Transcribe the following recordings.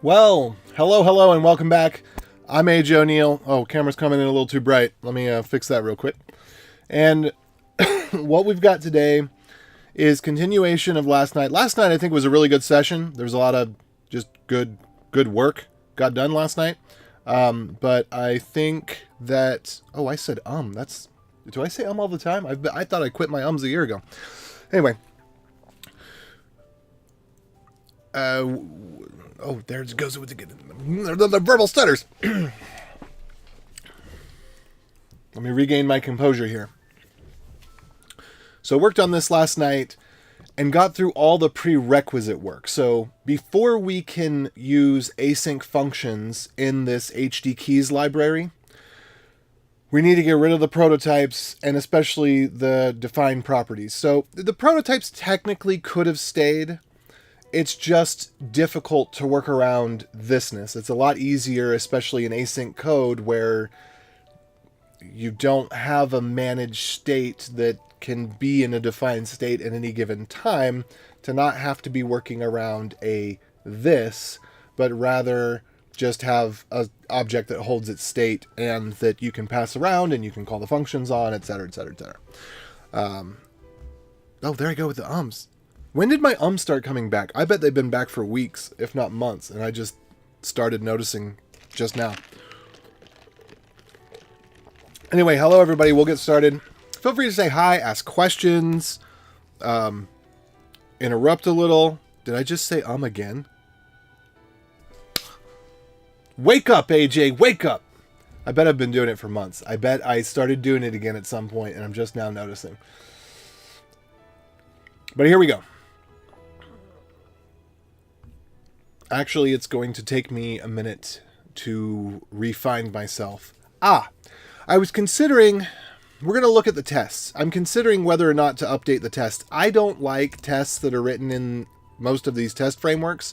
Well, hello, and welcome back. I'm AJ O'Neill. Oh, camera's coming in a little too bright. Let me fix that real quick. And what we've got today is continuation of last night. Last night, I think, was a really good session. There was a lot of just good work got done last night. But I think that... Oh, I said That's... Do I say all the time? I thought I quit my a year ago. Anyway. Oh, there it goes with the verbal stutters. Let me regain my composure here. So worked on this last night and got through all the prerequisite work. So before we can use async functions in this HD keys library, we need to get rid of the prototypes and especially the defined properties. So the prototypes technically could have stayed. It's just difficult to work around thisness. It's a lot easier, especially in async code where you don't have a managed state that can be in a defined state at any given time, to not have to be working around this, but rather just have an object that holds its state and that you can pass around and you can call the functions on, etc., etc., etc. Oh, there I go with the ums. When did my start coming back? I bet they've been back for weeks, if not months, and I just started noticing just now. Anyway, hello everybody, we'll get started. Feel free to say hi, ask questions, interrupt a little. Did I just say again? Wake up, AJ, wake up! I bet I've been doing it for months. I bet I started doing it again at some point, and I'm just now noticing. But here we go. Actually, it's going to take me a minute to refine myself. I was considering... We're going to look at the tests. I'm considering whether or not to update the test. I don't like tests that are written in most of these test frameworks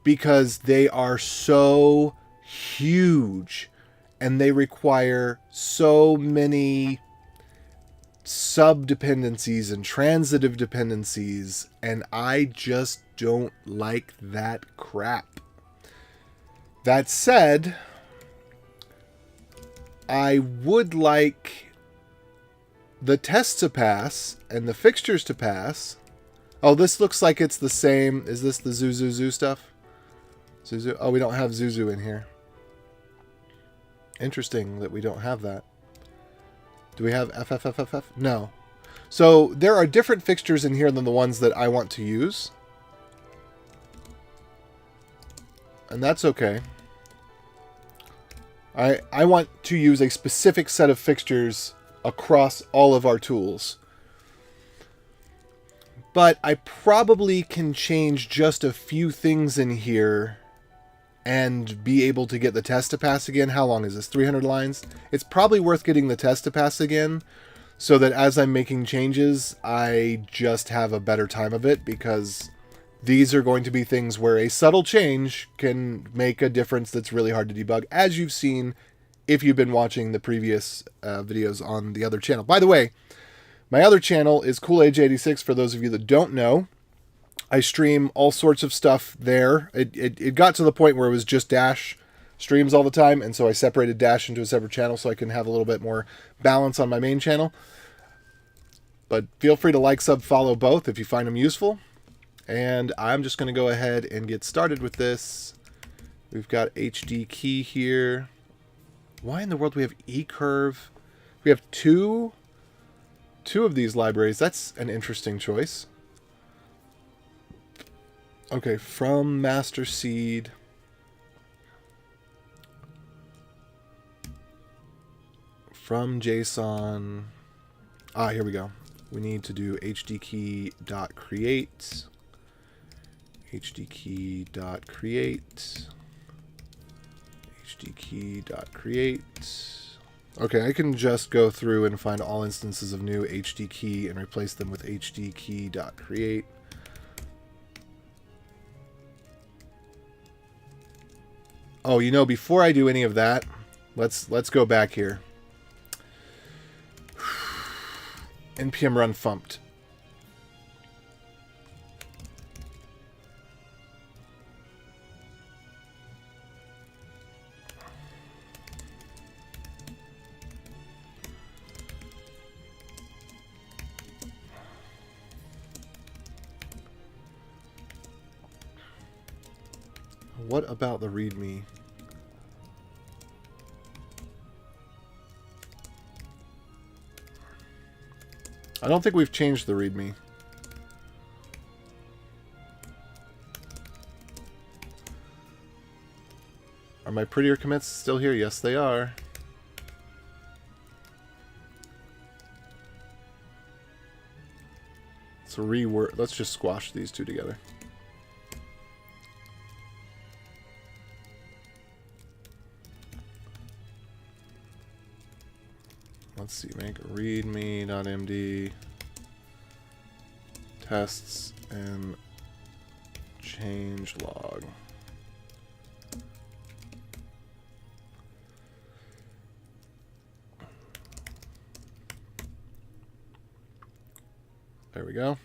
because they are so huge and they require so many sub-dependencies and transitive dependencies, and I just don't like that crap. That said, I would like the tests to pass and the fixtures to pass. Oh, this looks like it's the same. Is this the Zuzu stuff? Zuzu? Oh, we don't have Zuzu in here. Interesting that we don't have that. Do we have FFFFF? No. So there are different fixtures in here than the ones that I want to use. And that's okay. I want to use a specific set of fixtures across all of our tools. But I probably can change just a few things in here and be able to get the test to pass again. How long is this? 300 lines? It's probably worth getting the test to pass again so that as I'm making changes, I just have a better time of it, because these are going to be things where a subtle change can make a difference that's really hard to debug, as you've seen if you've been watching the previous videos on the other channel. By the way, my other channel is CoolAge86, for those of you that don't know. I stream all sorts of stuff there. It got to the point where it was just Dash streams all the time, and so I separated Dash into a separate channel so I can have a little bit more balance on my main channel. But feel free to like, sub, follow both if you find them useful. And I'm just going to go ahead and get started with this. We've got HD key here. Why in the world do we have eCurve? We have two of these libraries. That's an interesting choice. Okay, from master seed. From JSON. Here we go. We need to do hdkey.create. hdkey.create. hdkey.create. Okay, I can just go through and find all instances of new hdkey and replace them with hdkey.create. Oh, you know, before I do any of that, let's go back here. npm run fumped. What about the README? I don't think we've changed the README. Are my prettier commits still here? Yes, they are. So let's just squash these two together. Let's see, make readme.md tests and change log. There we go.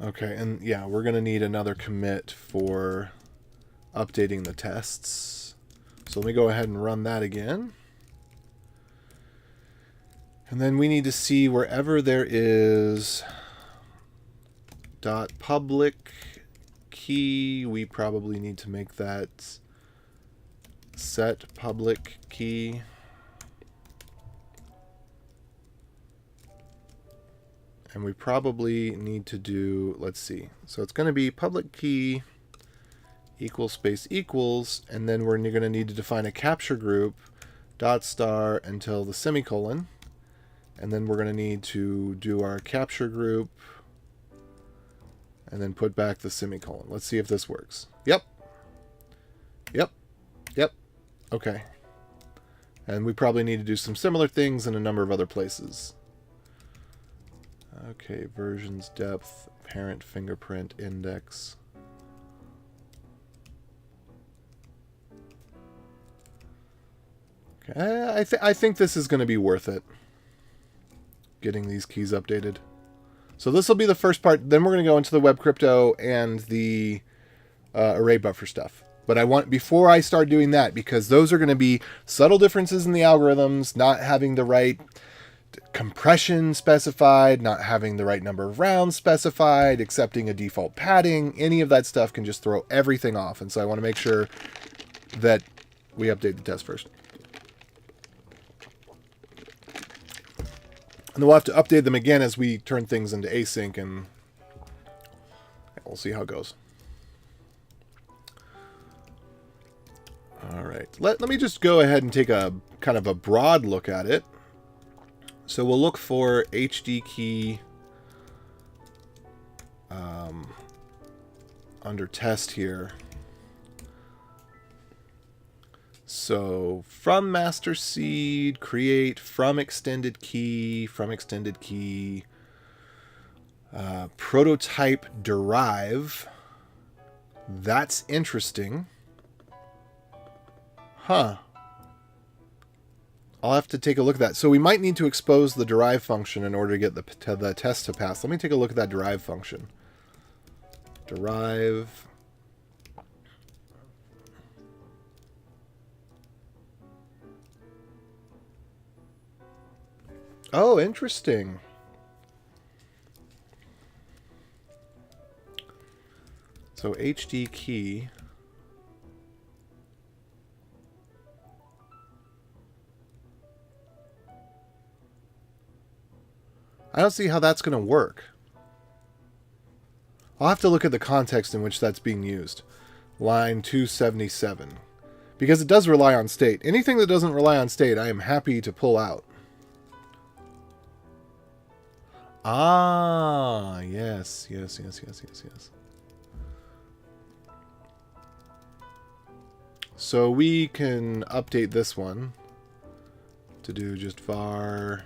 Okay, and yeah, we're going to need another commit for updating the tests. So let me go ahead and run that again. And then we need to see wherever there is .public key, we probably need to make that set public key. And we probably need to do, let's see. So it's going to be public key equals space equals, and then we're going to need to define a capture group .star until the semicolon. And then we're going to need to do our capture group and then put back the semicolon. Let's see if this works. Yep. Yep. Yep. Okay. And we probably need to do some similar things in a number of other places. Okay, versions, depth, parent, fingerprint, index. Okay, I think this is going to be worth it. Getting these keys updated. So this will be the first part. Then we're going to go into the WebCrypto and the ArrayBuffer stuff. But I want, before I start doing that, because those are going to be subtle differences in the algorithms, not having the right compression specified, not having the right number of rounds specified, accepting a default padding, any of that stuff can just throw everything off. And so I want to make sure that we update the test first. And then we'll have to update them again as we turn things into async, and we'll see how it goes. All right, let me just go ahead and take a kind of a broad look at it. So we'll look for HD key under test here. So from master seed, create from extended key, prototype derive. That's interesting. Huh. I'll have to take a look at that. So we might need to expose the derive function in order to get the test to pass. Let me take a look at that derive function. Derive. Oh, interesting. So HD key. I don't see how that's going to work. I'll have to look at the context in which that's being used. Line 277. Because it does rely on state. Anything that doesn't rely on state, I am happy to pull out. Ah, yes. So we can update this one to do just var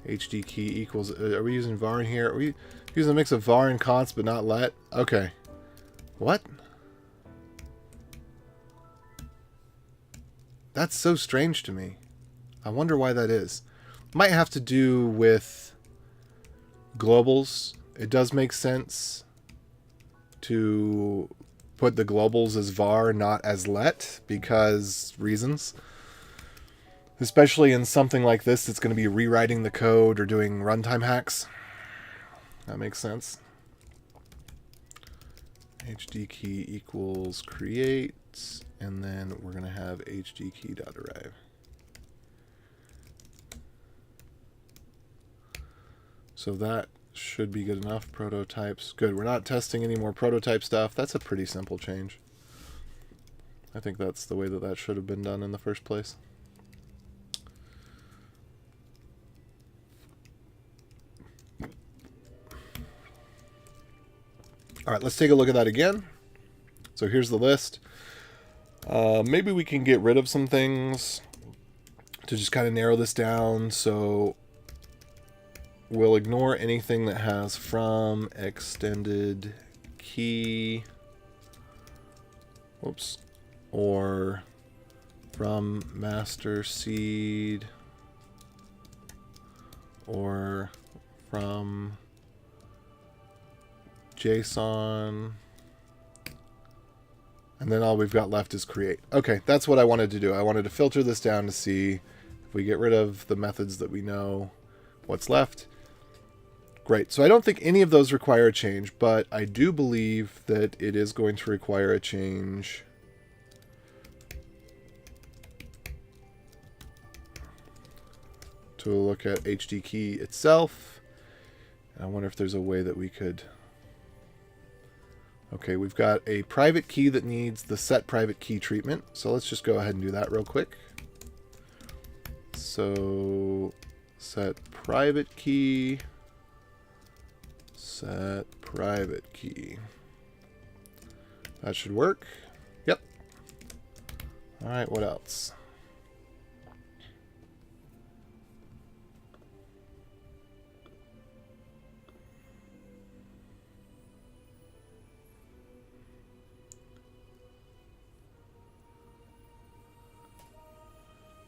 HD key equals, are we using var in here? Are we using a mix of var and const but not let? Okay. What? That's so strange to me. I wonder why that is. Might have to do with globals. It does make sense to put the globals as var, not as let, because reasons. Especially in something like this, it's going to be rewriting the code or doing runtime hacks. That makes sense. HD key equals create, and then we're going to have HD key.array. So that should be good enough. Prototypes. Good. We're not testing any more prototype stuff. That's a pretty simple change. I think that's the way that that should have been done in the first place. All right, let's take a look at that again. So here's the list. Maybe we can get rid of some things to just kind of narrow this down. So we'll ignore anything that has from extended key, whoops, or from master seed, or from JSON, and then all we've got left is create. Okay, that's what I wanted to do. I wanted to filter this down to see if we get rid of the methods that we know what's left. Great. So I don't think any of those require a change, but I do believe that it is going to require a change to look at HD key itself. I wonder if there's a way that we could... Okay, we've got a private key that needs the set private key treatment. So let's just go ahead and do that real quick. So set private key, set private key. That should work. Yep. All right, what else?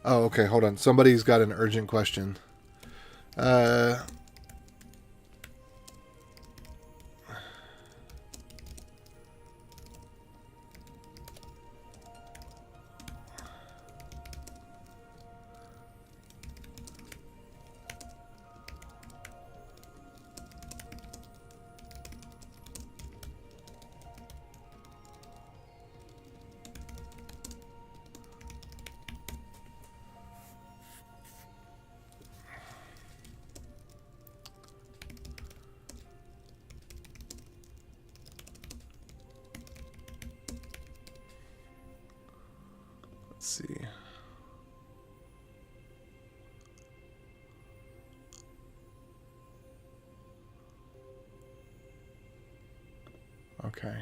Oh, okay, hold on. Somebody's got an urgent question. Let's see. Okay.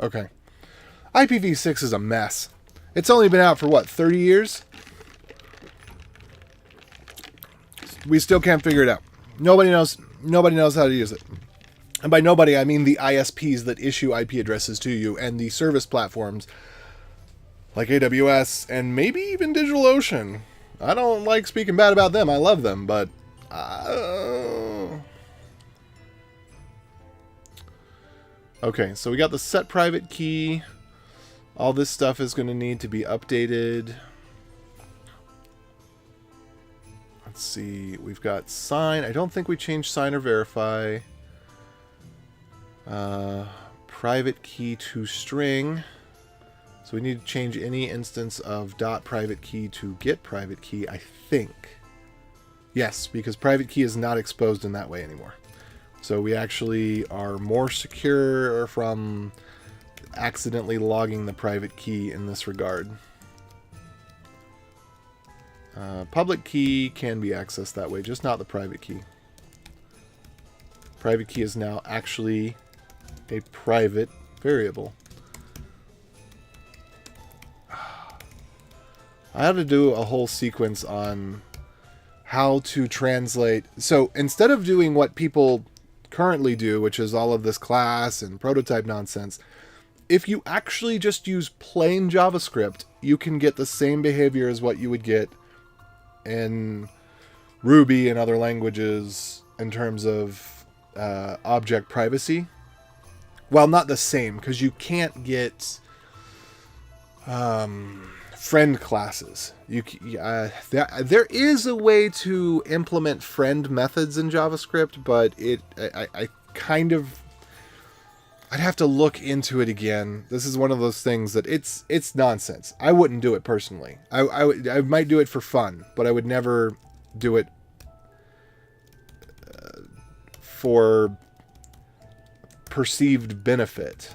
Okay. IPv6 is a mess. It's only been out for what, 30 years? We still can't figure it out. Nobody knows how to use it. And by nobody, I mean the ISPs that issue IP addresses to you and the service platforms like AWS and maybe even DigitalOcean. I don't like speaking bad about them. I love them, but okay, so we got the set private key. All this stuff is going to need to be updated. Let's see. We've got sign. I don't think we changed sign or verify. Private key to string. So we need to change any instance of .private key to get private key, I think. Yes, because private key is not exposed in that way anymore. So we actually are more secure from accidentally logging the private key in this regard. Public key can be accessed that way, just not the private key. Private key is now actually a private variable. I had to do a whole sequence on how to translate. So instead of doing what people currently do, which is all of this class and prototype nonsense, if you actually just use plain JavaScript, you can get the same behavior as what you would get in Ruby and other languages in terms of object privacy. Well, not the same, because you can't get friend classes. There is a way to implement friend methods in JavaScript, but I'd have to look into it again. This is one of those things that it's nonsense. I wouldn't do it personally. I might do it for fun, but I would never do it for perceived benefit.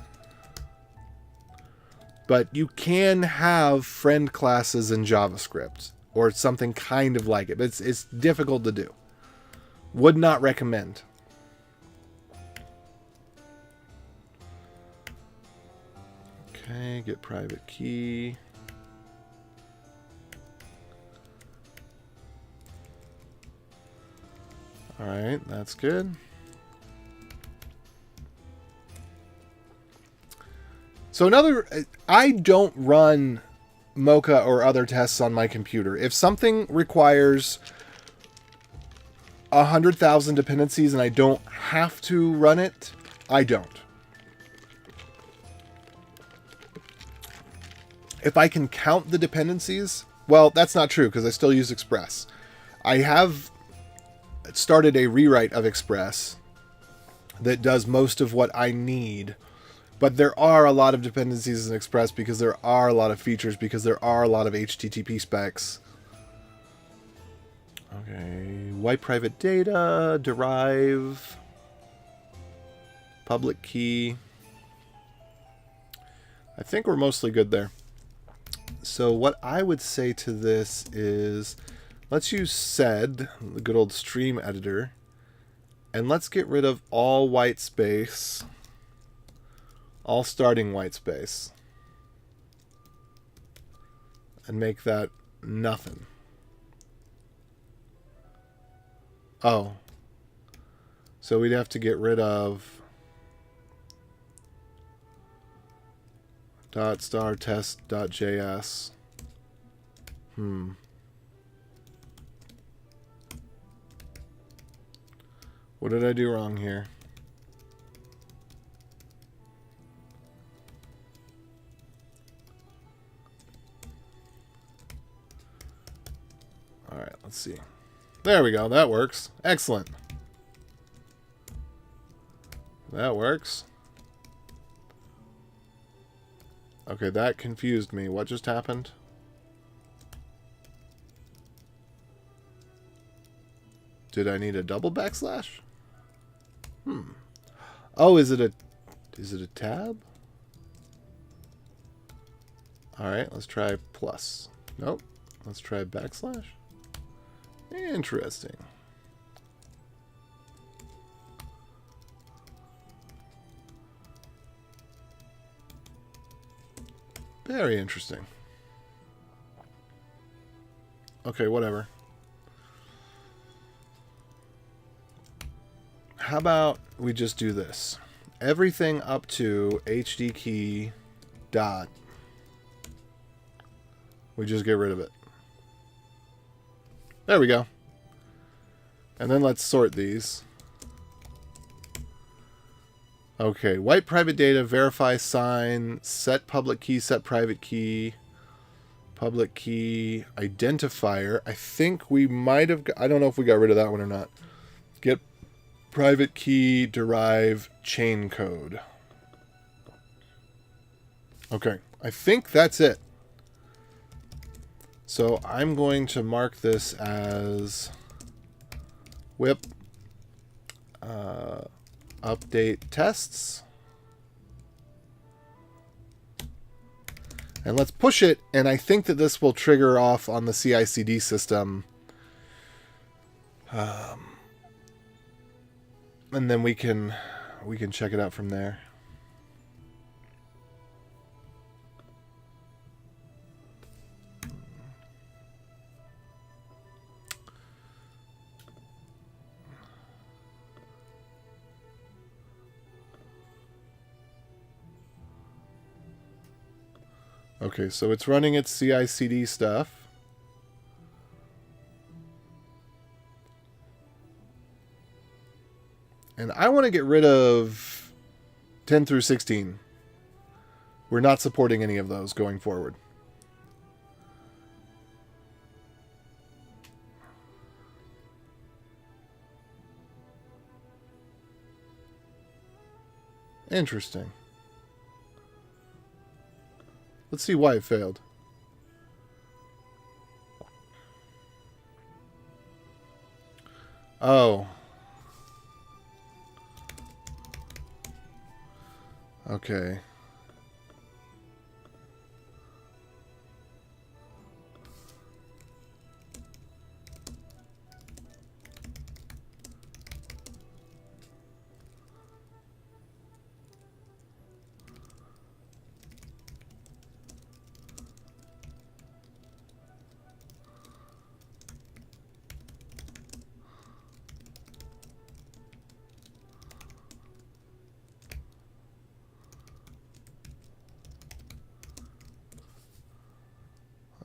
But you can have friend classes in JavaScript or something kind of like it. But it's difficult to do. Would not recommend. Okay, get private key. All right, that's good. So I don't run Mocha or other tests on my computer. If something requires 100,000 dependencies and I don't have to run it, I don't. If I can count the dependencies, well, that's not true because I still use Express. I have started a rewrite of Express that does most of what I need. But there are a lot of dependencies in Express because there are a lot of features, because there are a lot of HTTP specs. Okay, white private data, derive, public key. I think we're mostly good there. So what I would say to this is, let's use sed, the good old stream editor, and let's get rid of all white space. All starting white space. And make that nothing. Oh. So we'd have to get rid of .test.js. What did I do wrong here? All right, let's see. There we go. That works. Excellent. That works. Okay, that confused me. What just happened? Did I need a double backslash? Oh, is it a tab? All right, let's try plus. Nope. Let's try backslash. Interesting. Very interesting. Okay, whatever. How about we just do this? Everything up to HD key dot. We just get rid of it. There we go. And then let's sort these. Okay, white private data, verify sign, set public key, set private key, public key, identifier. I think we might have, I don't know if we got rid of that one or not. Get private key, derive, chain code. Okay, I think that's it. So I'm going to mark this as whip update tests. And let's push it, and I think that this will trigger off on the CI/CD system. And then we can check it out from there. Okay, so it's running its CI/CD stuff. And I want to get rid of 10 through 16. We're not supporting any of those going forward. Interesting. Let's see why it failed. Oh. Okay.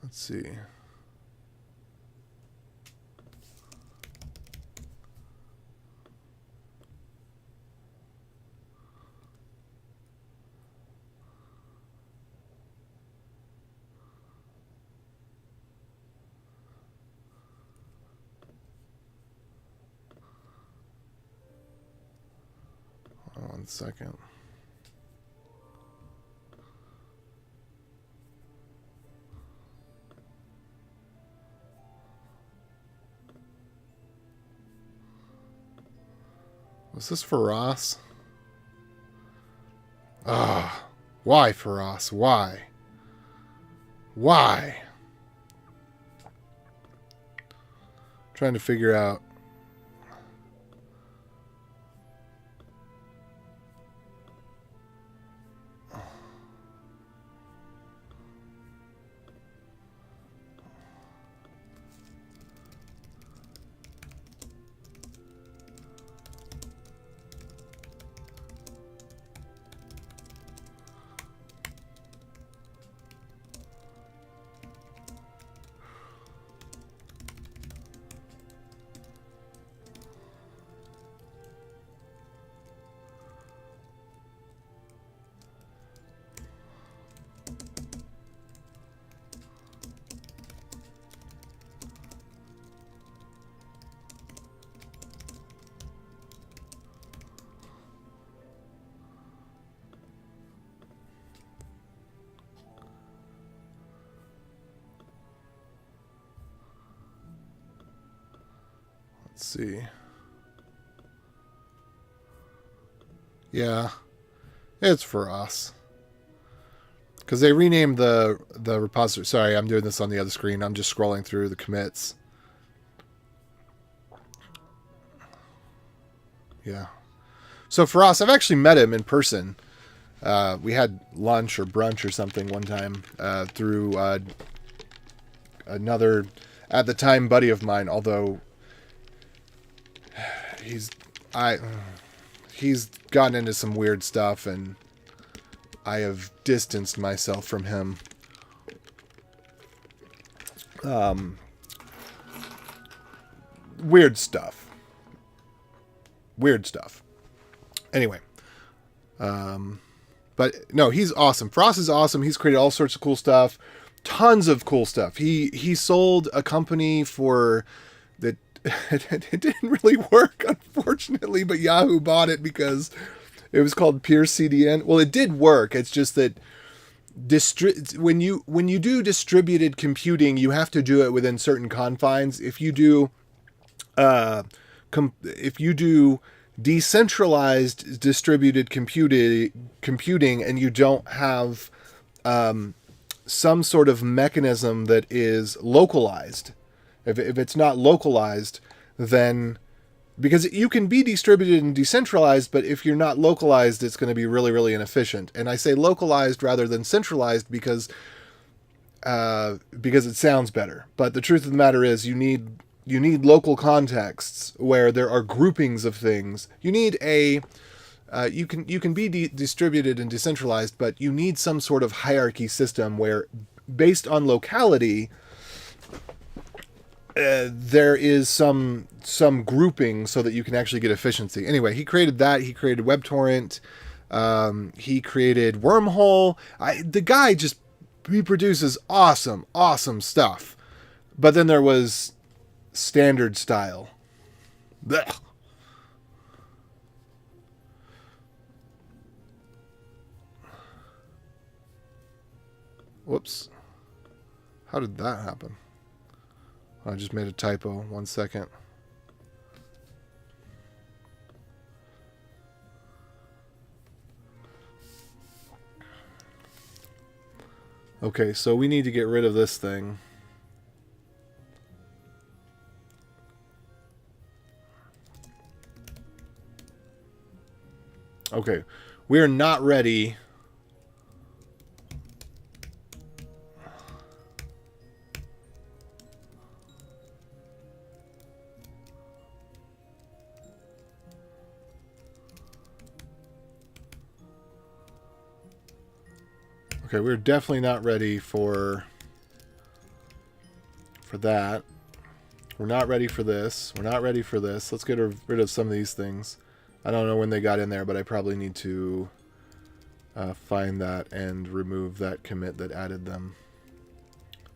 Let's see. One second. Was this for Ross? Ah, why for Ross? Why? Why? Trying to figure out. Let's see. Yeah, it's for us. Because they renamed the repository. Sorry, I'm doing this on the other screen. I'm just scrolling through the commits. Yeah. So for us, I've actually met him in person. We had lunch or brunch or something one time through another, at the time, buddy of mine. Although he's gotten into some weird stuff, and I have distanced myself from him. Weird stuff. Weird stuff. Anyway. But no, he's awesome. Frost is awesome. He's created all sorts of cool stuff. Tons of cool stuff. He sold a company for that. It didn't really work, unfortunately, but Yahoo bought it because it was called Pure CDN. Well, it did work. It's just that when you do distributed computing, you have to do it within certain confines. If you do if you do decentralized distributed computing and you don't have some sort of mechanism that is localized, if it's not localized, then because you can be distributed and decentralized, but if you're not localized, it's going to be really, really inefficient. And I say localized rather than centralized because it sounds better. But the truth of the matter is, you need local contexts where there are groupings of things. You need you can be distributed and decentralized, but you need some sort of hierarchy system where, based on locality, there is some grouping so that you can actually get efficiency. Anyway, he created that. He created WebTorrent. He created Wormhole. The guy he produces awesome stuff. But then there was standard style. Blech. Whoops. How did that happen? I just made a typo. 1 second. Okay, so we need to get rid of this thing. Okay, we are not ready. Okay, we're definitely not ready for that. We're not ready for this. We're not ready for this. Let's get rid of some of these things. I don't know when they got in there, but I probably need to find that and remove that commit that added them.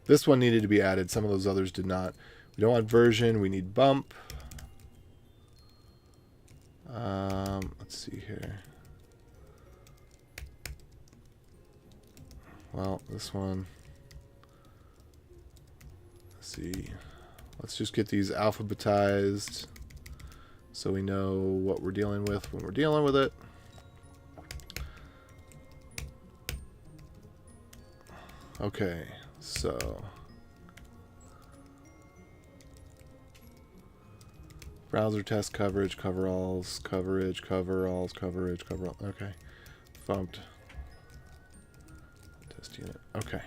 This one needed to be added. Some of those others did not. We don't want version. We need bump. Let's see here. Well, this one. Let's see. Let's just get these alphabetized so we know what we're dealing with when we're dealing with it. Okay, so browser test coverage, coveralls, coverage, coveralls, coverage, coverall. Okay, bumped. Test unit. Okay.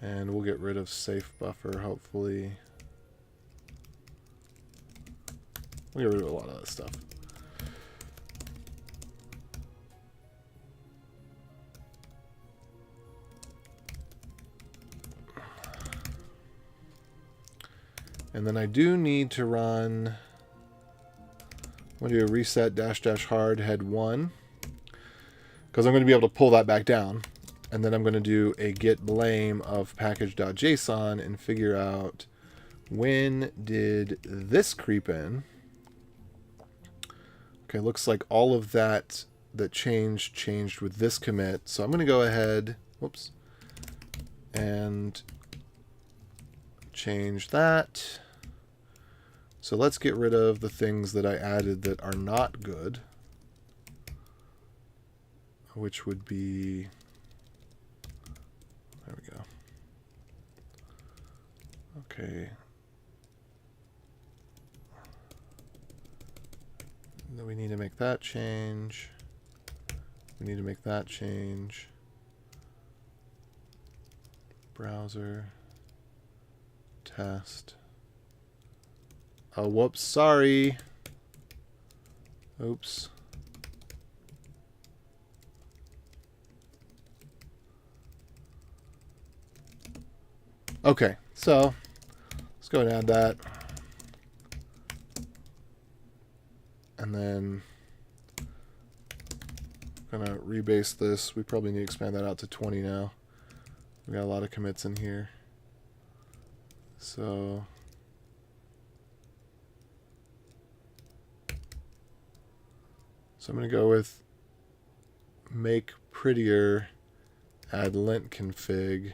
And we'll get rid of safe buffer, hopefully. We'll get rid of a lot of that stuff. And then I do need to run, I'm going to do a reset -- hard head 1, because I'm going to be able to pull that back down. And then I'm going to do a get blame of package.json and figure out when did this creep in. Okay, looks like all of that changed with this commit. So I'm going to go ahead, whoops, and change that. So let's get rid of the things that I added that are not good, which would be, there we go. Okay. Then we need to make that change. We need to make that change. Browser. Test. Oh, whoops, sorry. Oops. Okay, so let's go and add that. And then I'm gonna rebase this. We probably need to expand that out to 20 now. We got a lot of commits in here. So So I'm going to go with make prettier, add lint config.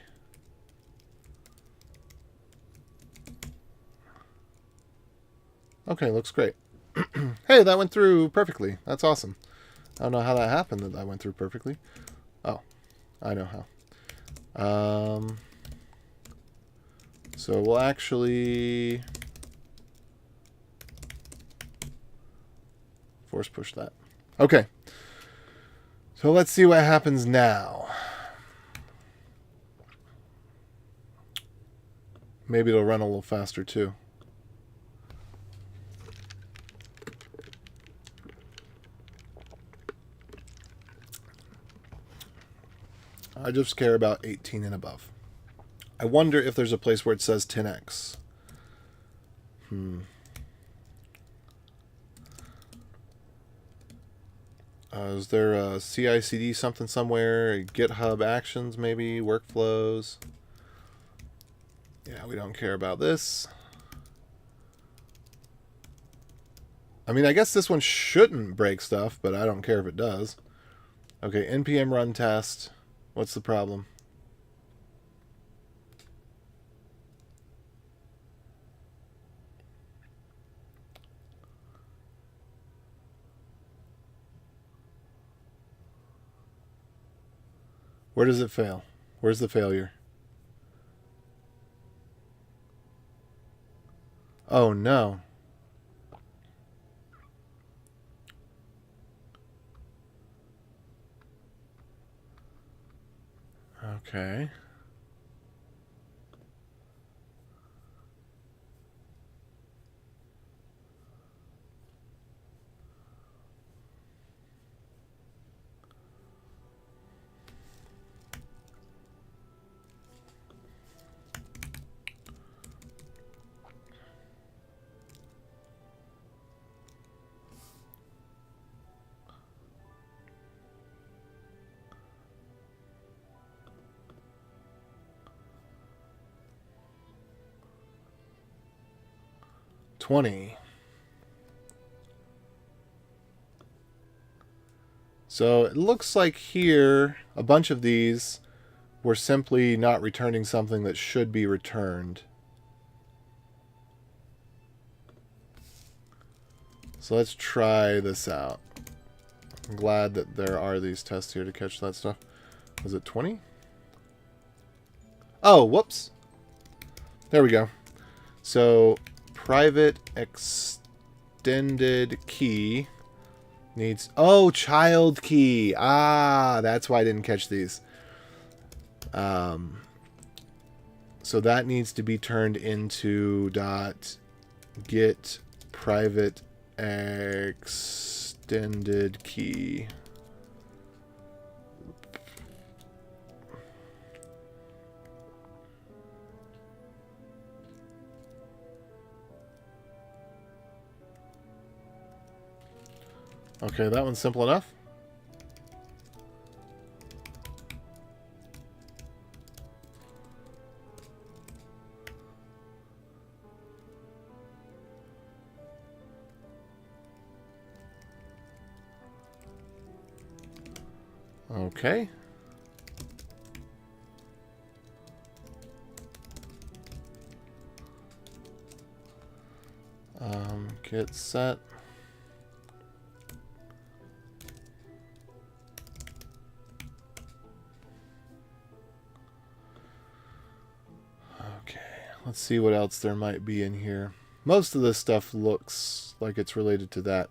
Okay, looks great. Hey, that went through perfectly. That's awesome. I don't know how that happened that went through perfectly. Oh, I know how. So we'll actually force push that. Okay. So let's see what happens now. Maybe it'll run a little faster too. I just care about 18 and above. I wonder if there's a place where it says 10x. Is there a CI/CD something somewhere? GitHub Actions maybe? Workflows? Yeah, we don't care about this. I mean, I guess this one shouldn't break stuff, but I don't care if it does. Okay, npm run test. What's the problem? Where does it fail? Where's the failure? Oh, no. Okay. So it looks like here a bunch of these were simply not returning something that should be returned. So let's try this out. I'm glad that there are these tests here to catch that stuff. Was it 20? Oh, whoops. There we go. So private extended key needs... Oh, child key. Ah, that's why I didn't catch these. So that needs to be turned into .get private extended key. Okay, that one's simple enough. Okay. Get set. Okay, let's see what else there might be in here. Most of this stuff looks like it's related to that.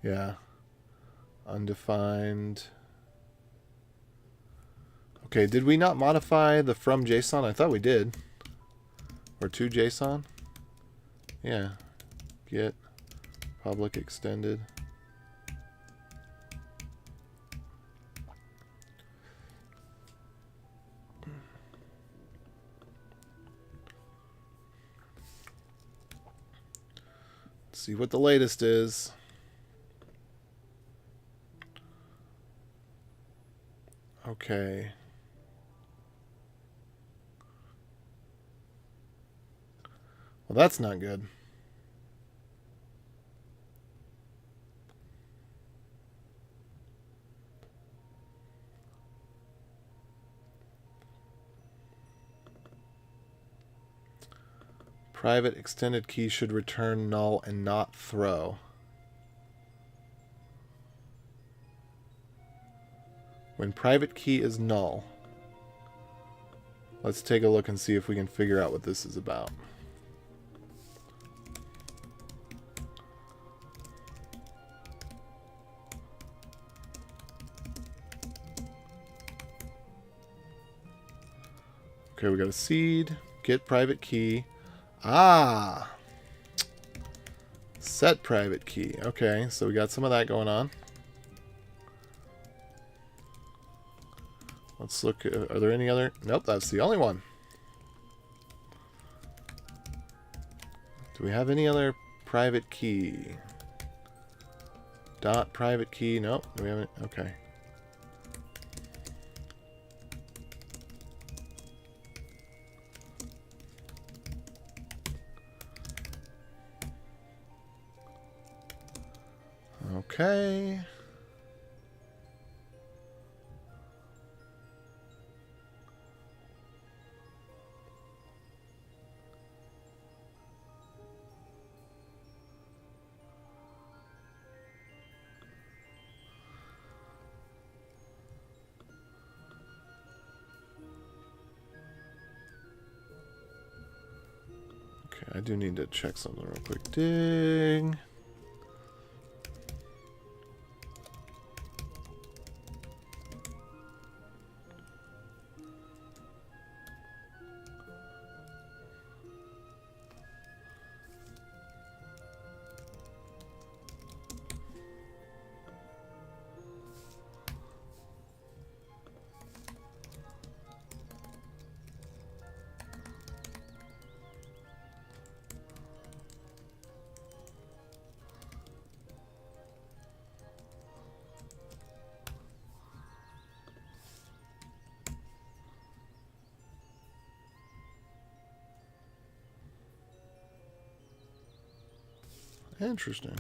Yeah. Undefined. Okay, did we not modify the from JSON? I thought we did. Or to JSON? Yeah. Get public extended. Let's see what the latest is. Okay. Well, that's not good. Private extended key should return null and not throw. When private key is null. Let's take a look and see if we can figure out what this is about. Okay, we got a seed, get private key. Ah! Set private key. Okay, so we got some of that going on. Let's look. Are there any other? Nope, that's the only one. Do we have any other private key? Dot private key. Nope. Do we have it? Okay. Okay. I do need to check something real quick. Dig. Interesting.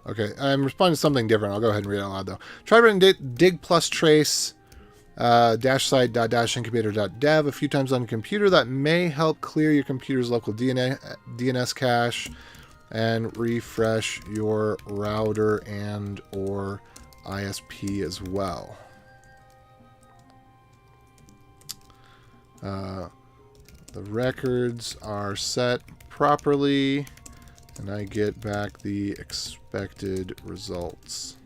Okay, I'm responding to something different. I'll go ahead and read it out loud, though. Try running dig plus trace dash site dot dash incubator dot dev a few times on your computer. That may help clear your computer's local DNS cache and refresh your router and or ISP as well. The records are set properly, and I get back the expected results.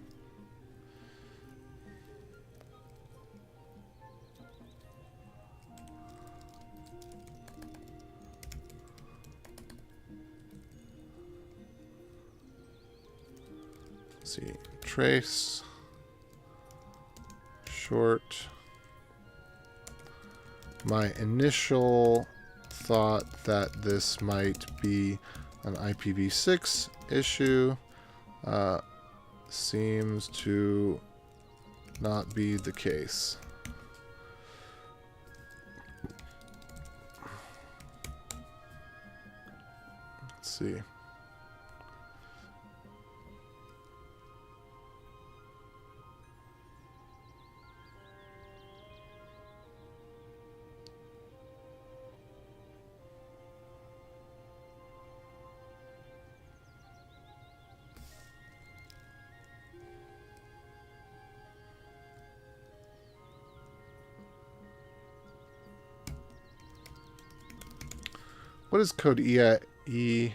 Let's see, trace, short. My initial thought that this might be an IPv6 issue seems to not be the case. Let's see. What is code EAI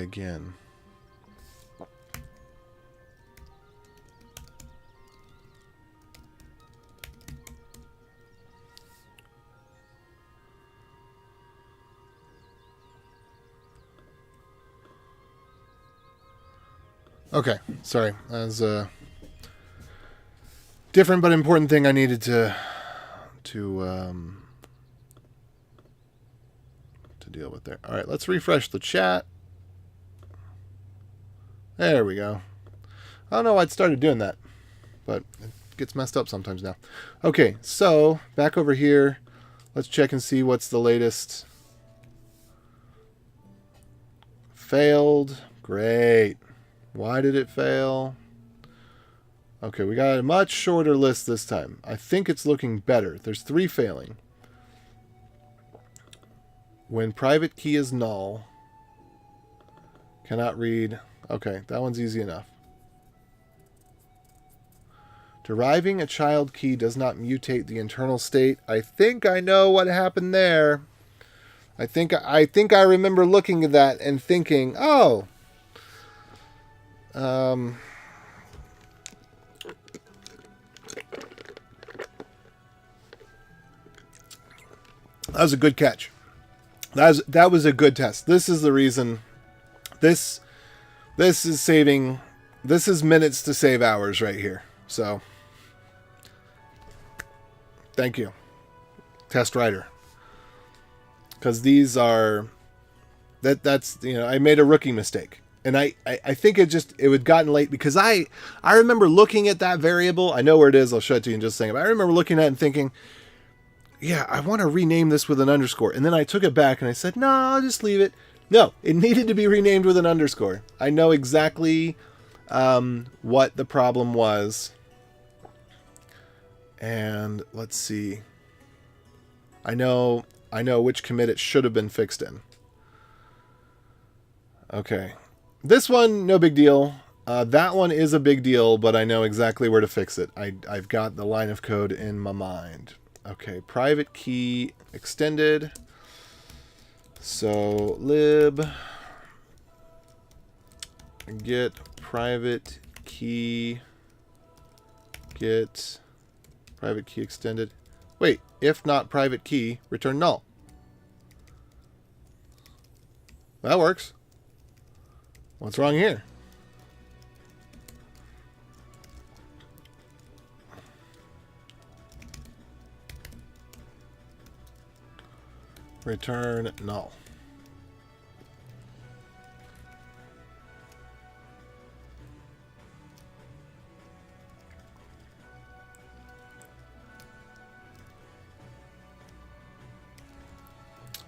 again? Okay, sorry. That was a different but important thing I needed to deal with there. All right, let's refresh the chat. There we go. I don't know why it started doing that, but it gets messed up sometimes now. Okay, so back over here. Let's check and see what's the latest. Failed. Great. Why did it fail? Okay, we got a much shorter list this time. I think it's looking better. There's 3 failing. When private key is null. Cannot read. Okay, that one's easy enough. Deriving a child key does not mutate the internal state. I think I know what happened there. I think I remember looking at that and thinking, oh, that was a good catch. That was a good test. This is the reason. This is saving. This is minutes to save hours right here. So, thank you, test writer. Because these are that's I made a rookie mistake. And I think it would gotten late because I remember looking at that variable. I know where it is. I'll show it to you in just a second. But I remember looking at it and thinking, yeah, I want to rename this with an underscore. And then I took it back and I said, no, I'll just leave it. No, it needed to be renamed with an underscore. I know exactly what the problem was. And let's see. I know which commit it should have been fixed in. Okay. This one, no big deal. That one is a big deal, but I know exactly where to fix it. I've got the line of code in my mind. Okay, private key extended. So lib get private key extended. Wait, if not private key, return null. That works. What's wrong here? Return null.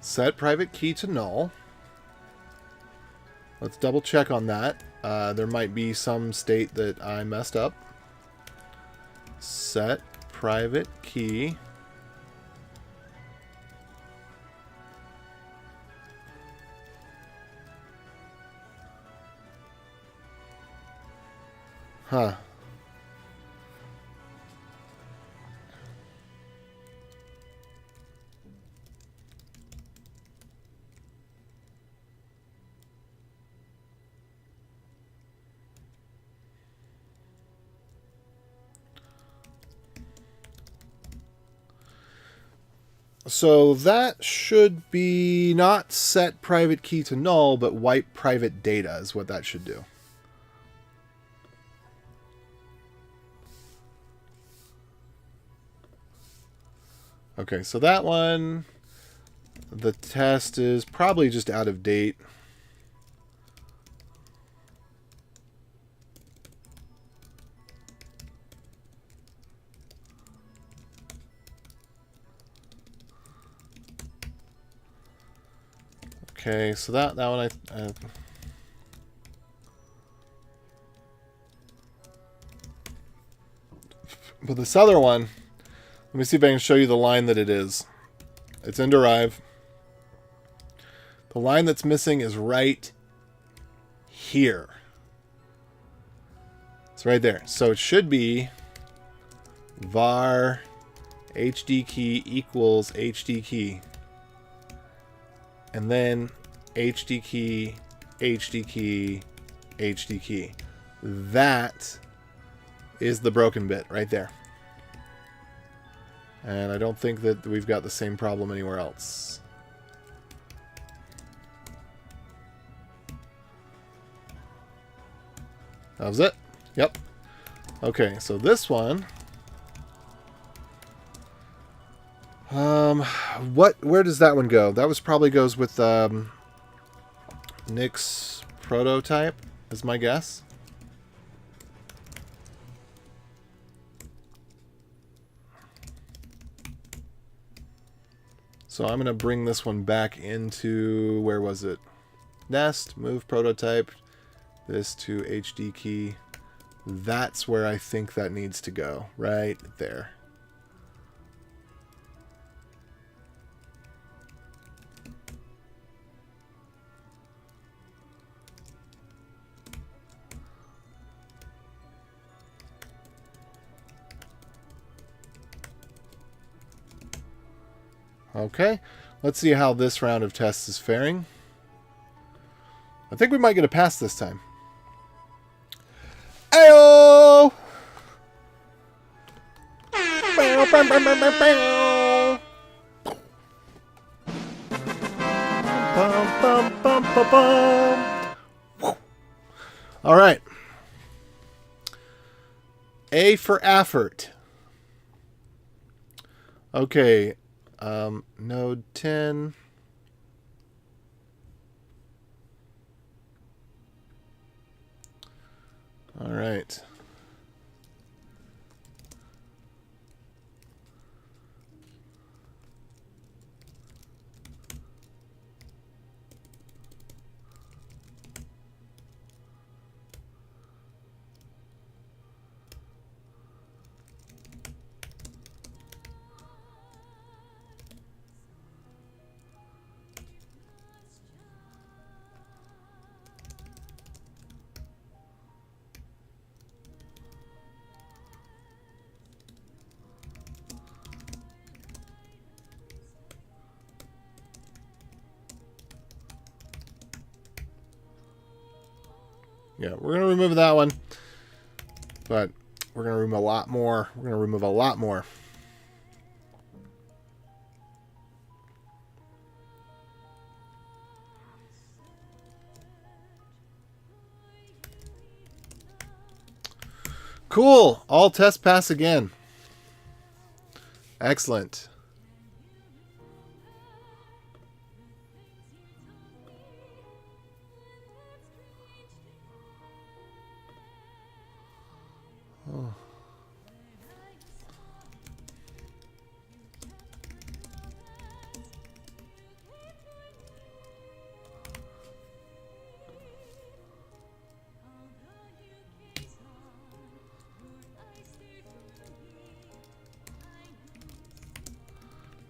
Set private key to null. Let's double check on that. There might be some state that I messed up. Set private key. Huh. So that should be not set private key to null, but wipe private data is what that should do. Okay, so that one, the test is probably just out of date. Okay, so that one but this other one, let me see if I can show you the line that it is. It's in derive. The line that's missing is right here. It's right there. So it should be var HD key equals HD key. and then HD key, HD key, HD key. That is the broken bit right there. And I don't think that we've got the same problem anywhere else. That was it? Yep. Okay, so this one... where does that one go? That was probably goes with Nick's prototype, is my guess. So I'm going to bring this one back into, where was it? Nest, move prototype, this to HD key. That's where I think that needs to go, right there. Okay, let's see how this round of tests is faring. I think we might get a pass this time. Ayo! All right. A for effort. Okay. Node 10. All right. Yeah, we're going to remove that one. But we're going to remove a lot more. We're going to remove a lot more. Cool. All tests pass again. Excellent. Oh.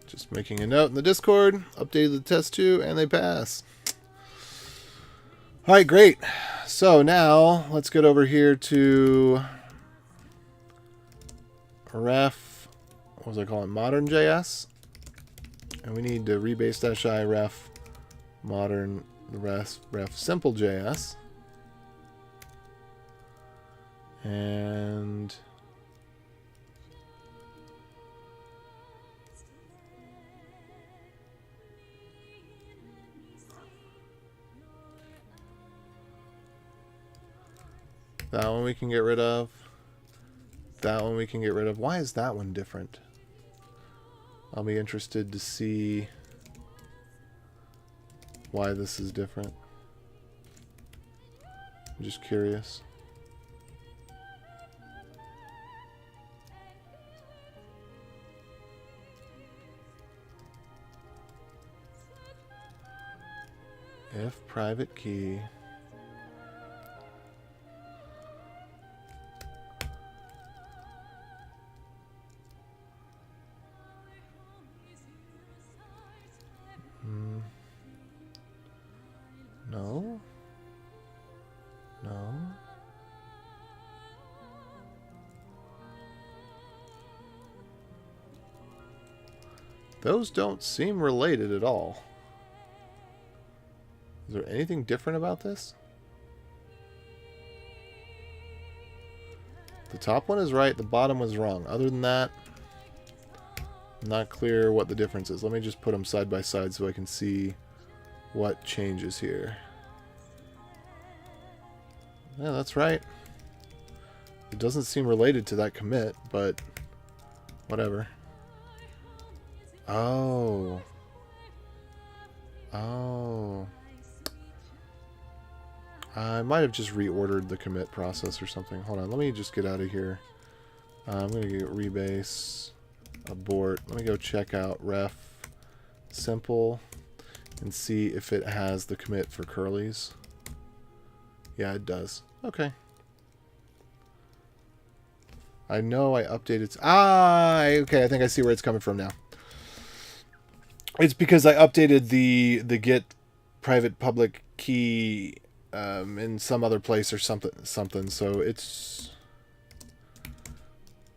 Just making a note in the Discord. Updated the test too, and they pass. All right, great. So now let's get over here to ref, what was I calling, modern JS, and we need to rebase-i ref modern ref simple JS, and that one we can get rid of. That one we can get rid of. Why is that one different? I'll be interested to see why this is different. I'm just curious. If private key. No. No. Those don't seem related at all. Is there anything different about this? The top one is right, the bottom was wrong. Other than that, not clear what the difference is. Let me just put them side by side so I can see what changes here. Yeah, that's right. It doesn't seem related to that commit, but whatever. Oh. Oh. I might have just reordered the commit process or something. Hold on, let me just get out of here. I'm going to get rebase, abort. Let me go check out ref simple and see if it has the commit for curlies. Yeah, it does. Okay. I know I updated... okay, I think I see where it's coming from now. It's because I updated the get private public key in some other place or something. So it's...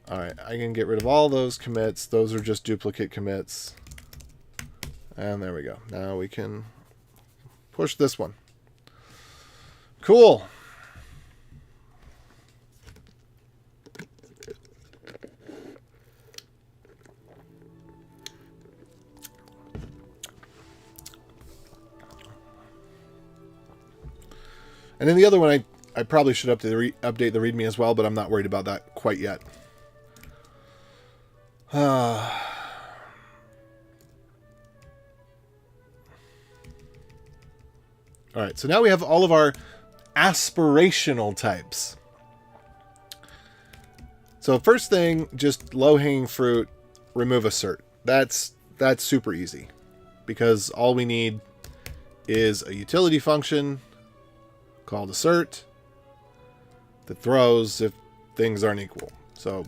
Alright, I can get rid of all those commits. Those are just duplicate commits. And there we go. Now we can push this one. Cool. And then the other one, I probably should update the README as well, but I'm not worried about that quite yet. All right, so now we have all of our aspirational types. So first thing, just low-hanging fruit, remove assert. That's super easy, because all we need is a utility function called assert that throws if things aren't equal. So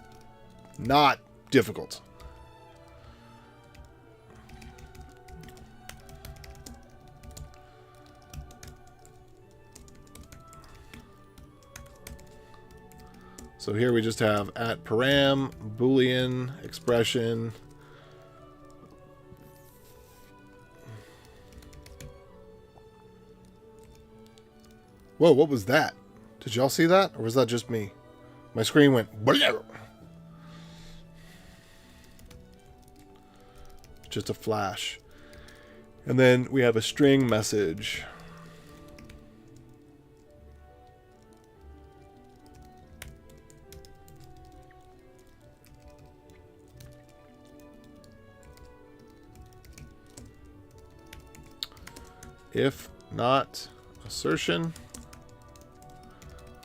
not difficult. So here we just have at param, boolean, expression. Whoa, what was that? Did y'all see that? Or was that just me? My screen went... Bleh! Just a flash. And then we have a string message. If not assertion,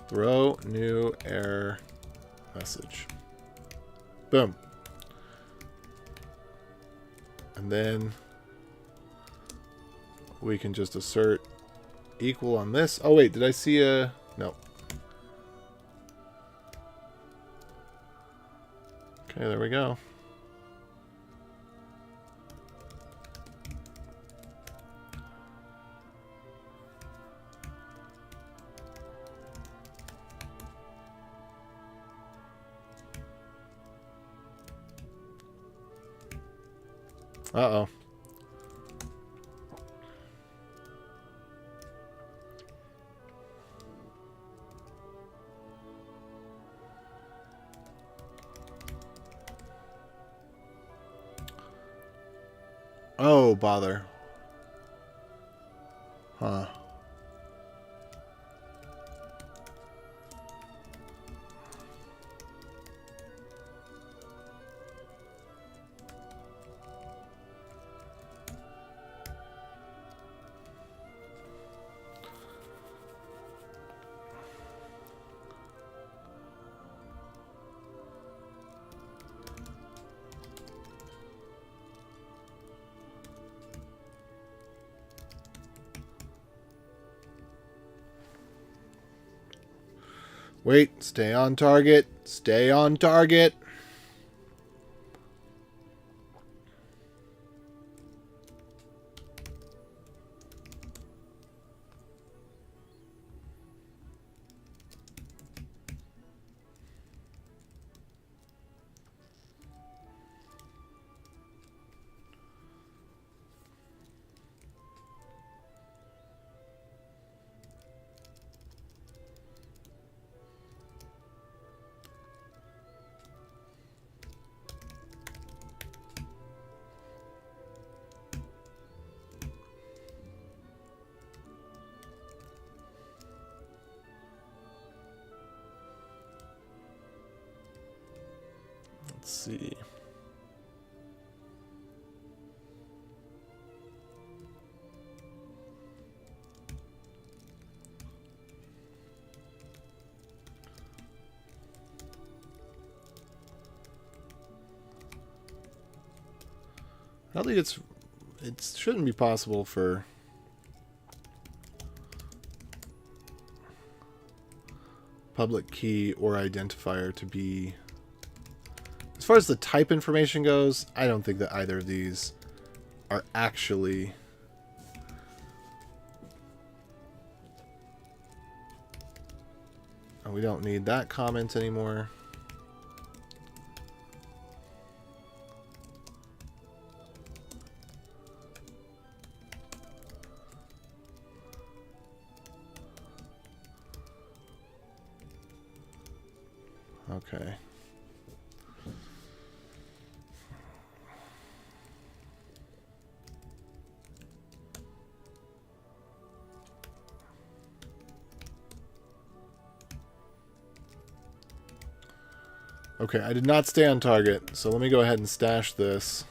throw new error message. Boom. And then we can just assert equal on this. Oh wait, did I see a... No. Okay, there we go. Uh-oh. Oh, bother. Huh. Wait, stay on target. Stay on target. Let's see. I don't think it shouldn't be possible for public key or identifier to be, as far as the type information goes, I don't think that either of these are actually and we don't need that comment anymore. Okay. Okay, I did not stay on target, so let me go ahead and stash this.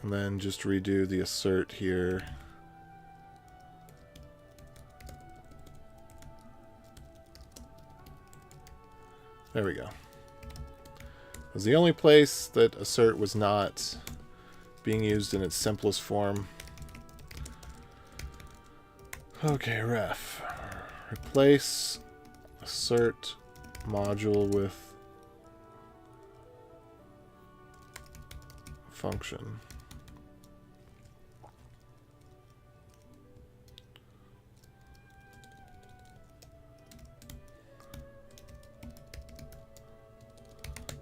And then just redo the assert here. There we go. It was the only place that assert was not being used in its simplest form. Okay, ref. Replace assert module with function.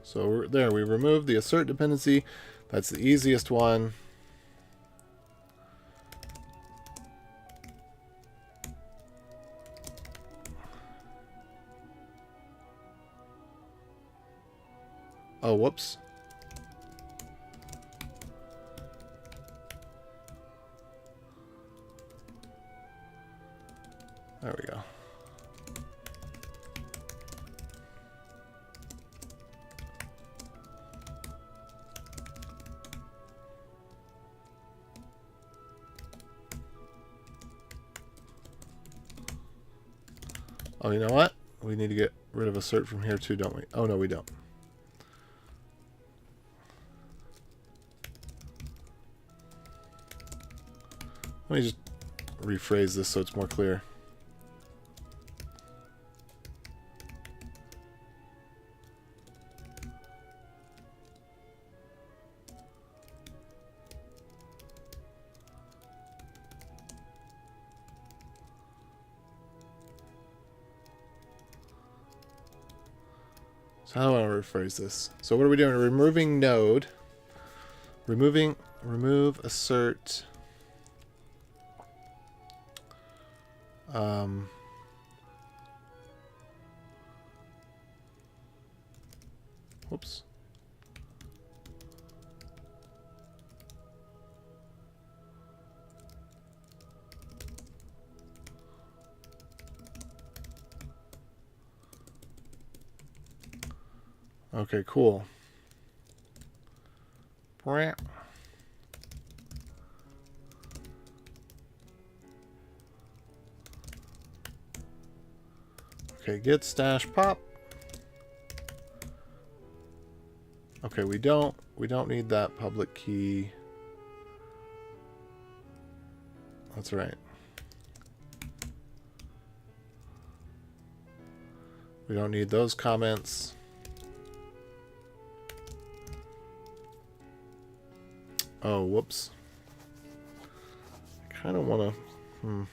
So there, we removed the assert dependency. That's the easiest one. Oh, whoops. There we go. Oh, you know what? We need to get rid of assert from here too, don't we? Oh, no, we don't. Let me just rephrase this so it's more clear. So how do I want to rephrase this? So what are we doing? Removing node. Remove assert. Whoops. Okay, cool. Okay, get stash pop. Okay, we don't need that public key. That's right. We don't need those comments. Oh, whoops. I kind of want to...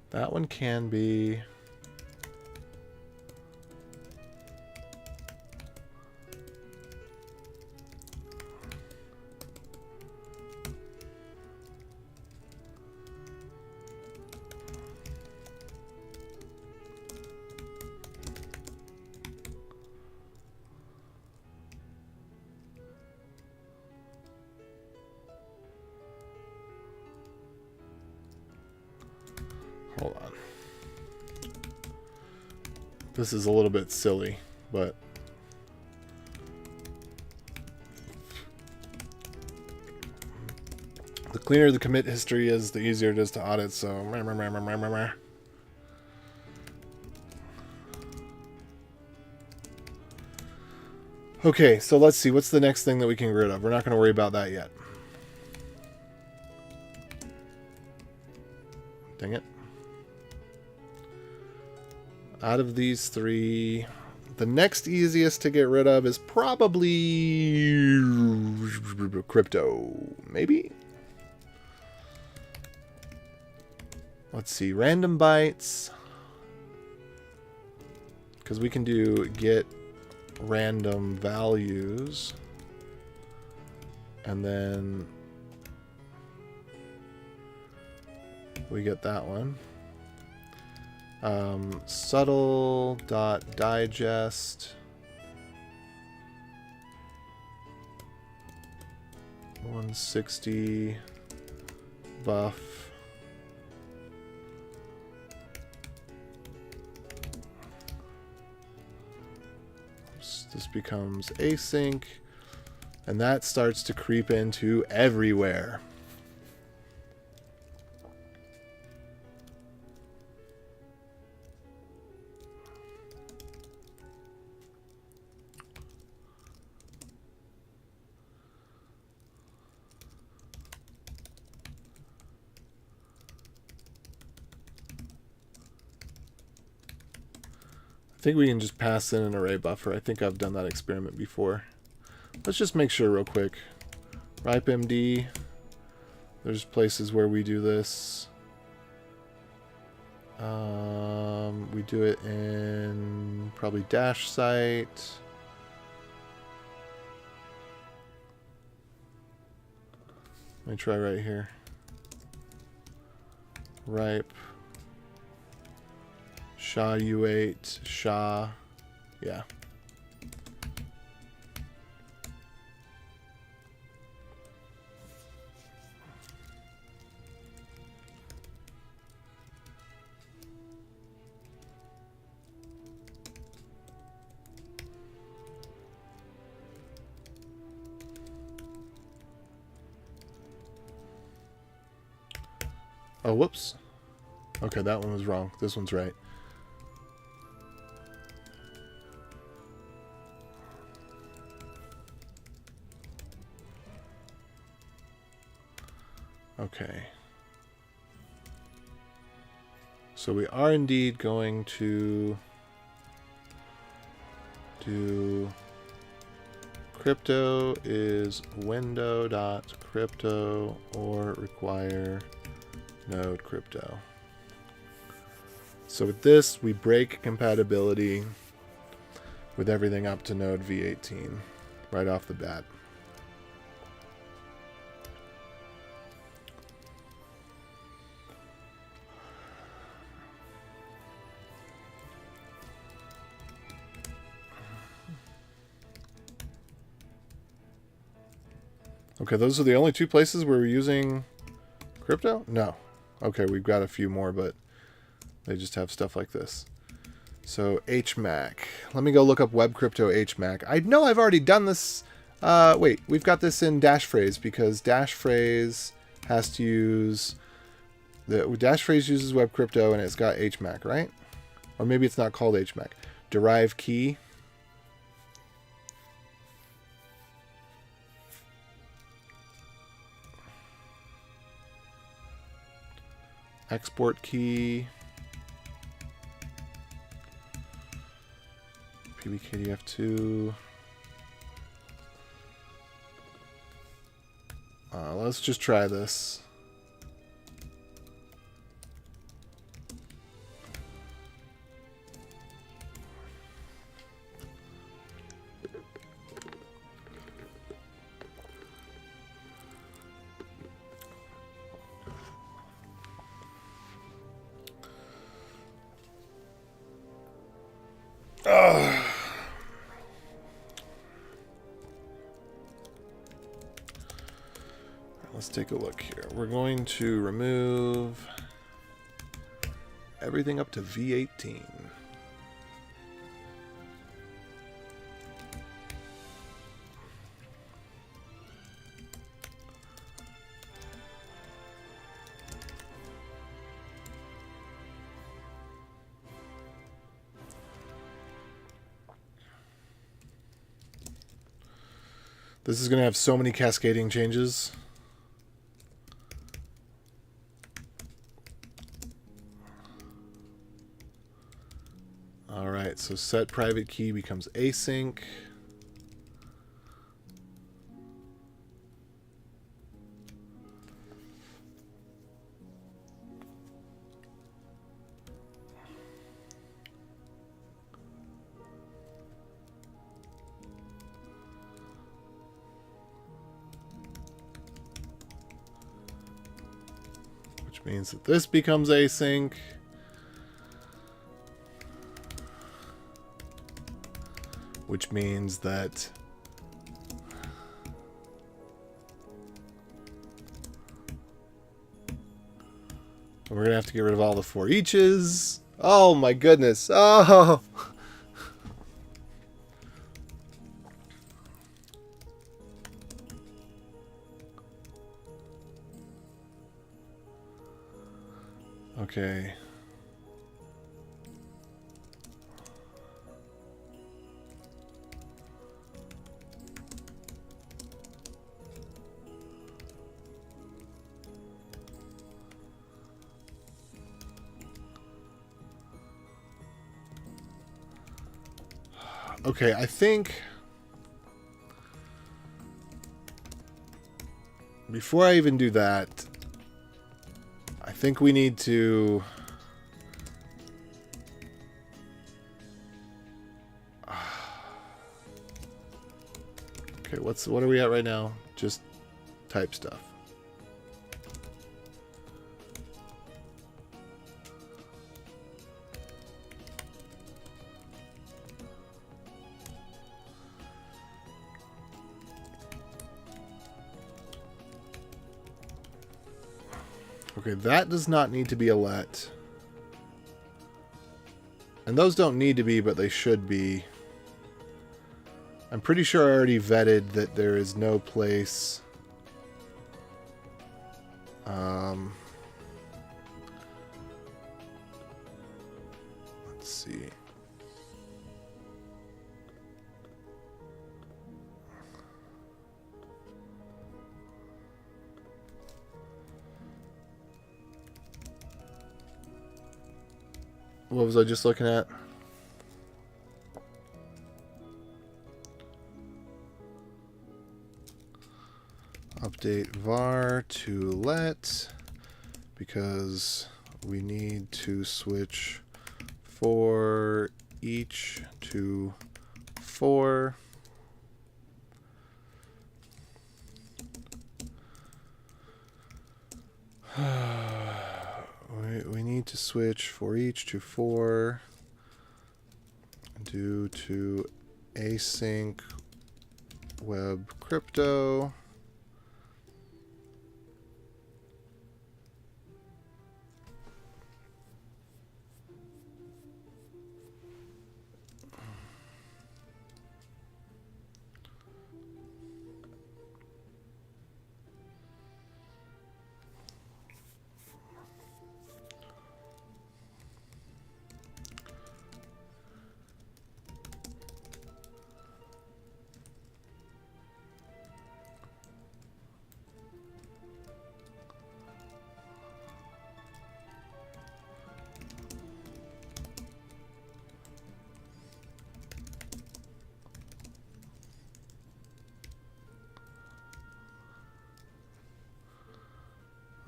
That one can be... Hold on. This is a little bit silly, but the cleaner the commit history is, the easier it is to audit, so... Okay, so let's see. What's the next thing that we can get rid of? We're not going to worry about that yet. Dang it. Out of these three, the next easiest to get rid of is probably crypto. Maybe? Let's see. Random bytes. Because we can do get random values. And then we get that one. Subtle.digest 160 buff. This becomes async, and that starts to creep into everywhere. I think we can just pass in an array buffer. I think I've done that experiment before. Let's just make sure real quick. RipeMD. There's places where we do this. We do it in probably dash site. Let me try right here. Ripe. SHA U8, SHA, yeah. Oh, whoops. Okay, that one was wrong. This one's right. Okay. So we are indeed going to do crypto is window.crypto or require node crypto. So with this, we break compatibility with everything up to node v18 right off the bat. Okay, those are the only two places where we're using crypto? No. Okay, we've got a few more, but they just have stuff like this. So HMAC. Let me go look up WebCrypto HMAC. I know I've already done this. Wait, we've got this in dash phrase because dash phrase has to use the dash phrase uses WebCrypto and it's got HMAC, right? Or maybe it's not called HMAC. Derive key. Export key. PBKDF2. Let's just try this. Let's take a look here. We're going to remove everything up to V18. This is going to have so many cascading changes. All right, so set private key becomes async. Which means that this becomes async. Which means that we're going to have to get rid of all the for eaches. Oh my goodness. Oh. Okay. Okay, I think before I even do that, I think we need to okay, what are we at right now? Just type stuff. Okay, that does not need to be a let. And those don't need to be, but they should be. I'm pretty sure I already vetted that there is no place. Let's see. What was I just looking at? Update var to let, because we need to switch for each to 4. We need to switch for each to 4 due to async WebCrypto.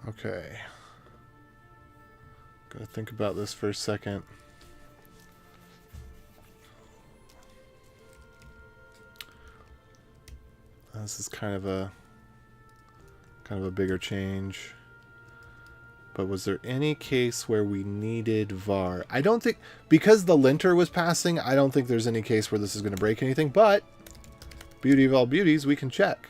Okay. Gotta think about this for a second. This is kind of a bigger change. But was there any case where we needed var? I don't think, because the linter was passing, I don't think there's any case where this is going to break anything, but beauty of all beauties, we can check.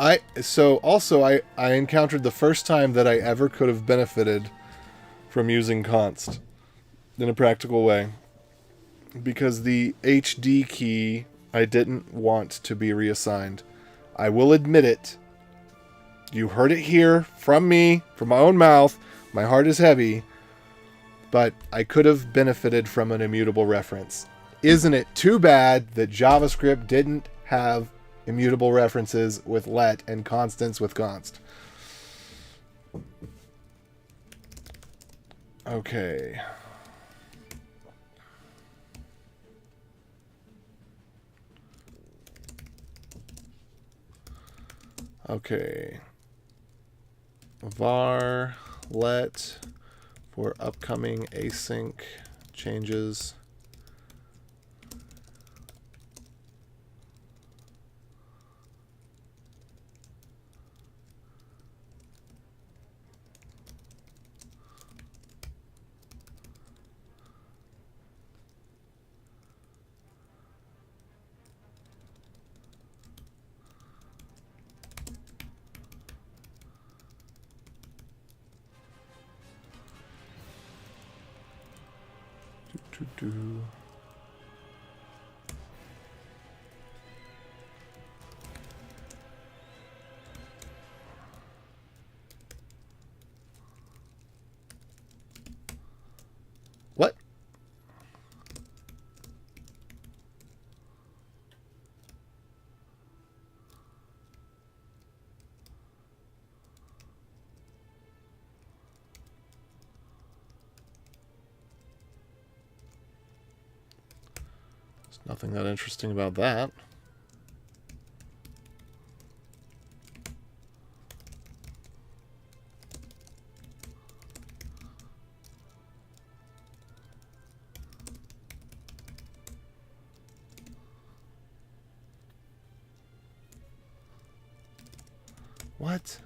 I encountered the first time that I ever could have benefited from using const in a practical way, because the HD key I didn't want to be reassigned. I will admit it. You heard it here from me, from my own mouth. My heart is heavy, but I could have benefited from an immutable reference. Isn't it too bad that JavaScript didn't have immutable references with let and constants with const? Okay. Okay. Var let for upcoming async changes. What? There's nothing that interesting about that. What?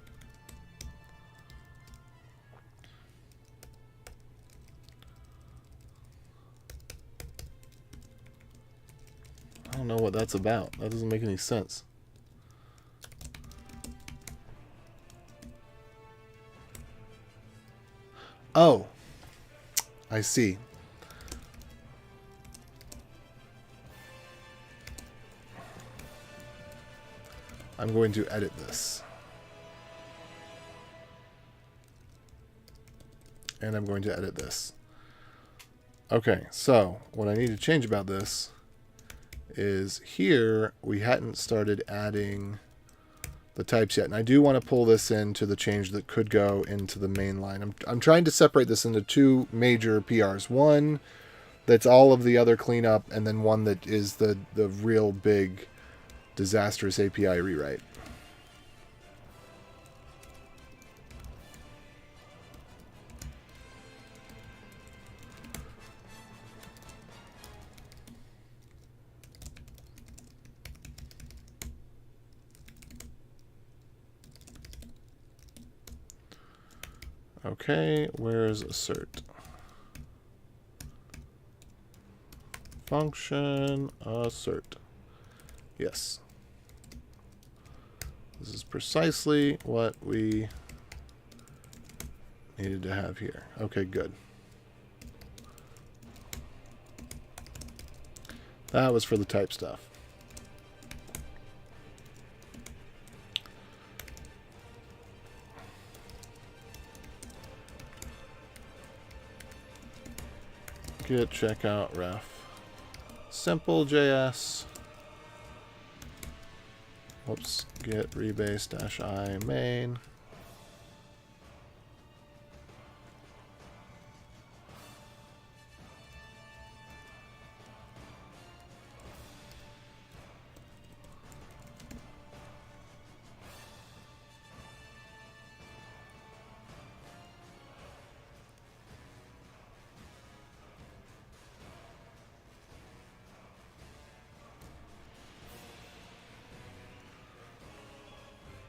I don't know what that's about. That doesn't make any sense. Oh, I see. I'm going to edit this. And I'm going to edit this. Okay, so what I need to change about this is here we hadn't started adding the types yet. And I do want to pull this into the change that could go into the main line. I'm trying to separate this into two major PRs. One that's all of the other cleanup, and then one that is the real big disastrous API rewrite. Okay, where's assert? Function assert. Yes. This is precisely what we needed to have here. Okay, good. That was for the type stuff. Git checkout ref simple JS. Whoops, git rebase -i main.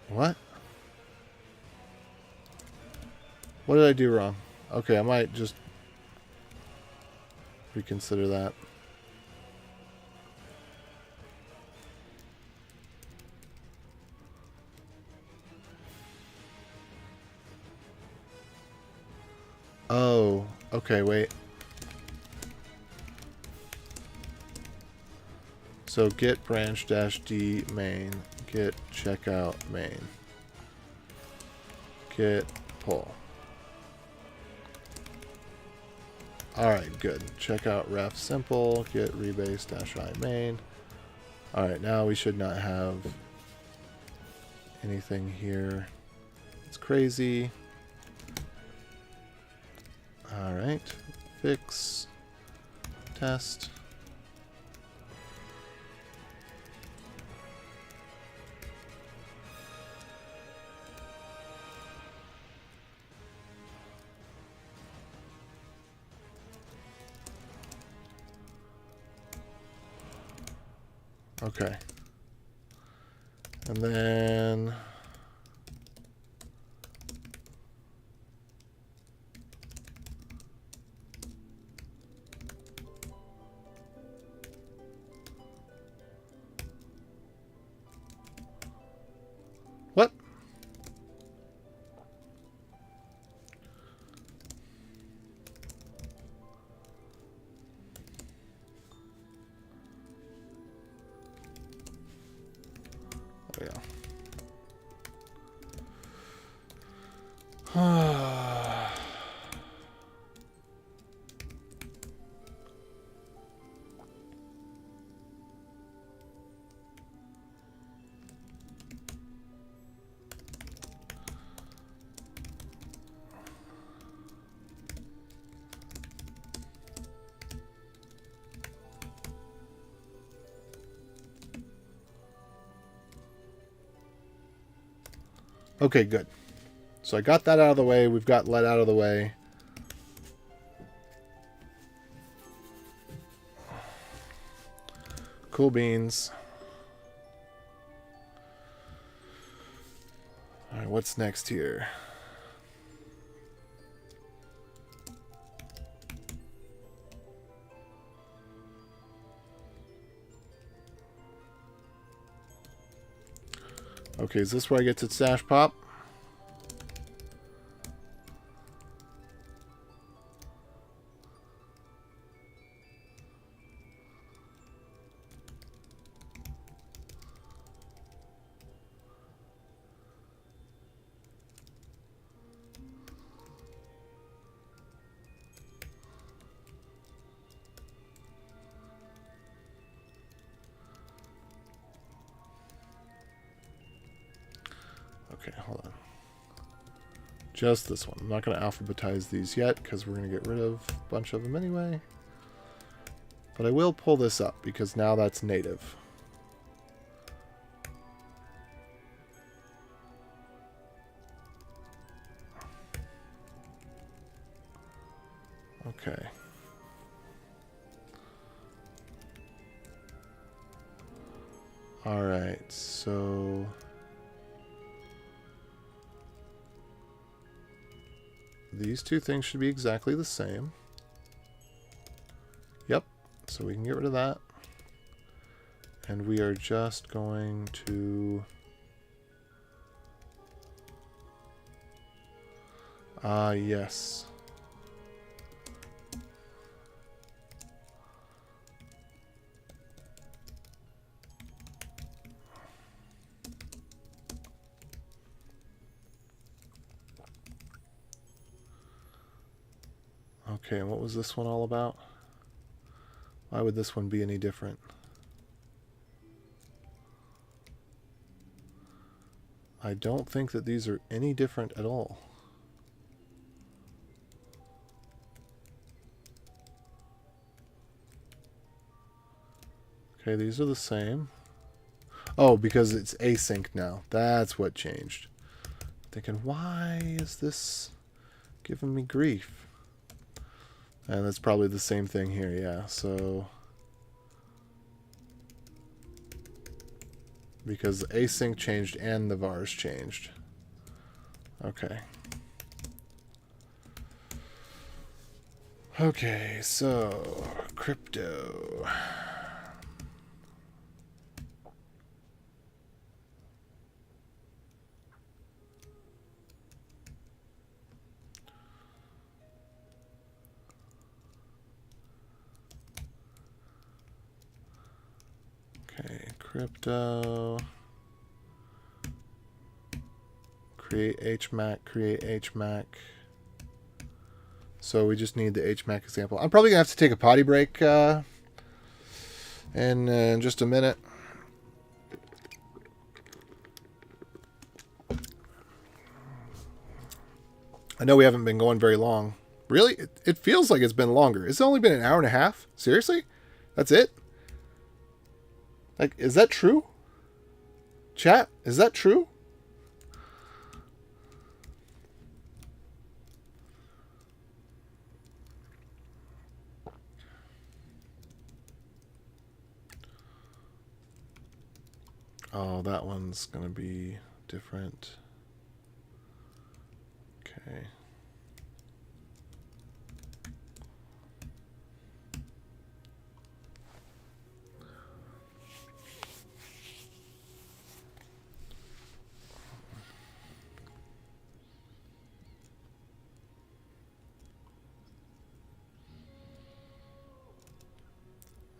What? What did I do wrong? Okay, I might just reconsider that. Oh, okay, wait. So get branch dash D main, get checkout main, get pull. Alright, good. Checkout ref simple, get rebase dash I main. Alright, now we should not have anything here. It's crazy. Alright, fix, test. Okay. And then what? Oh, yeah. Okay, good. So I got that out of the way. We've got let out of the way. Cool beans. All right, what's next here? Okay, is this where I get to stash pop? Okay, hold on. Just this one. I'm not going to alphabetize these yet because we're going to get rid of a bunch of them anyway. But I will pull this up because now that's native. Okay. All right, so these two things should be exactly the same. Yep, so we can get rid of that. And we are just going to... yes. Okay, and what was this one all about? Why would this one be any different? I don't think that these are any different at all. Okay, these are the same. Oh, because it's async now. That's what changed. Thinking, why is this giving me grief? And that's probably the same thing here, yeah. So, because async changed and the vars changed. Okay. Okay, so crypto. WebCrypto. Create HMAC. So we just need the HMAC example. I'm probably going to have to take a potty break in just a minute. I know we haven't been going very long. Really? It feels like it's been longer. It's only been an hour and a half? Seriously? That's it? Like, is that true? Chat, is that true? Oh, that one's going to be different. Okay.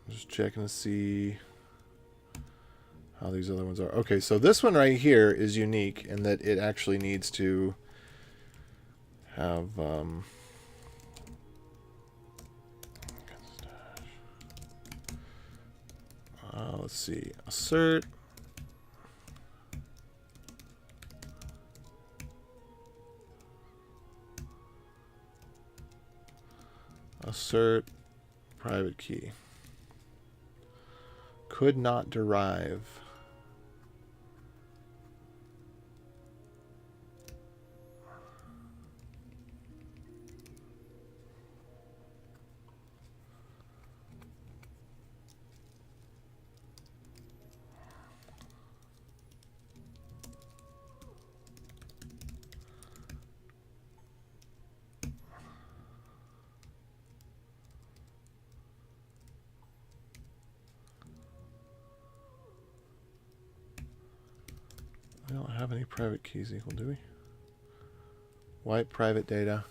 I'm just checking to see how these other ones are. Okay, so this one right here is unique in that it actually needs to have let's see, assert, private key, could not derive. We don't have any private keys equal, do we? Wipe private data.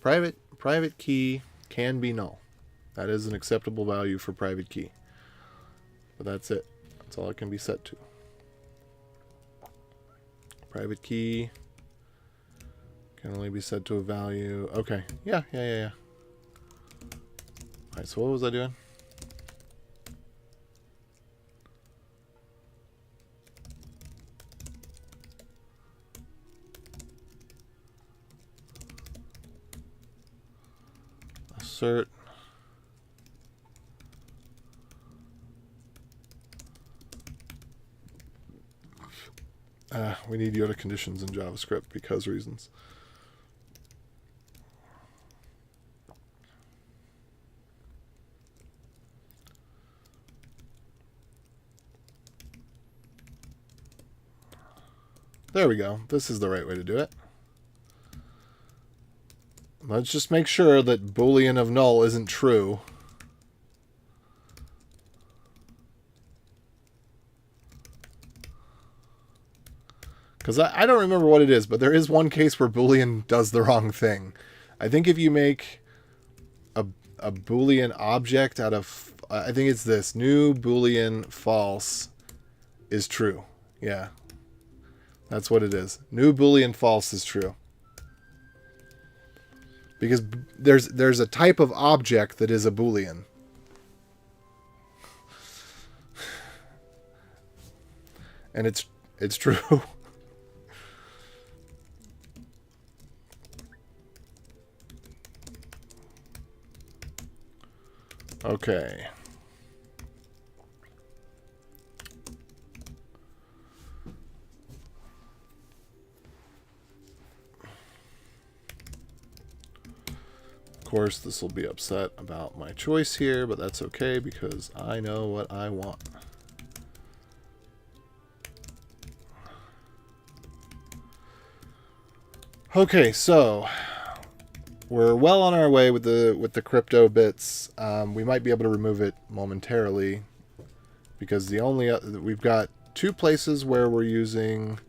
Private key can be null. That is an acceptable value for private key. But that's it. That's all it can be set to. Private key can only be set to a value. Okay. Yeah. Alright, so what was I doing? Assert. We need Yoda conditions in JavaScript because reasons. There we go. This is the right way to do it. Let's just make sure that Boolean of null isn't true. Because I don't remember what it is, but there is one case where Boolean does the wrong thing. I think if you make a Boolean object out of... I think it's this. New Boolean false is true. Yeah. That's what it is. New Boolean false is true. Because there's a type of object that is a Boolean. And it's true. Okay. Of course, this will be upset about my choice here, but that's okay because I know what I want. Okay, so we're well on our way with the crypto bits. We might be able to remove it momentarily because the only we've got two places where we're using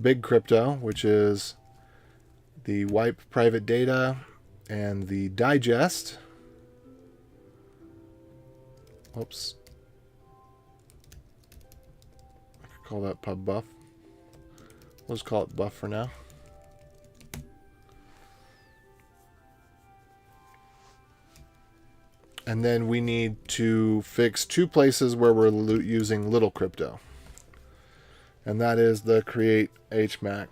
big crypto, which is the wipe private data and the digest. Oops. Call that pub buff. We'll just call it buff for now. And then we need to fix 2 places where we're using little crypto. And that is the create HMAC.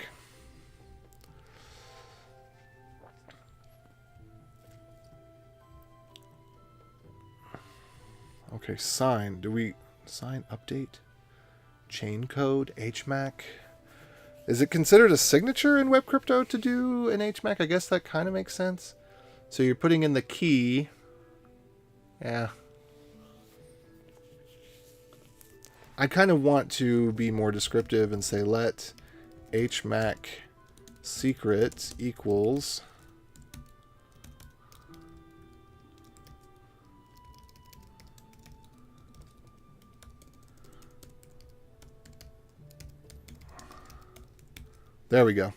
Okay, sign. Do we sign update? Chain code, HMAC. Is it considered a signature in WebCrypto to do an HMAC? I guess that kind of makes sense. So you're putting in the key. Yeah. I kind of want to be more descriptive and say let HMAC secret equals there we go.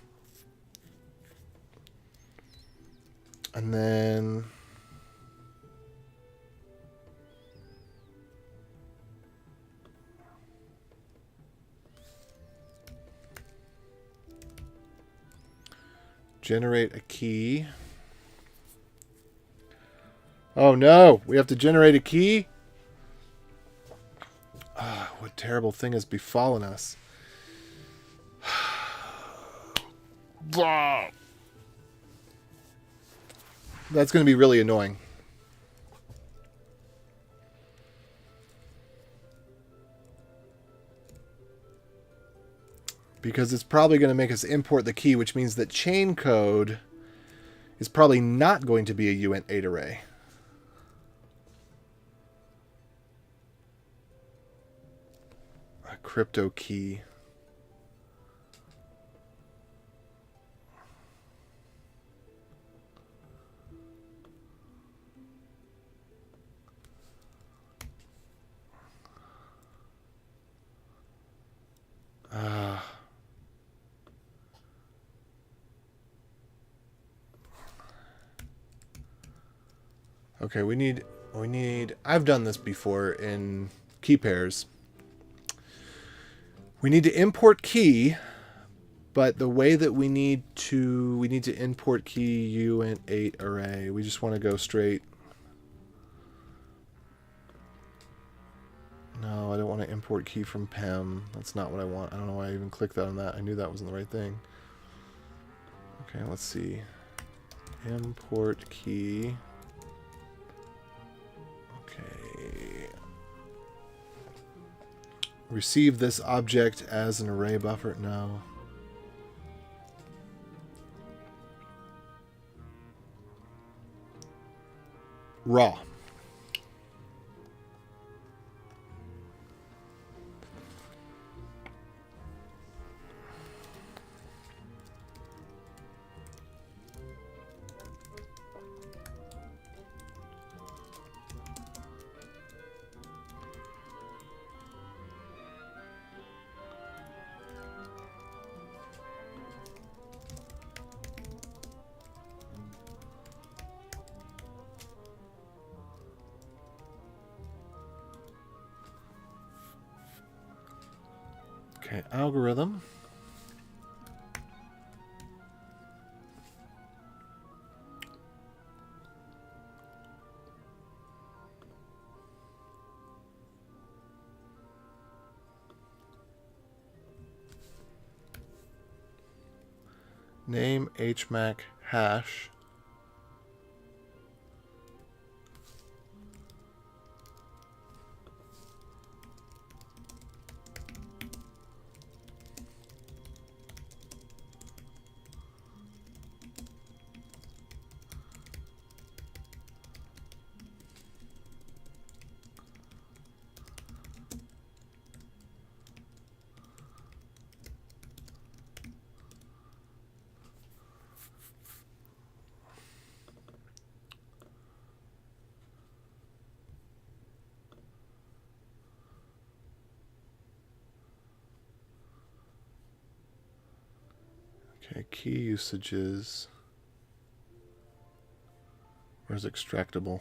And then generate a key. Oh no, we have to generate a key? Ah, what terrible thing has befallen us. That's going to be really annoying. Because it's probably going to make us import the key, which means that chain code is probably not going to be a uint8 array. A crypto key. Okay, we need, I've done this before in key pairs. We need to import key, but the way that we need to import key uint8 array. We just want to go straight. No, I don't want to import key from PEM. That's not what I want. I don't know why I even clicked on that. I knew that wasn't the right thing. Okay, let's see. Import key. Okay. Receive this object as an array buffer. No. Raw. Okay, algorithm. Name HMAC hash. Okay, key usages. Where's extractable?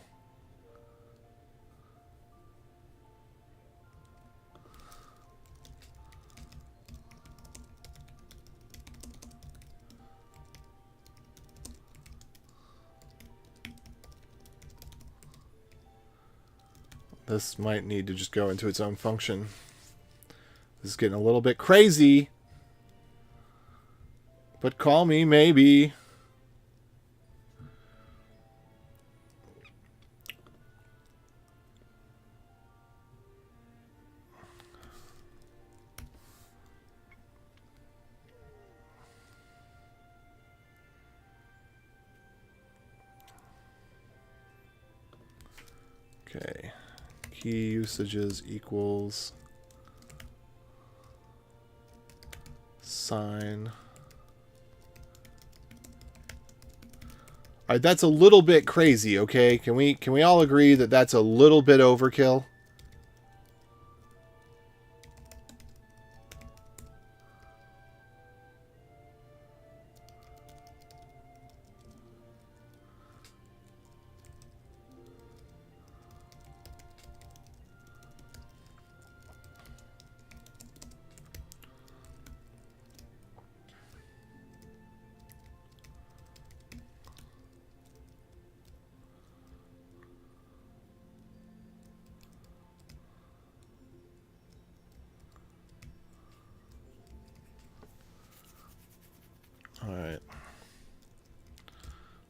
This might need to just go into its own function. This is getting a little bit crazy. But call me maybe. Okay. Key usages equals sign. All right, that's a little bit crazy, okay? Can we all agree that that's a little bit overkill? All right.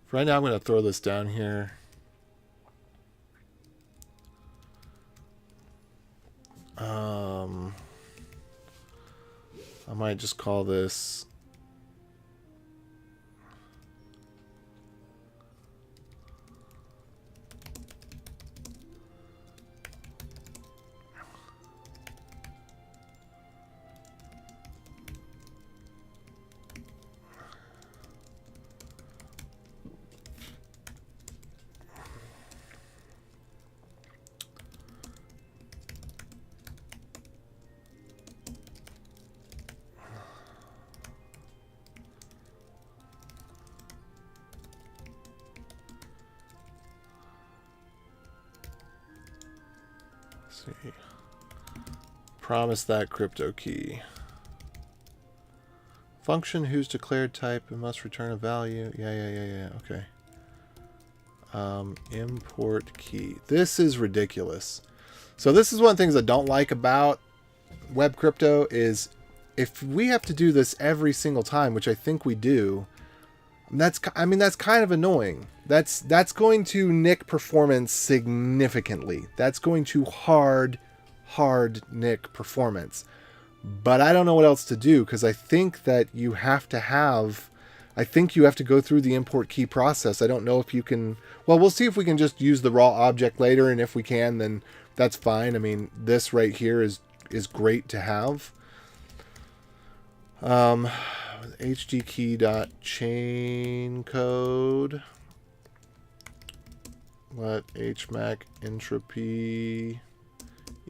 For right now, I'm going to throw this down here. I might just call this see. Promise that crypto key. Function whose declared type and must return a value. Yeah. Okay. Import key. This is ridiculous. So this is one of the things I don't like about WebCrypto is if we have to do this every single time, which I think we do, that's kind of annoying. That's going to nick performance significantly. That's going to hard nick performance. But I don't know what else to do because I think that you have to have... I think you have to go through the import key process. I don't know if you can... Well, we'll see if we can just use the raw object later, and if we can, then that's fine. I mean, this right here is great to have. HDKey.chain code. Let HMAC entropy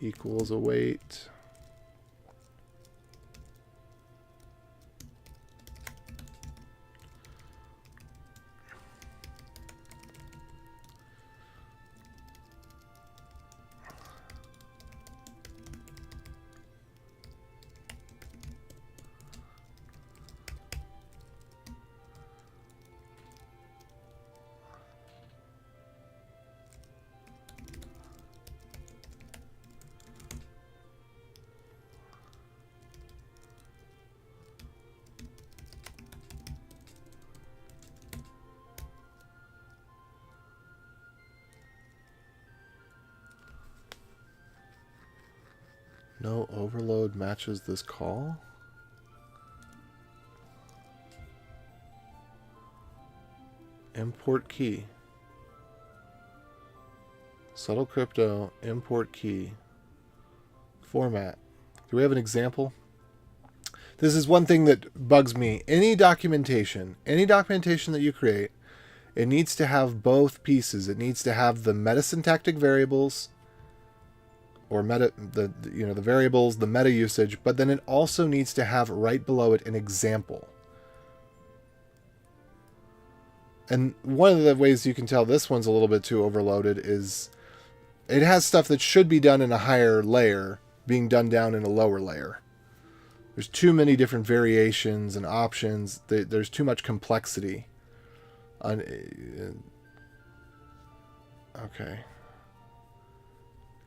equals await. No overload matches this call. Import key. Subtle crypto, import key. Format. Do we have an example? This is one thing that bugs me. Any documentation that you create, it needs to have both pieces. It needs to have the metasyntactic variables, or the variables, the meta usage, but then it also needs to have right below it an example. And one of the ways you can tell this one's a little bit too overloaded is it has stuff that should be done in a higher layer being done down in a lower layer. There's too many different variations and options. There's too much complexity. Okay.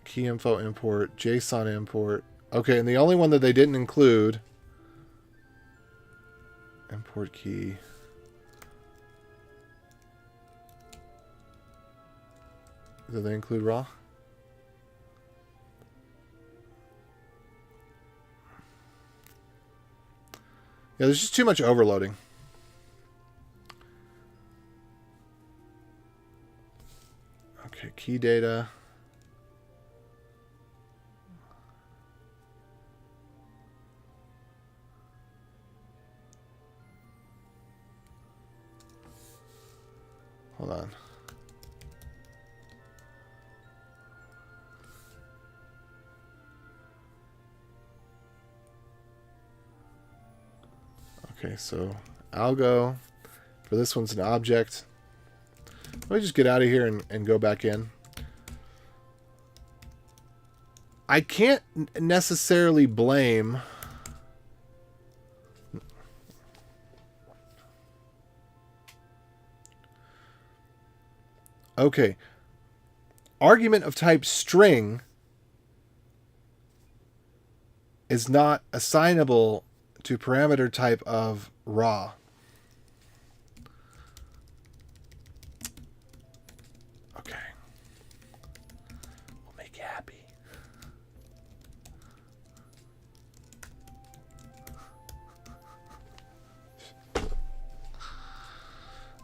key info import, JSON import. Okay, and the only one that they didn't include, import key. Do they include raw? Yeah, there's just too much overloading. Okay, key data. Hold on. Okay, so algo for this one's an object. Let me just get out of here and go back in. I can't necessarily blame. Okay. Argument of type string is not assignable to parameter type of raw. Okay. We'll make you happy.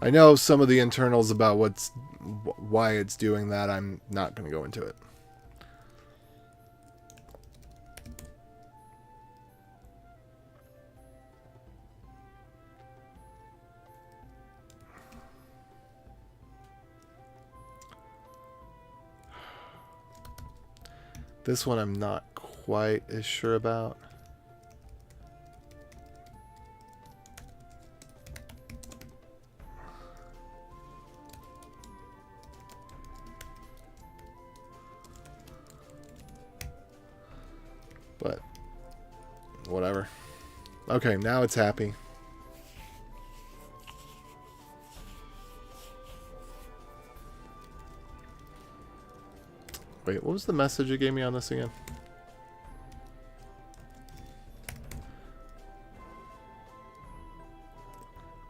I know some of the internals about why it's doing that. I'm not going to go into it. This one I'm not quite as sure about. But whatever. Okay, now it's happy. Wait, what was the message it gave me on this again?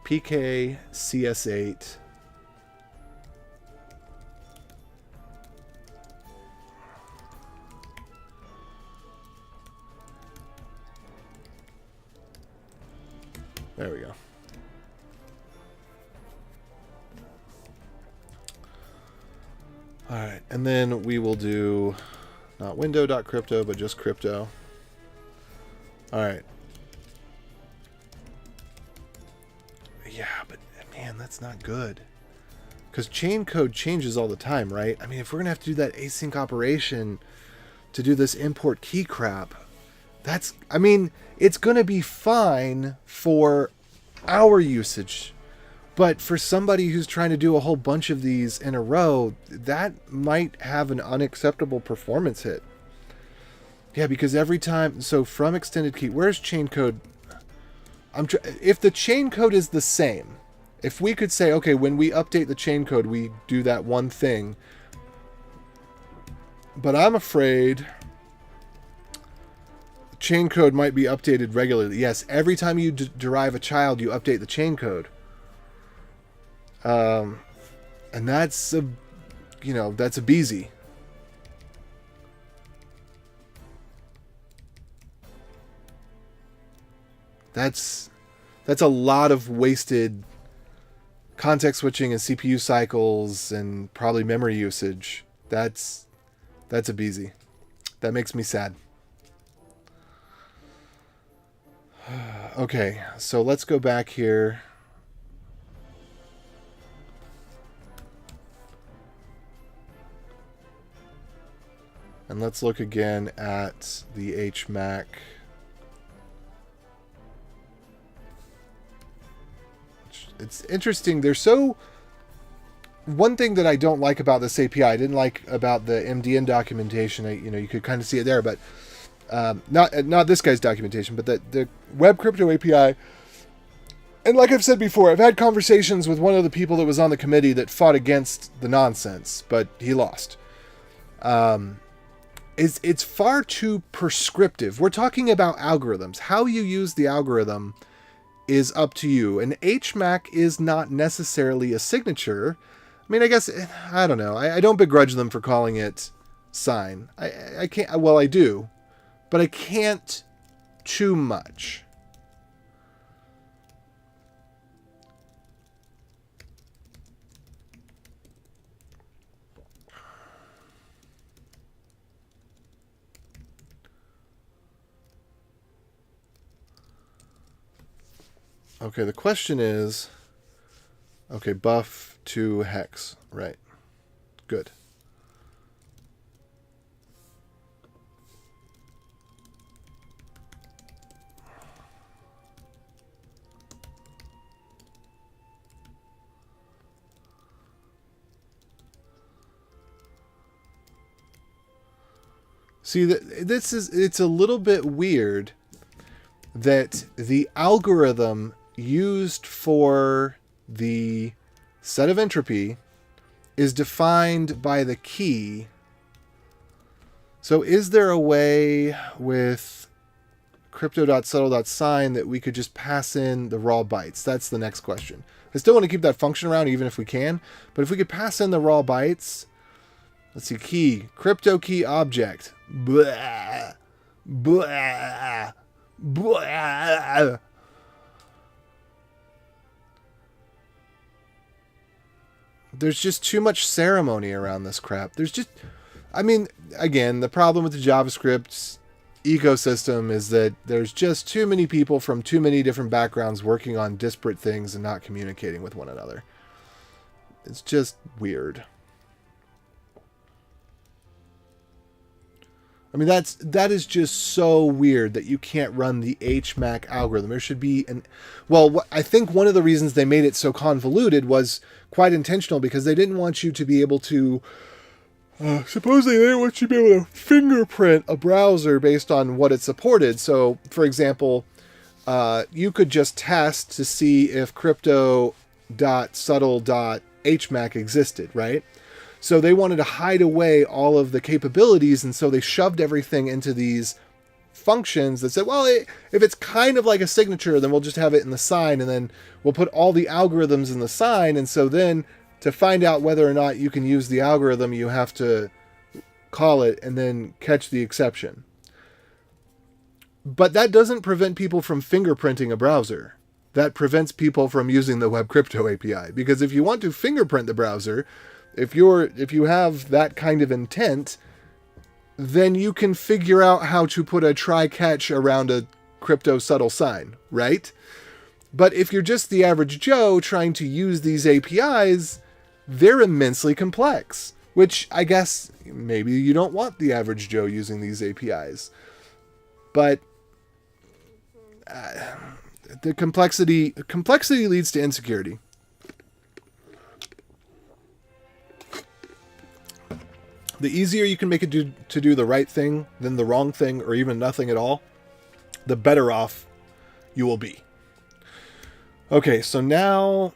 PK CS8. There we go. All right, and then we will do not window.crypto, but just crypto. All right. Yeah, but man, that's not good. Because chain code changes all the time, right? I mean, if we're going to have to do that async operation to do this import key crap, that's, I mean, it's going to be fine for our usage. But for somebody who's trying to do a whole bunch of these in a row, that might have an unacceptable performance hit. Yeah, because every time, so from extended key, where's chain code? If the chain code is the same, if we could say, okay, when we update the chain code, we do that one thing. But I'm afraid chain code might be updated regularly. Yes, every time you derive a child, you update the chain code. And that's a, that's a beezy. That's a lot of wasted context switching and CPU cycles and probably memory usage. That's a beezy. That makes me sad. Okay, so let's go back here. And let's look again at the HMAC. It's interesting. They're so... One thing that I don't like about this API, I didn't like about the MDN documentation, you could kind of see it there, but not this guy's documentation, but the WebCrypto API. And like I've said before, I've had conversations with one of the people that was on the committee that fought against the nonsense, but he lost. it's far too prescriptive. We're talking about algorithms. How you use the algorithm is up to you. And HMAC is not necessarily a signature. I mean, I guess, I don't know. I don't begrudge them for calling it sign. I can't, well, I do, but I can't too much. Okay, the question is, okay, buff to hex, right? Good. See, it's a little bit weird that the algorithm used for the set of entropy is defined by the key. So is there a way with crypto.subtle.sign that we could just pass in the raw bytes? That's the next question. I still want to keep that function around even if we can, but if we could pass in the raw bytes, let's see, key, crypto key object. Blah, blah, blah. There's just too much ceremony around this crap. There's just, I mean, again, the problem with the JavaScript ecosystem is that there's just too many people from too many different backgrounds working on disparate things and not communicating with one another. It's just weird. I mean, that is just so weird that you can't run the HMAC algorithm. There should be I think one of the reasons they made it so convoluted was quite intentional, because they didn't want you to be able to, supposedly they didn't want you to be able to fingerprint a browser based on what it supported. So, for example, you could just test to see if crypto.subtle.hmac existed, right? So they wanted to hide away all of the capabilities, and so they shoved everything into these functions that said, well, if it's kind of like a signature, then we'll just have it in the sign, and then we'll put all the algorithms in the sign, and so then to find out whether or not you can use the algorithm, you have to call it and then catch the exception. But that doesn't prevent people from fingerprinting a browser. That prevents people from using the WebCrypto API, because if you want to fingerprint the browser, if you have that kind of intent, then you can figure out how to put a try-catch around a crypto subtle sign, right? But if you're just the average Joe trying to use these APIs, they're immensely complex, which I guess maybe you don't want the average Joe using these APIs. But the complexity leads to insecurity. The easier you can make it to do the right thing than the wrong thing, or even nothing at all, the better off you will be. Okay, so now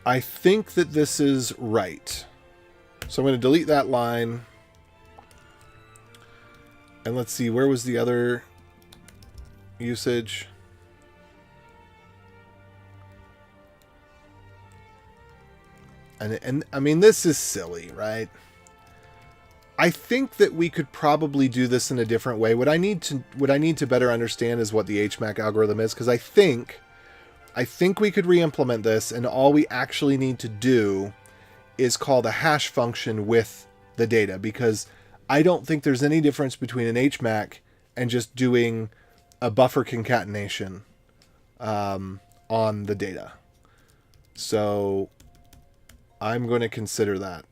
I think that this is right. So I'm going to delete that line. And let's see, where was the other usage? And I mean, this is silly, right? I think that we could probably do this in a different way. What I need to better understand is what the HMAC algorithm is, because I think we could re-implement this, and all we actually need to do is call the hash function with the data, because I don't think there's any difference between an HMAC and just doing a buffer concatenation on the data. So I'm going to consider that.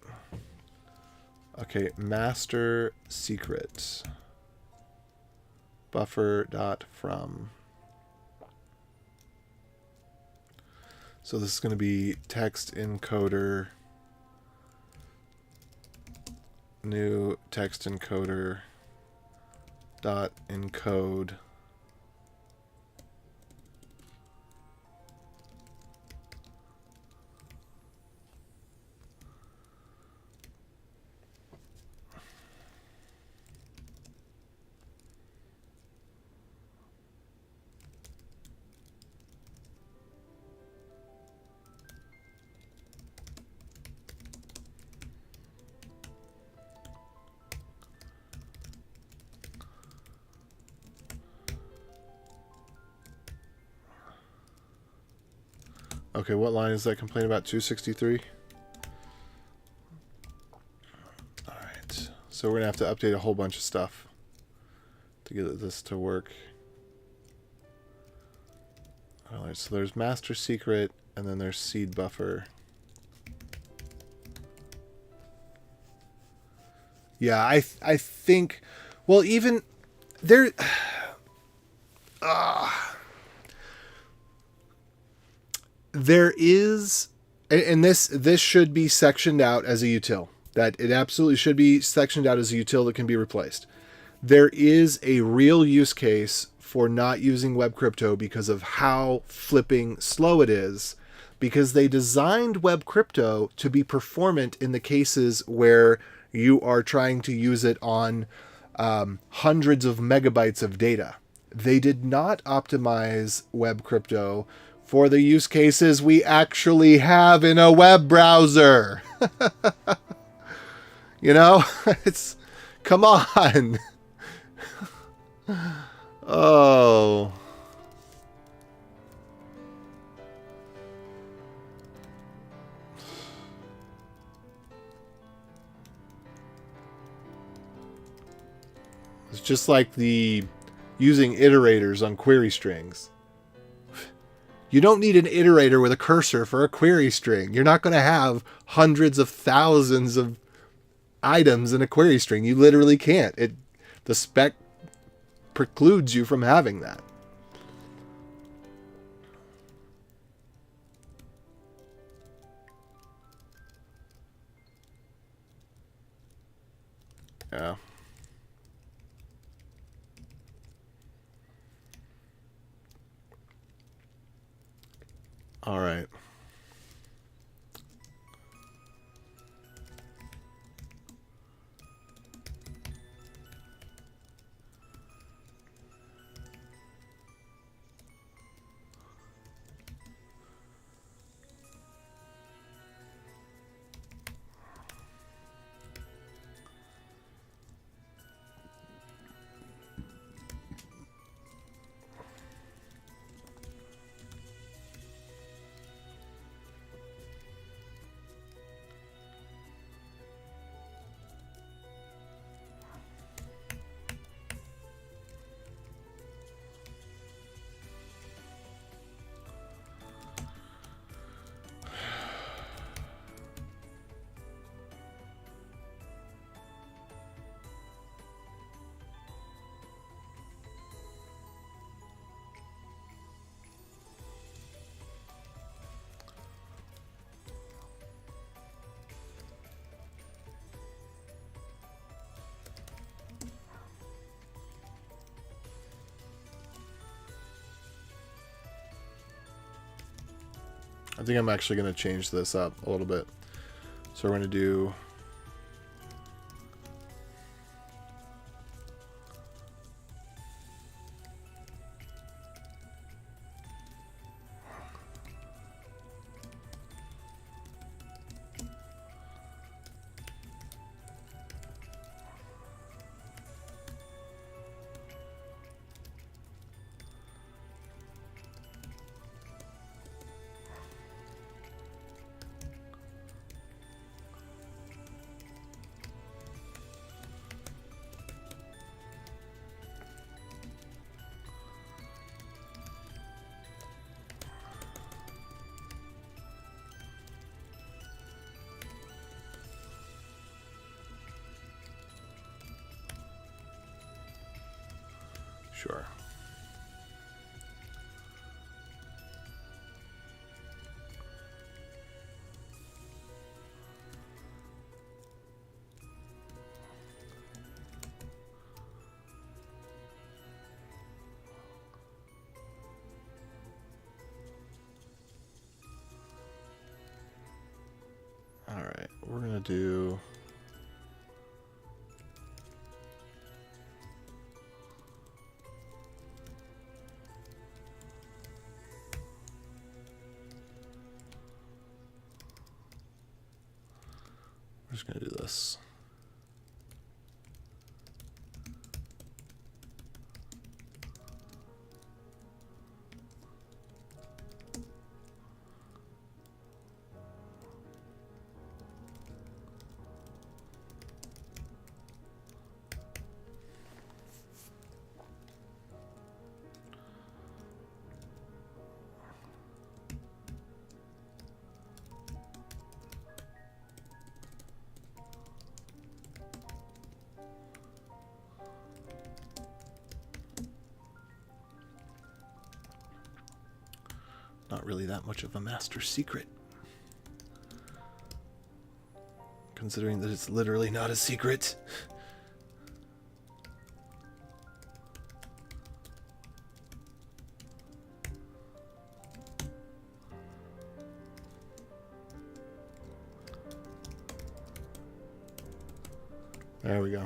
Okay, master secret buffer.from. So this is going to be text encoder, new text encoder dot encode Okay, what line is that complaint about? 263? Alright, so we're going to have to update a whole bunch of stuff to get this to work. Alright, so there's master secret, and then there's seed buffer. Yeah, I think, well, even there, there is, and this should be sectioned out as a util. That it absolutely should be sectioned out as a util that can be replaced. There is a real use case for not using WebCrypto because of how flipping slow it is, because they designed WebCrypto to be performant in the cases where you are trying to use it on hundreds of megabytes of data. They did not optimize WebCrypto for the use cases we actually have in a web browser. You know, it's, come on. Oh. It's just like the using iterators on query strings. You don't need an iterator with a cursor for a query string. You're not going to have hundreds of thousands of items in a query string. You literally can't. The spec precludes you from having that. Yeah. All right. I think I'm actually going to change this up a little bit. So we're going to do sure. All right, we're going to do we're just going to do this. not really that much of a master secret. Considering that it's literally not a secret. There we go.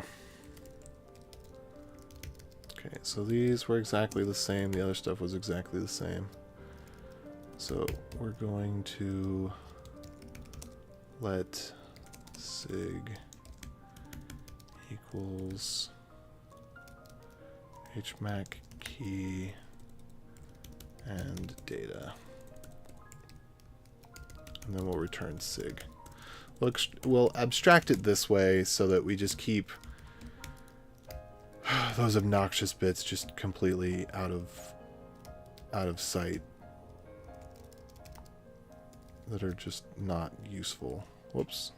Okay, so these were exactly the same. The other stuff was exactly the same. So we're going to let sig equals hmac key and data. And then we'll return sig. We'll abstract it this way so that we just keep those obnoxious bits just completely out of sight that are just not useful. Whoops.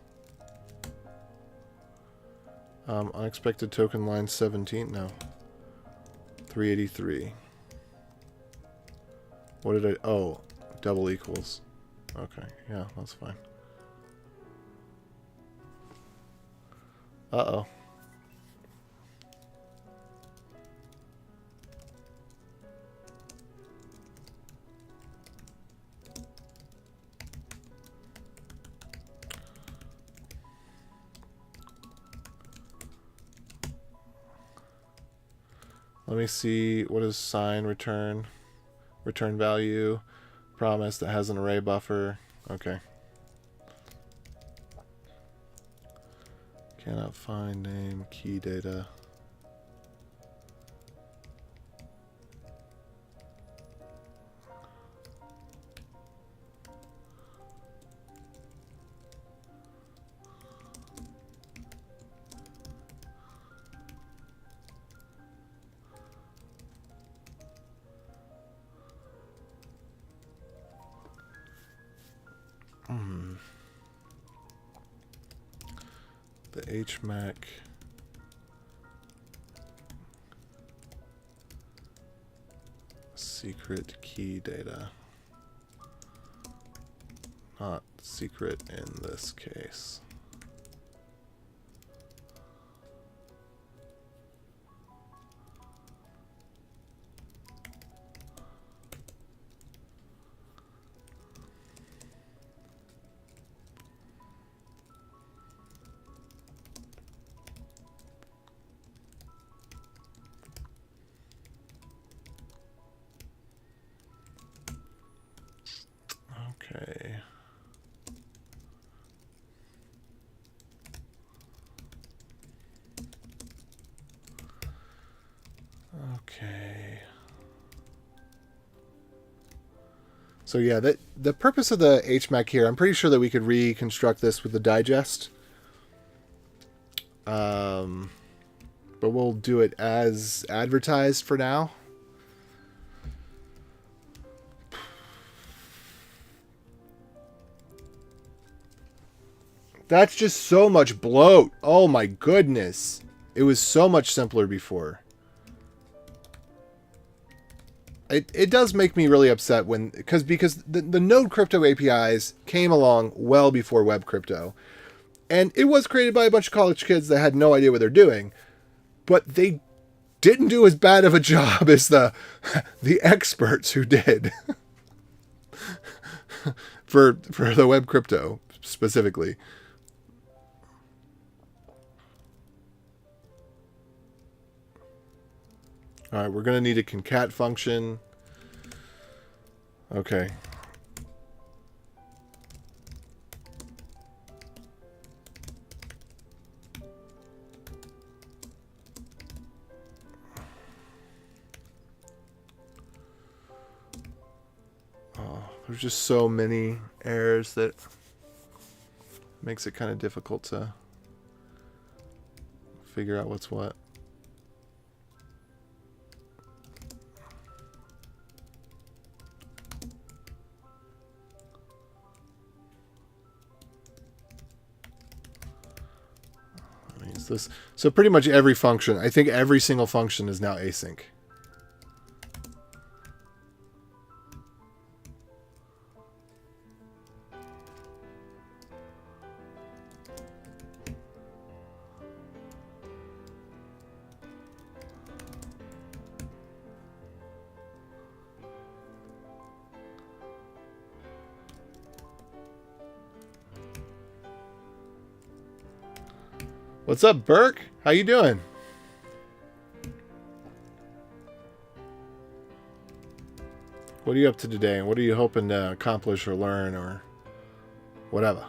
Unexpected token line 17. No. 383. What did I... Oh, double equals. Okay, yeah, that's fine. Uh-oh. Let me see, what is sign return? Return value, promise that has an array buffer. Okay. Cannot find name, key data. The hmac secret key data. Not secret in this case. Okay. Okay. So yeah, the purpose of the hmac here, I'm pretty sure that we could reconstruct this with the digest. But we'll do it as advertised for now. That's just so much bloat. Oh my goodness. It was so much simpler before. It does make me really upset when because the Node Crypto APIs came along well before WebCrypto. And it was created by a bunch of college kids that had no idea what they're doing. But they didn't do as bad of a job as the experts who did. for the WebCrypto specifically. All right, we're going to need a concat function. Okay. Oh, there's just so many errors that makes it kind of difficult to figure out what's what. This. So pretty much every function, I think every single function is now async. What's up, Burke? How you doing? What are you up to today? What are you hoping to accomplish or learn or whatever?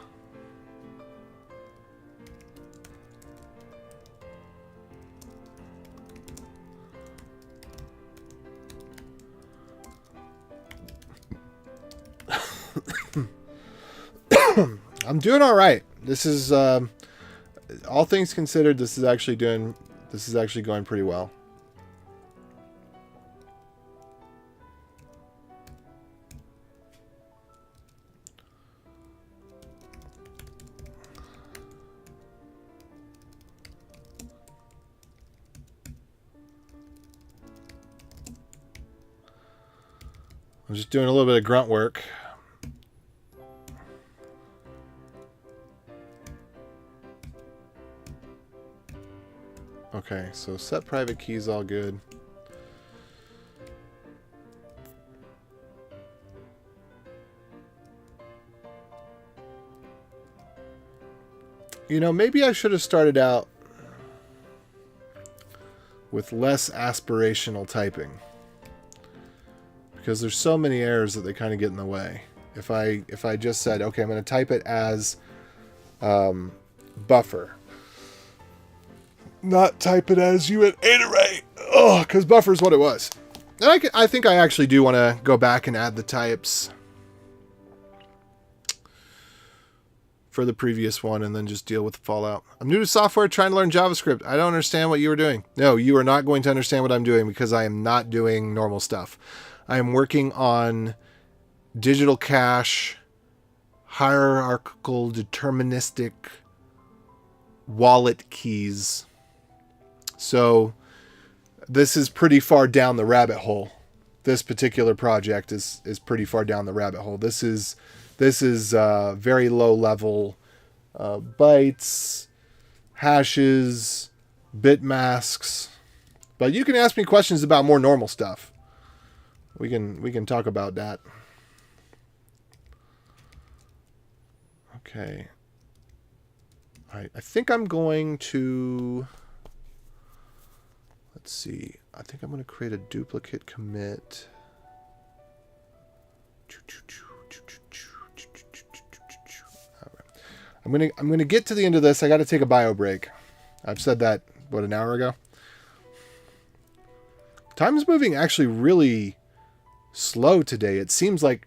I'm doing all right. This is all things considered, this is actually going pretty well. I'm just doing a little bit of grunt work. Okay, so set private keys all good. You know, maybe I should have started out with less aspirational typing, because there's so many errors that they kind of get in the way. If I just said, okay, I'm going to type it as buffer, not type it as U8 array, because buffer is what it was. And I think I actually do want to go back and add the types for the previous one and then just deal with the fallout. I'm new to software, trying to learn JavaScript. I don't understand what you were doing. No, you are not going to understand what I'm doing, because I am not doing normal stuff. I am working on digital cache, hierarchical deterministic wallet keys. So this is pretty far down the rabbit hole. This particular project is pretty far down the rabbit hole. This is very low level bytes, hashes, bit masks. But you can ask me questions about more normal stuff. We can talk about that. Okay. I think I'm going to, let's see. I think I'm going to create a duplicate commit. I'm gonna get to the end of this. I got to take a bio break. I've said that about an hour ago. Time is moving actually really slow today. It seems like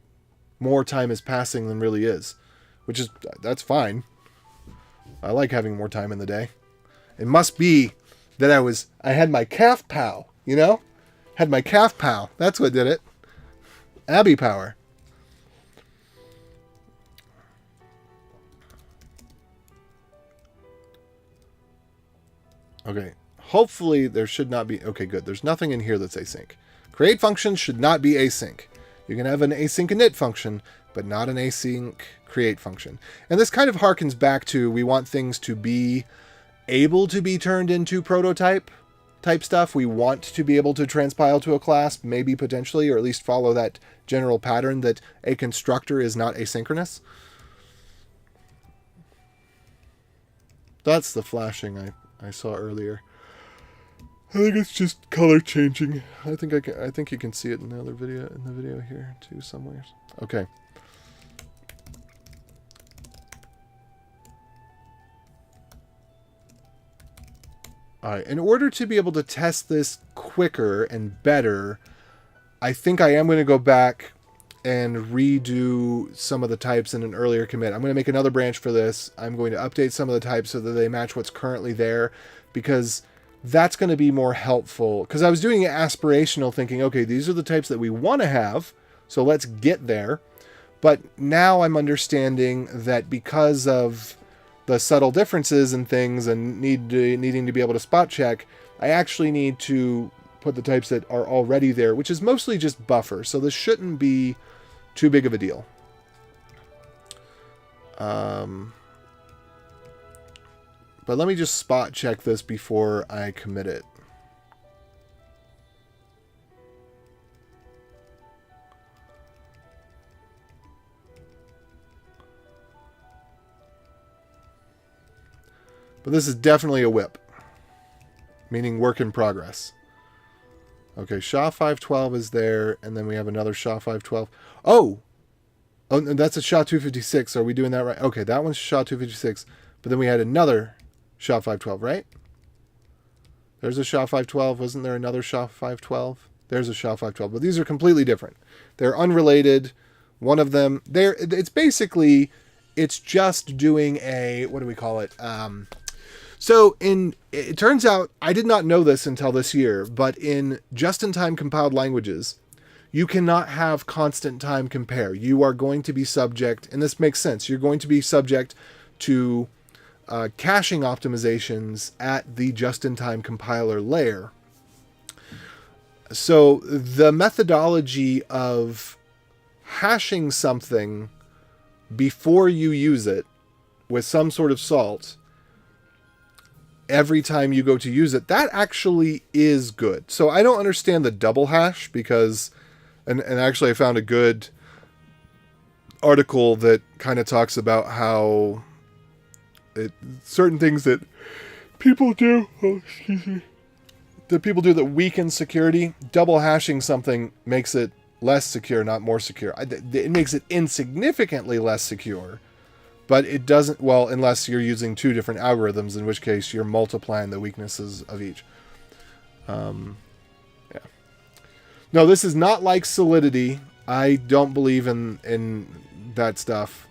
more time is passing than really is, that's fine. I like having more time in the day. It must be that I had my calf pow, you know? Had my calf pow. That's what did it. Abby power. Okay, hopefully there should not be... Okay, good. There's nothing in here that's async. Create functions should not be async. You can have an async init function, but not an async create function. And this kind of harkens back to, we want things to be able to be turned into prototype type stuff. We want to be able to transpile to a class, maybe potentially, or at least follow that general pattern that a constructor is not asynchronous. That's the flashing I saw earlier. I think it's just color changing. I think you can see it in the other video, here too somewhere. Okay. All right, in order to be able to test this quicker and better, I think I am going to go back and redo some of the types in an earlier commit. I'm going to make another branch for this. I'm going to update some of the types so that they match what's currently there, because that's going to be more helpful. Because I was doing it aspirational, thinking, okay, these are the types that we want to have, so let's get there. But now I'm understanding that because of the subtle differences and things and needing to be able to spot check, I actually need to put the types that are already there, which is mostly just buffer. So this shouldn't be too big of a deal. But let me just spot check this before I commit it. But this is definitely a WIP, meaning work in progress. Okay, SHA-512 is there, and then we have another SHA-512. Oh, and that's a SHA-256. Are we doing that right? Okay, that one's SHA-256, but then we had another SHA-512, right? There's a SHA-512. Wasn't there another SHA-512? There's a SHA-512, but these are completely different. They're unrelated. One of them, it's just doing a, what do we call it? It turns out, I did not know this until this year, but in just-in-time compiled languages, you cannot have constant time compare. You are going to be subject, and this makes sense, you're going to be subject to caching optimizations at the just-in-time compiler layer. So the methodology of hashing something before you use it with some sort of salt every time you go to use it, that actually is good. So I don't understand the double hash because, and actually I found a good article that kind of talks about how certain things that people do, that weaken security. Double hashing something makes it less secure, not more secure. It makes it insignificantly less secure, but it doesn't, well, unless you're using two different algorithms, in which case you're multiplying the weaknesses of each. Yeah. No, this is not like Solidity. I don't believe in that stuff.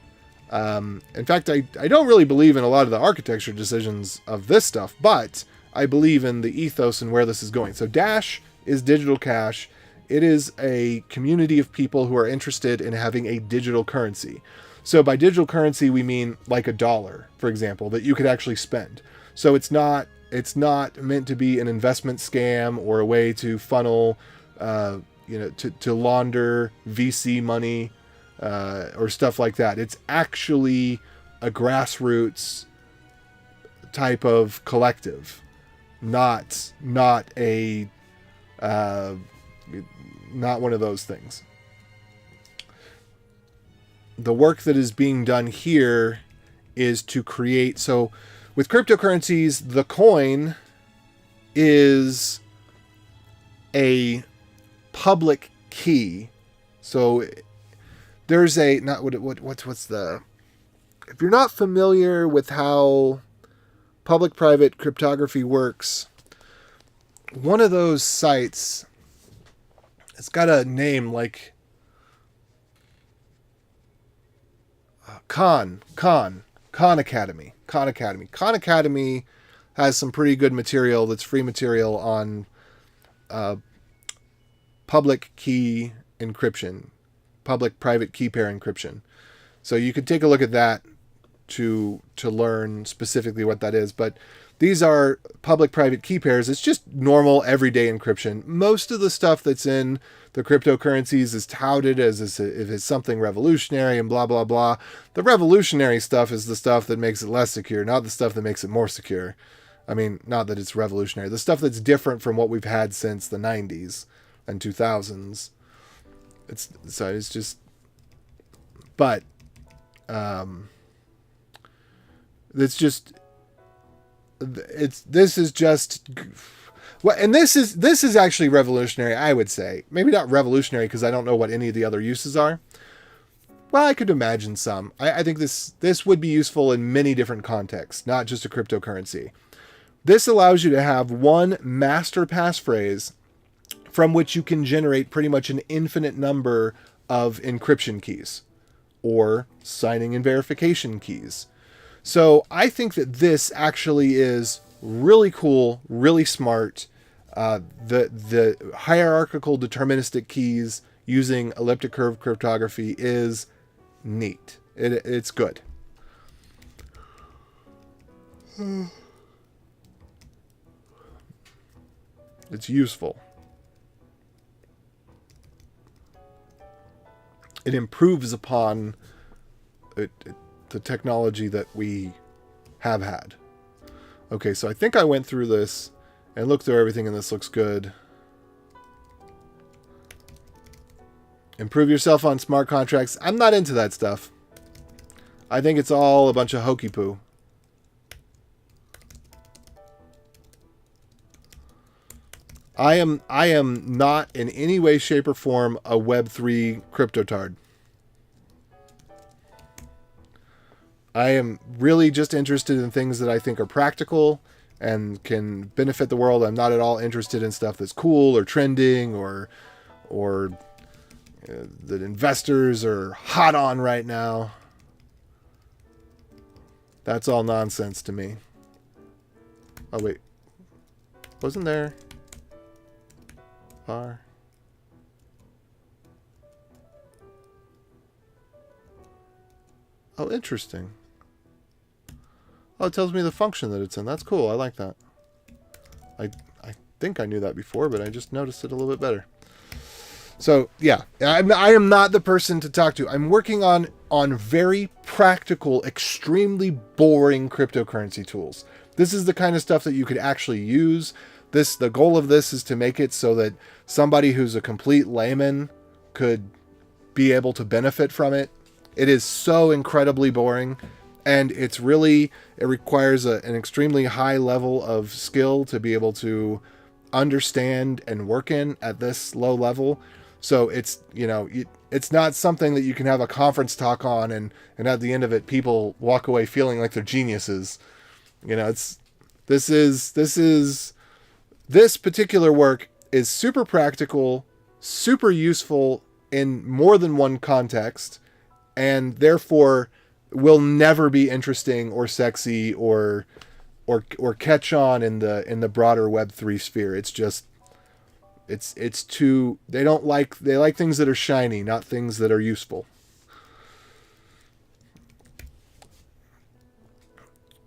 In fact, I don't really believe in a lot of the architecture decisions of this stuff, but I believe in the ethos and where this is going. So Dash is digital cash. It is a community of people who are interested in having a digital currency. So by digital currency, we mean like $1, for example, that you could actually spend. So it's not meant to be an investment scam or a way to funnel, to launder VC money or stuff like that. It's actually a grassroots type of collective, not one of those things. The work that is being done here is to create, so with cryptocurrencies, the coin is a public key. So there's a, not what's the, if you're not familiar with how public-private cryptography works, one of those sites, it's got a name like Khan Academy. Khan Academy has some pretty good material that's free material on public key encryption, public-private key pair encryption. So you could take a look at that to learn specifically what that is. But these are public-private key pairs. It's just normal everyday encryption. Most of the stuff that's in the cryptocurrencies is touted as if it's something revolutionary and blah, blah, blah. The revolutionary stuff is the stuff that makes it less secure, not the stuff that makes it more secure. I mean, not that it's revolutionary. The stuff that's different from what we've had since the 90s and 2000s. This is just, well, and this is actually revolutionary, I would say. Maybe not revolutionary because I don't know what any of the other uses are. Well, I could imagine some. I think this would be useful in many different contexts, not just a cryptocurrency. This allows you to have one master passphrase from which you can generate pretty much an infinite number of encryption keys or signing and verification keys. So I think that this actually is really cool, really smart. The hierarchical deterministic keys using elliptic curve cryptography is neat. It's good. It's useful. It improves upon the technology that we have had. Okay, so I think I went through this and looked through everything, and this looks good. Improve yourself on smart contracts. I'm not into that stuff. I think it's all a bunch of hokey poo. I am not in any way, shape, or form a Web3 cryptotard. I am really just interested in things that I think are practical and can benefit the world. I'm not at all interested in stuff that's cool or trending or that investors are hot on right now. That's all nonsense to me. Oh wait, wasn't there bar? Oh, interesting. Oh, it tells me the function that it's in. That's cool. I like that. I think I knew that before, but I just noticed it a little bit better. So yeah, I am not the person to talk to. I'm working on very practical, extremely boring cryptocurrency tools. This is the kind of stuff that you could actually use. The goal of this is to make it so that somebody who's a complete layman could be able to benefit from it. It is so incredibly boring, and it requires an extremely high level of skill to be able to understand and work in at this low level. So it's not something that you can have a conference talk on and at the end of it people walk away feeling like they're geniuses. This particular work is super practical, super useful in more than one context, and therefore will never be interesting or sexy or catch on in the broader Web3 sphere. It's just it's too they like things that are shiny, not things that are useful.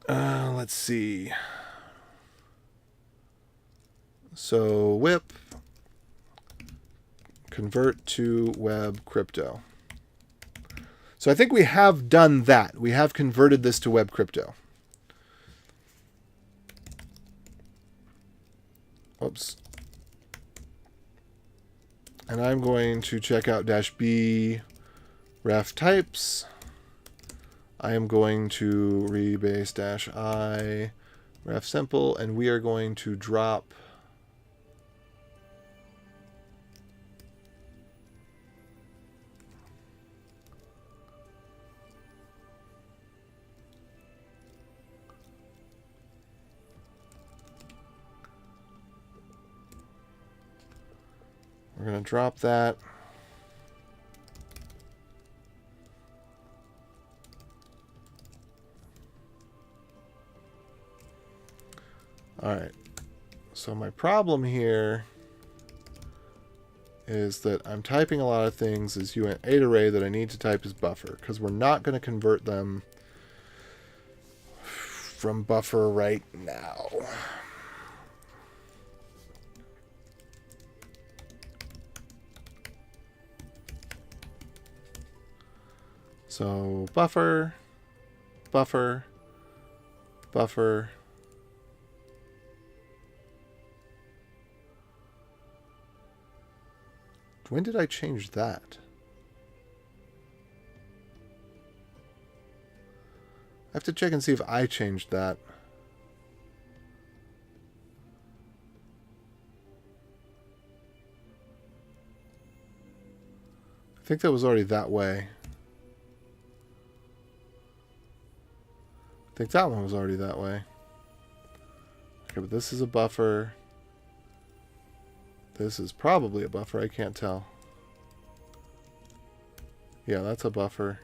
Let's see. So whip convert to WebCrypto. So I think we have done that. We have converted this to WebCrypto. Oops. And I'm going to check out -b ref types. I am going to rebase -I ref simple, and we are going to drop we're going to drop that. All right. So my problem here is that I'm typing a lot of things as uint8 array that I need to type as buffer, because we're not going to convert them from buffer right now. So buffer, buffer, buffer. When did I change that? I have to check and see if I changed that. I think that was already that way. I think that one was already that way. Okay, but this is a buffer. This is probably a buffer. I can't tell. Yeah, that's a buffer.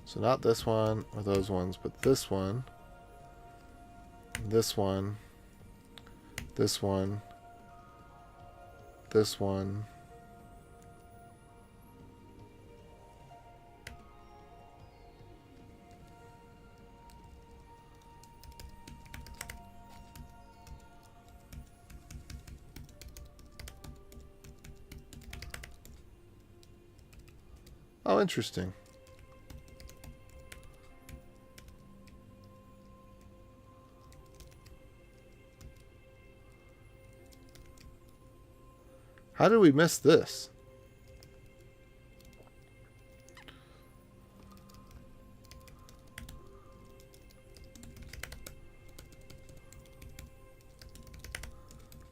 So not this one or those ones, but this one, this one, this one, this one. Oh, interesting. How did we miss this?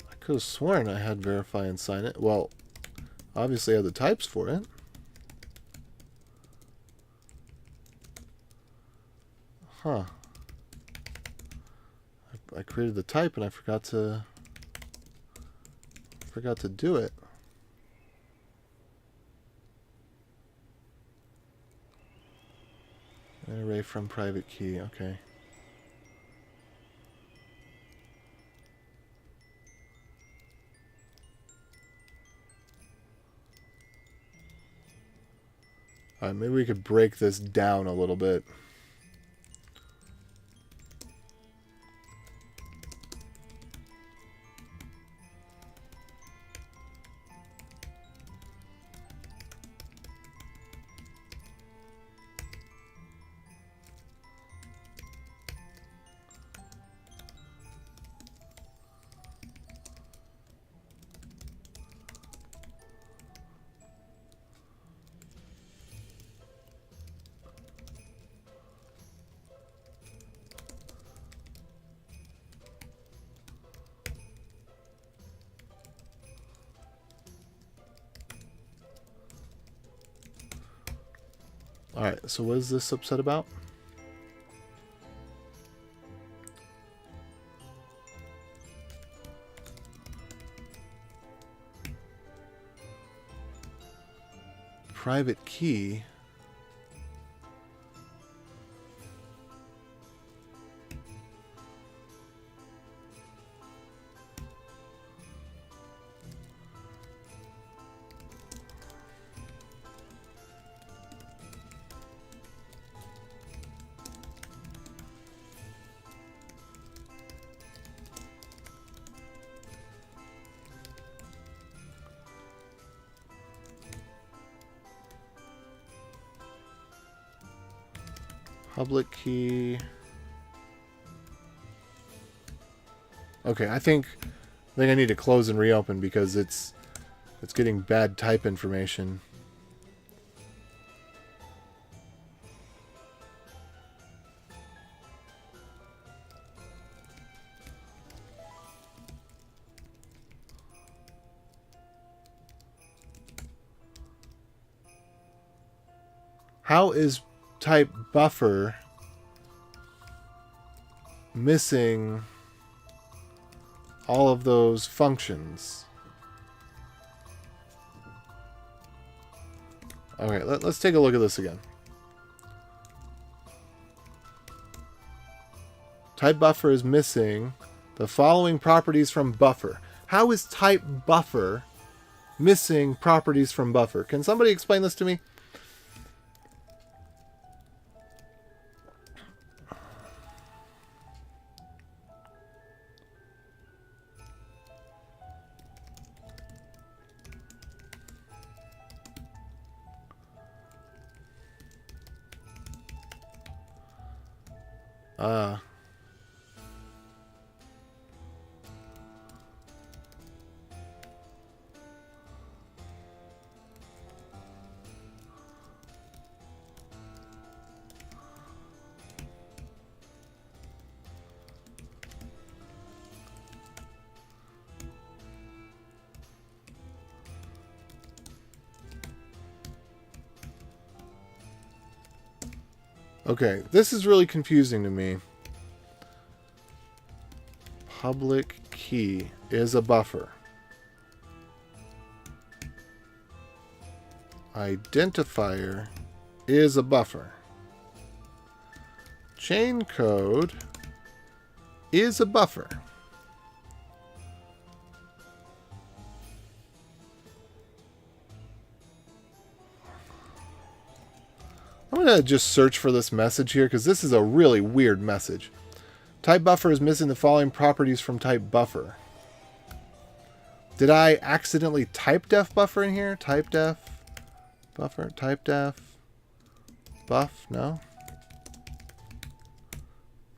I Could have sworn I had verify and sign it. Well, obviously I have the types for it. Huh. I created the type and I forgot to do it. An array from private key. Okay. All right, maybe we could break this down a little bit. All right, so what is this subset about? Private key. Public key. Okay, I think I need to close and reopen because it's getting bad type information. How is type buffer missing all of those functions? Okay, let's take a look at this again. Type buffer is missing the following properties from buffer. How is type buffer missing properties from buffer? Can somebody explain this to me? Okay, this is really confusing to me. Public key is a buffer. Identifier is a buffer. Chain code is a buffer. I'm going to just search for this message here because this is a really weird message. Type buffer is missing the following properties from type buffer. Did I accidentally type def buffer in here? Type def buffer, type def buff? No.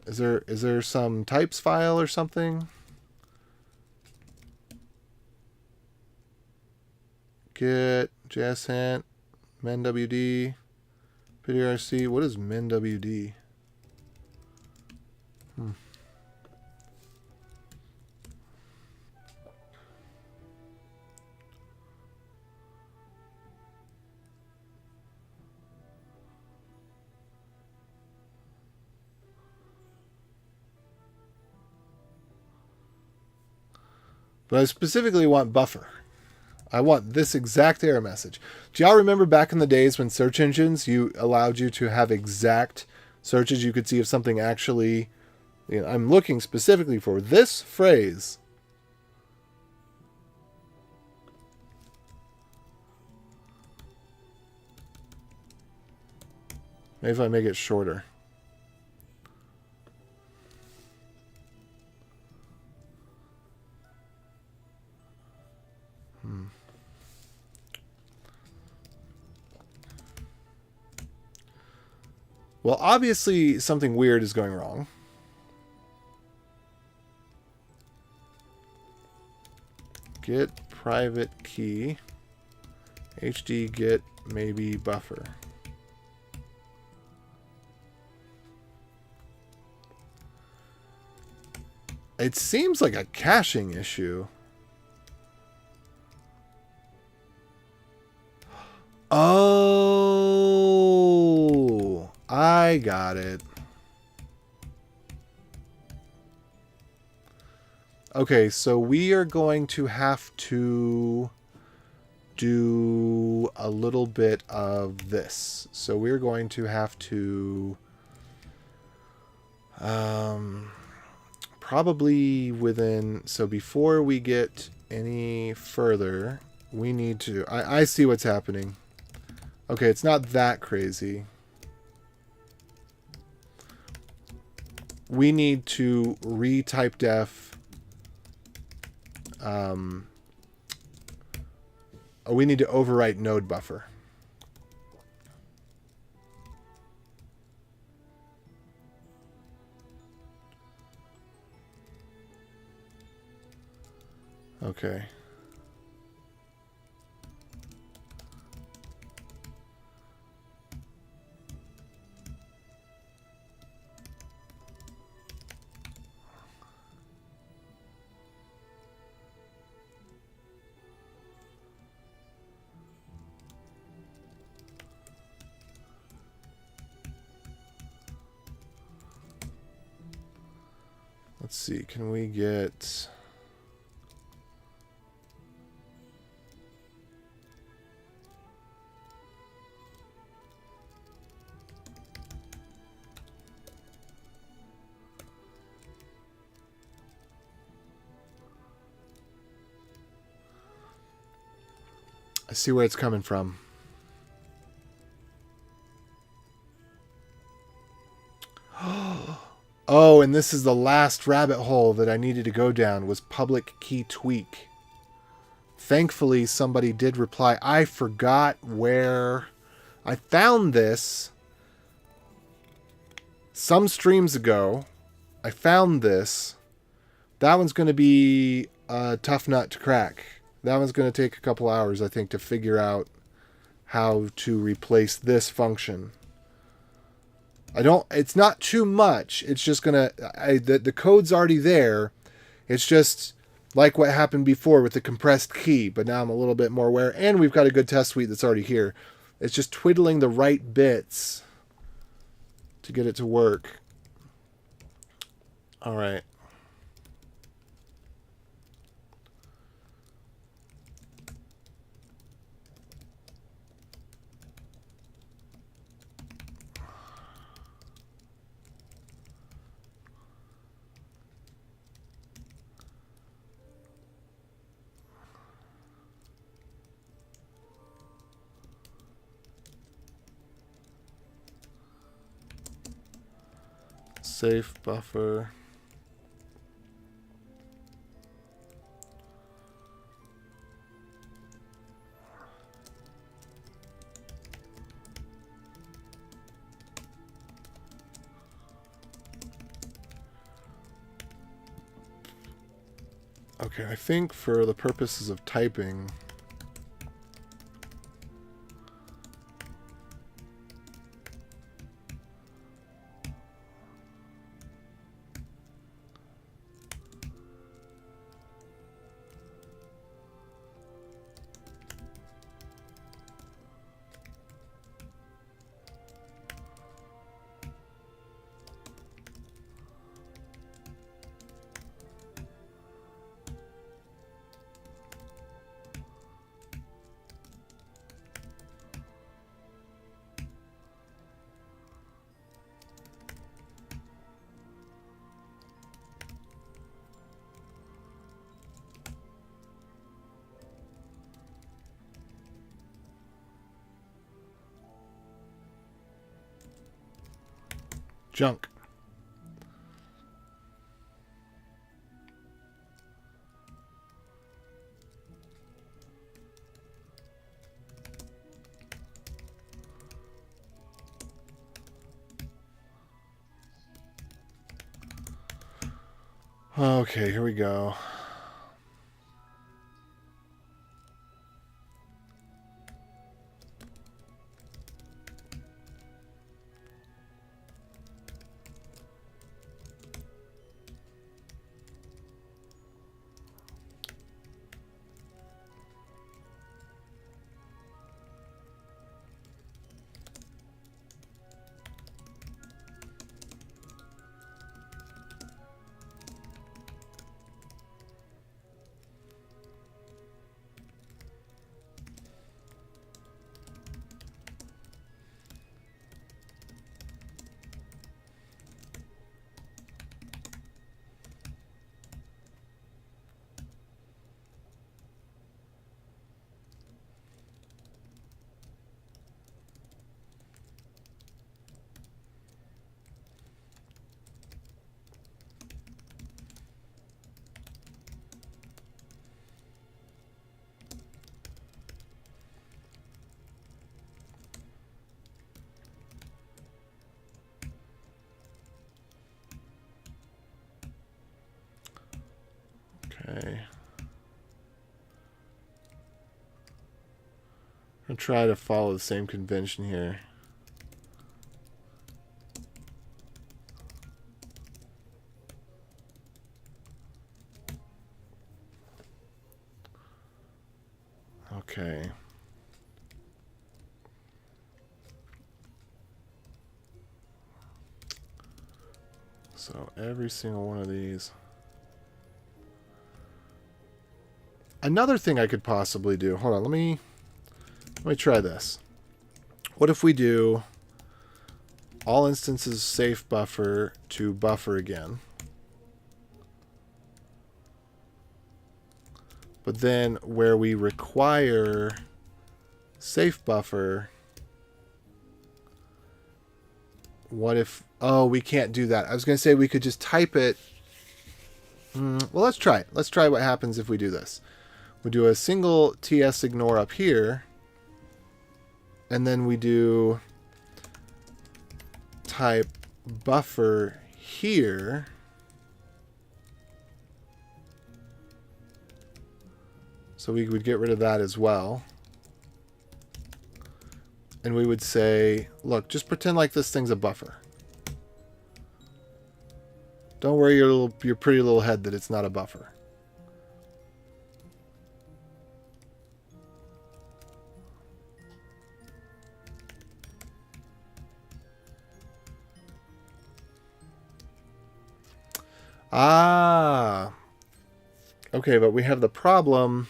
Is there some types file or something? Get JSHint menwd PDRC. What is menwd? But I specifically want buffer. I want this exact error message. Do y'all remember back in the days when search engines allowed you to have exact searches? You could see if something actually, I'm looking specifically for this phrase. Maybe if I make it shorter. Well, obviously something weird is going wrong. Get private key. HD get maybe buffer. It seems like a caching issue. Oh, I got it. Okay, so we are going to have to do a little bit of this. So we're going to have to probably within, so before we get any further, we need to, I see what's happening. Okay, it's not that crazy. We need to retype def. We need to overwrite node buffer. Okay. Let's see, can we get... I see where it's coming from. Oh, and this is the last rabbit hole that I needed to go down, was public key tweak. Thankfully, somebody did reply. I forgot where I found this some streams ago. I found this. That one's going to be a tough nut to crack. That one's going to take a couple hours, I think, to figure out how to replace this function. It's not too much. It's just gonna, the code's already there. It's just like what happened before with the compressed key, but now I'm a little bit more aware, and we've got a good test suite that's already here. It's just twiddling the right bits to get it to work. All right. Safe buffer. Okay, I think for the purposes of typing, Junk. Okay, here we go. Okay. I'm going to try to follow the same convention here. Okay. So every single one of these. Another thing I could possibly do. Hold on, let me try this. What if we do all instances safe buffer to buffer again? But then where we require safe buffer, what if, oh, we can't do that. I was going to say we could just type it. Well, let's try it. Let's try what happens if we do this. We do a single TS ignore up here, and then we do type buffer here. So we would get rid of that as well. And we would say, look, just pretend like this thing's a buffer. Don't worry your pretty little head that it's not a buffer. Ah. Okay, but we have the problem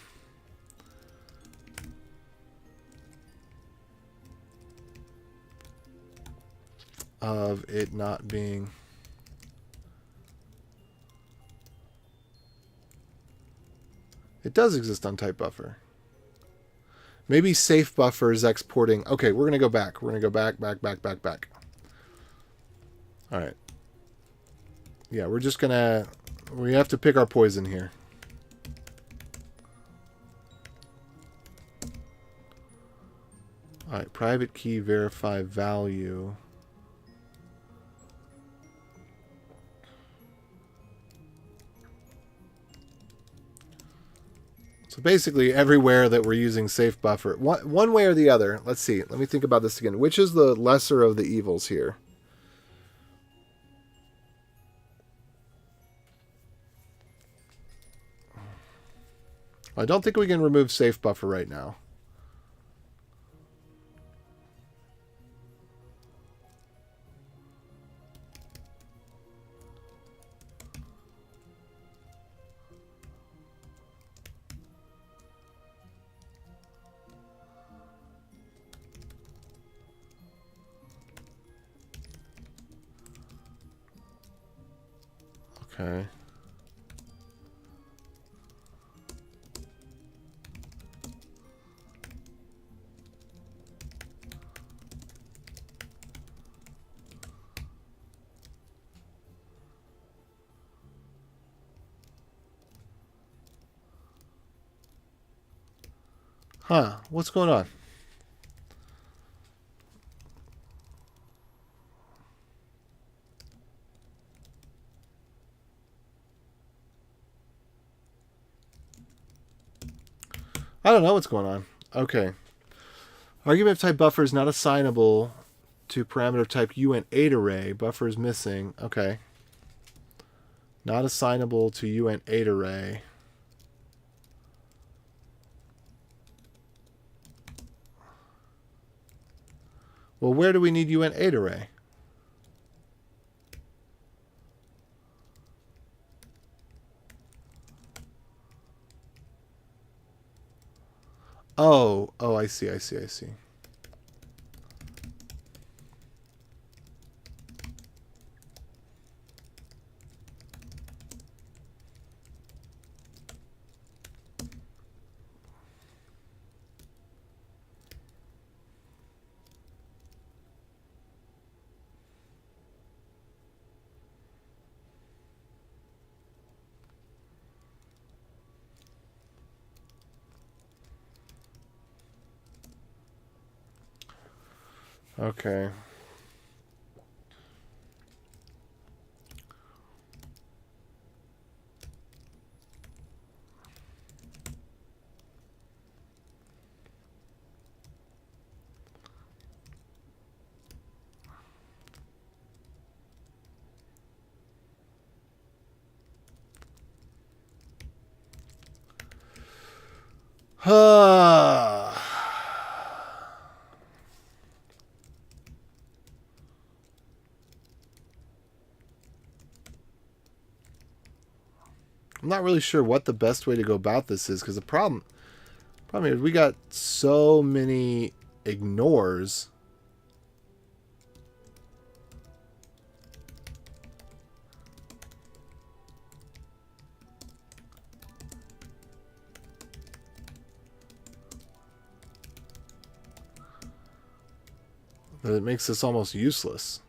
of it not being... It does exist on type buffer. Maybe safe buffer is exporting. Okay, we're going to go back. We're going to go back. All right. Yeah, we're just going to... We have to pick our poison here. All right, private key verify value. So basically everywhere that we're using safe buffer, one way or the other, let's see, let me think about this again. Which is the lesser of the evils here? I don't think we can remove safe buffer right now. Okay. Huh, what's going on? I don't know what's going on. Okay. Argument of type buffer is not assignable to parameter type uint8 array. Buffer is missing. Okay. Not assignable to uint8 array. Well, where do we need uint8 array? Oh, I see. Okay. I'm not really sure what the best way to go about this is, because the problem is we got so many ignores. That it makes this almost useless.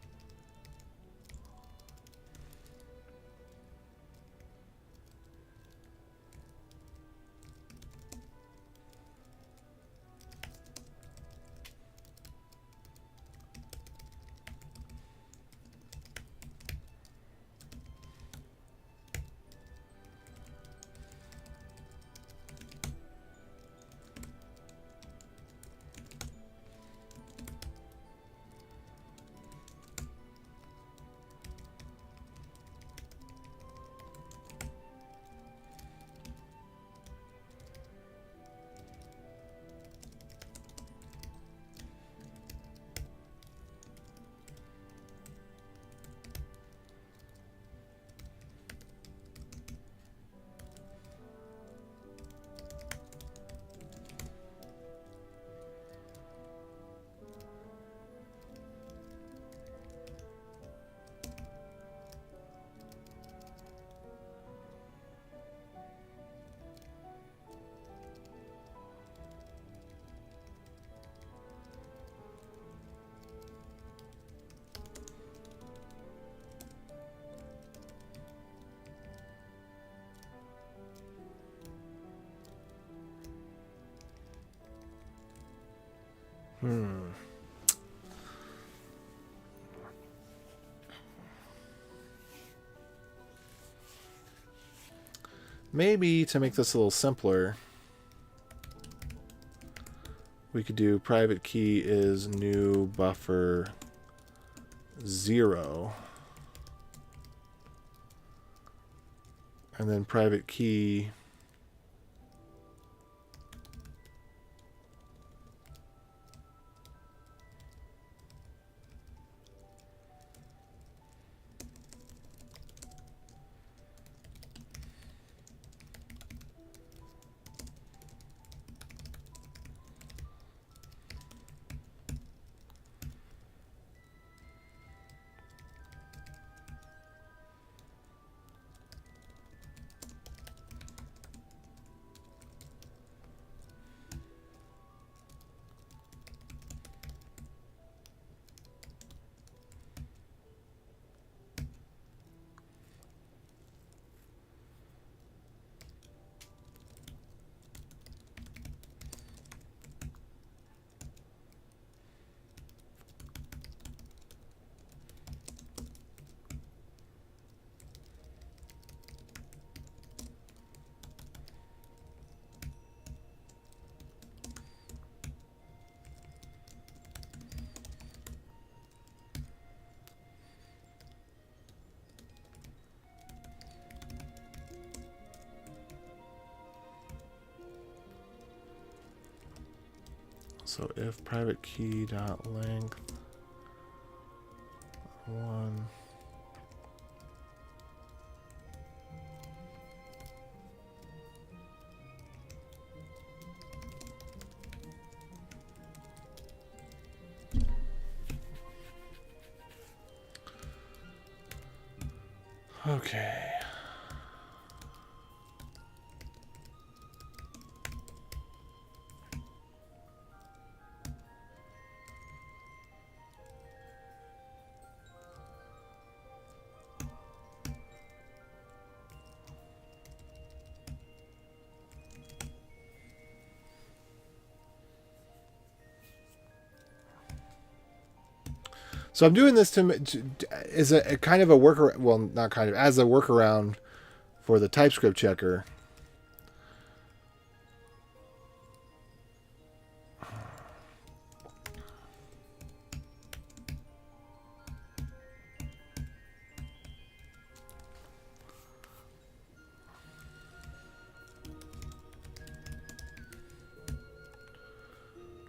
Maybe to make this a little simpler, we could do private key is new buffer 0. And then private key So if private key dot length 1. Okay. So I'm doing this as a kind of a workaround, well, not kind of, as a workaround for the TypeScript checker.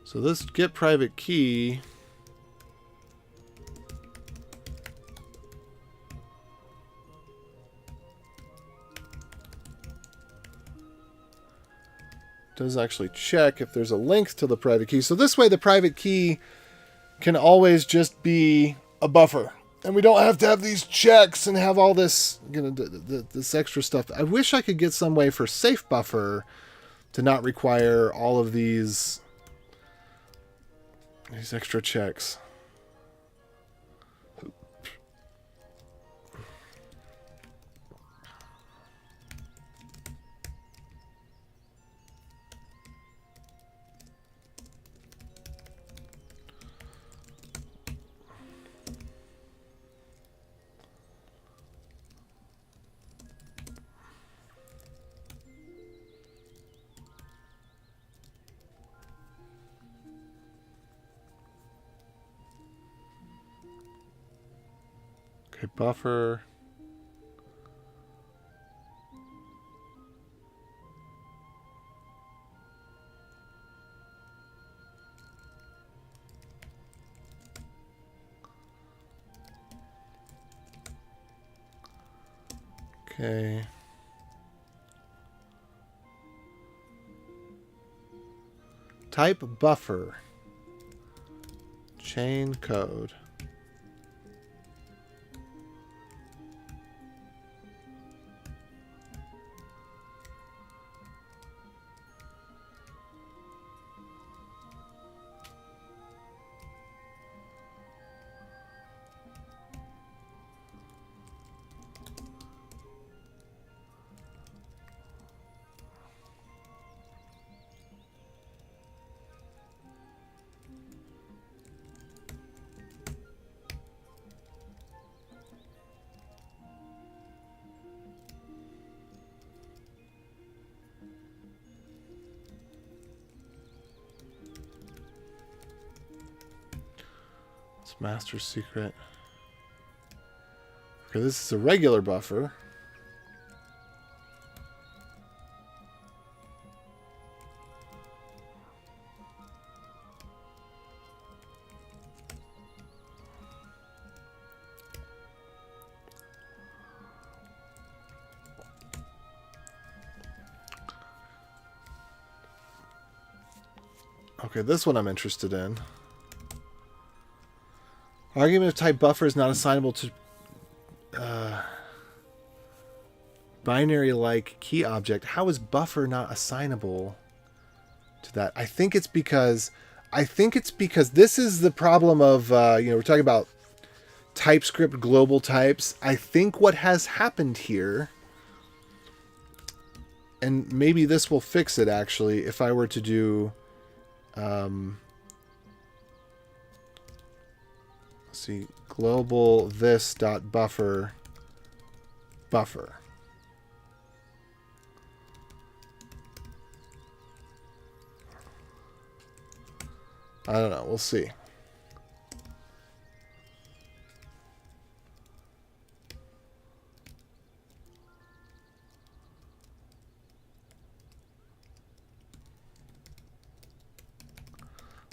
So this get private key does actually check if there's a link to the private key. So this way the private key can always just be a buffer. And we don't have to have these checks and have all this, you know, this extra stuff. I wish I could get some way for safe buffer to not require all of these extra checks. Okay, buffer. Okay. Type buffer. Chain code. Master secret. Okay, this is a regular buffer. Okay, this one I'm interested in. Argument of type buffer is not assignable to binary-like key object. How is buffer not assignable to that? I think it's because this is the problem of we're talking about TypeScript global types. I think what has happened here, and maybe this will fix it actually, if I were to do let's see, global this dot buffer. I don't know. We'll see.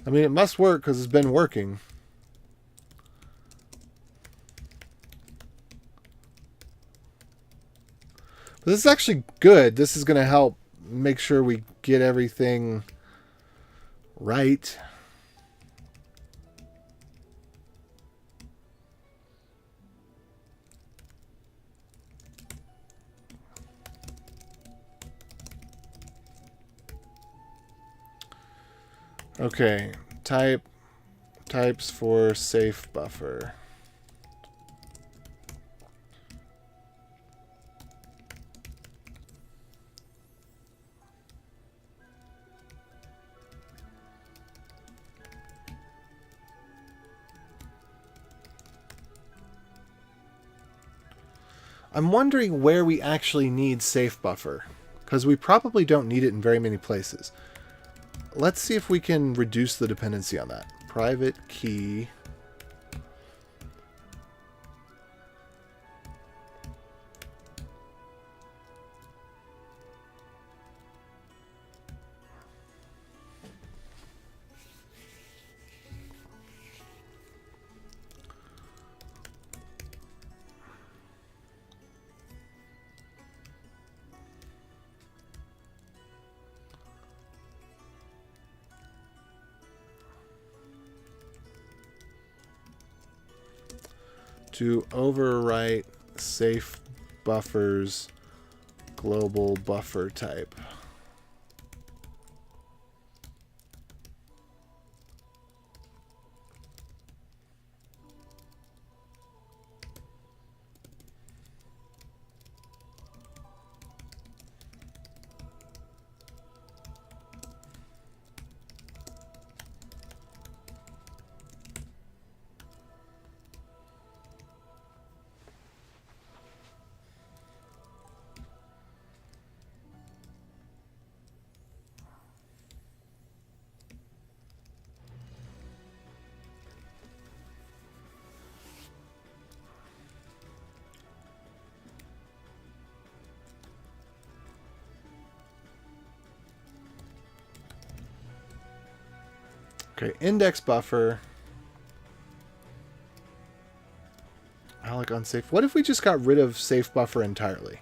I mean, it must work because it's been working. But this is actually good. This is going to help make sure we get everything right. Okay, types for safe buffer. I'm wondering where we actually need safe buffer, because we probably don't need it in very many places. Let's see if we can reduce the dependency on that. Private key. To overwrite safe buffers global buffer type. Okay, index buffer. Alloc unsafe. What if we just got rid of safe buffer entirely?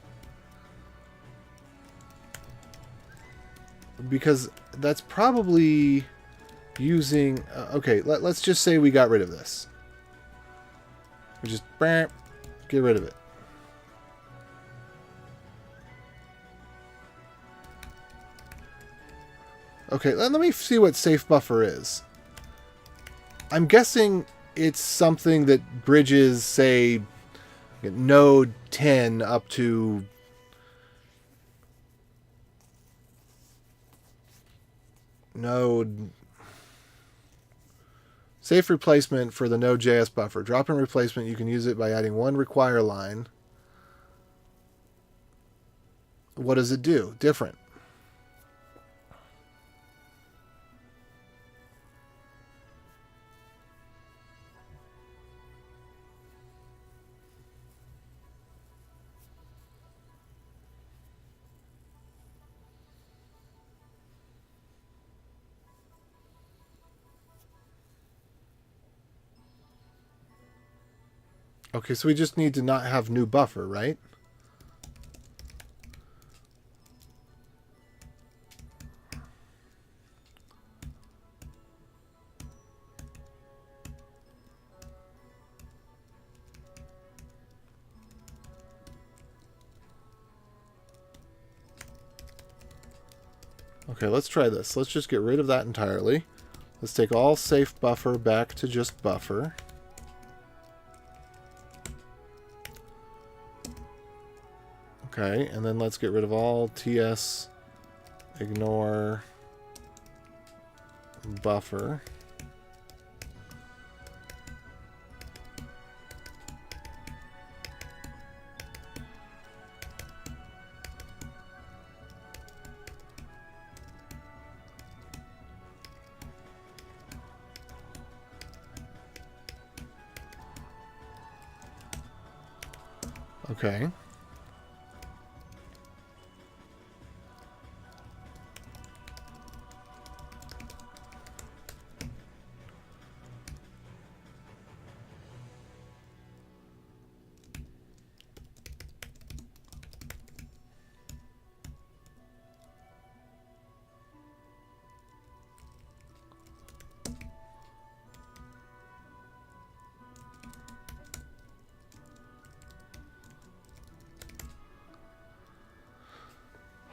Because that's probably using... okay, let's just say we got rid of this. We just get rid of it. Okay, let me see what safe buffer is. I'm guessing it's something that bridges, say, node 10 up to node... Safe replacement for the Node.js buffer. Drop-in replacement, you can use it by adding one require line. What does it do? Different. Okay, so we just need to not have new buffer, right? Okay, let's try this. Let's just get rid of that entirely. Let's take all safe buffer back to just buffer. Okay, and then let's get rid of all TS ignore buffer. Okay.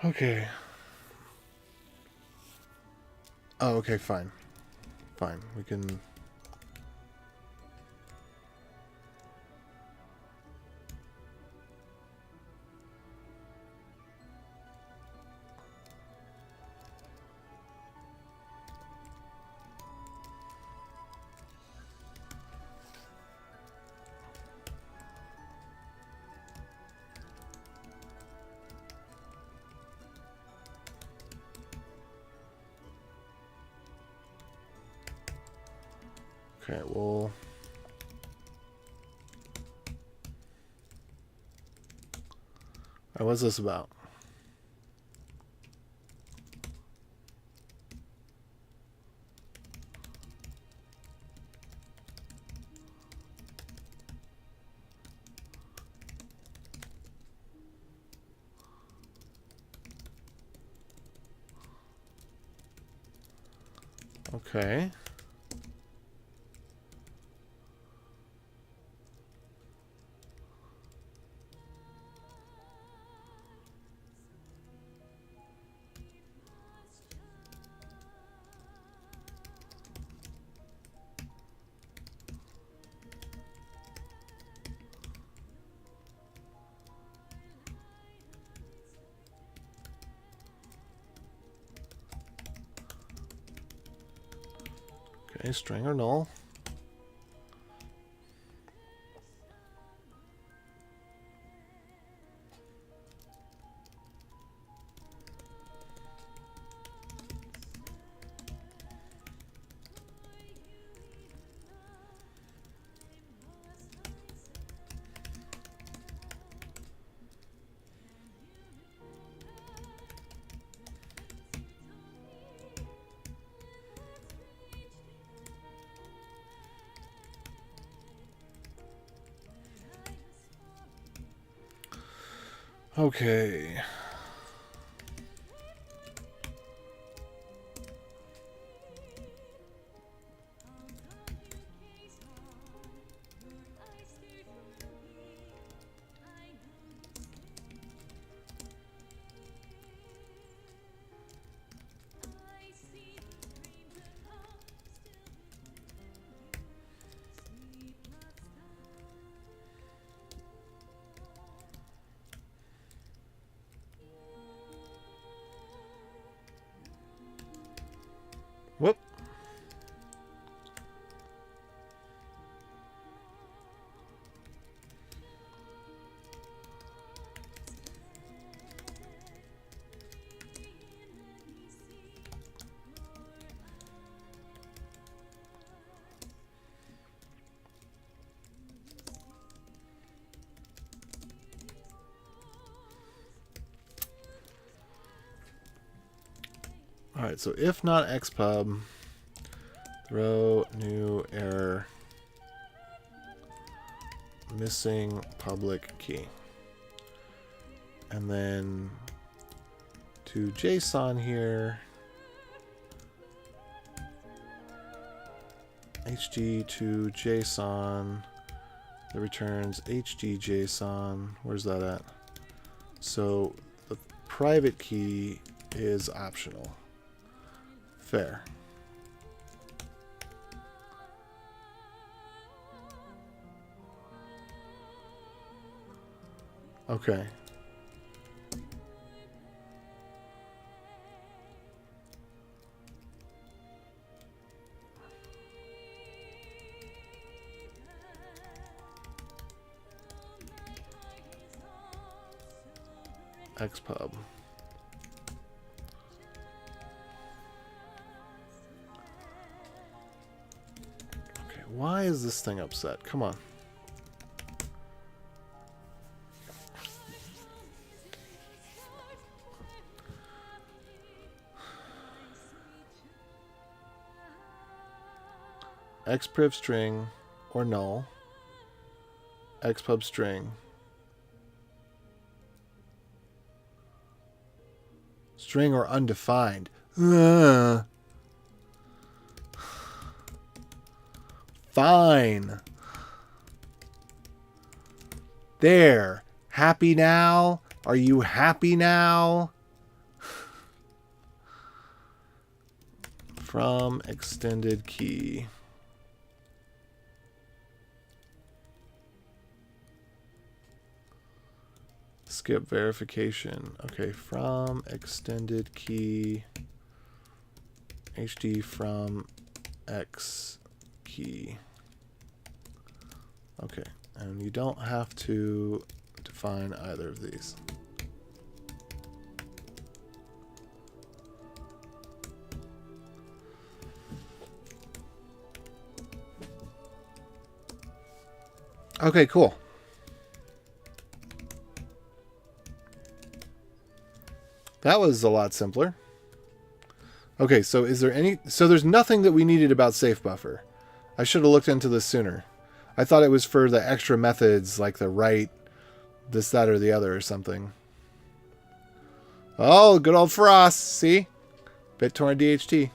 Okay. Oh, okay, fine. Fine. We can... Okay, well... what's this about? Okay. Okay, string or null. Okay. Whoop. All right, so if not xpub, throw new error, missing public key. And then to JSON here, hd to JSON that returns hd JSON. Where's that at? So the private key is optional. Fair. Okay. Xpub. Okay, why is this thing upset? Come on. Xpriv string or null. Xpub string. String or undefined. Fine. There. Happy now? Are you happy now? from extended key. Skip verification. Okay, from extended key HD from X key. Okay, and you don't have to define either of these. Okay, cool. That was a lot simpler. Okay, so is there any... So there's nothing that we needed about safe buffer. I should have looked into this sooner. I thought it was for the extra methods, like the write, this, that, or the other, or something. Oh, good old Frost. See? BitTorrent DHT.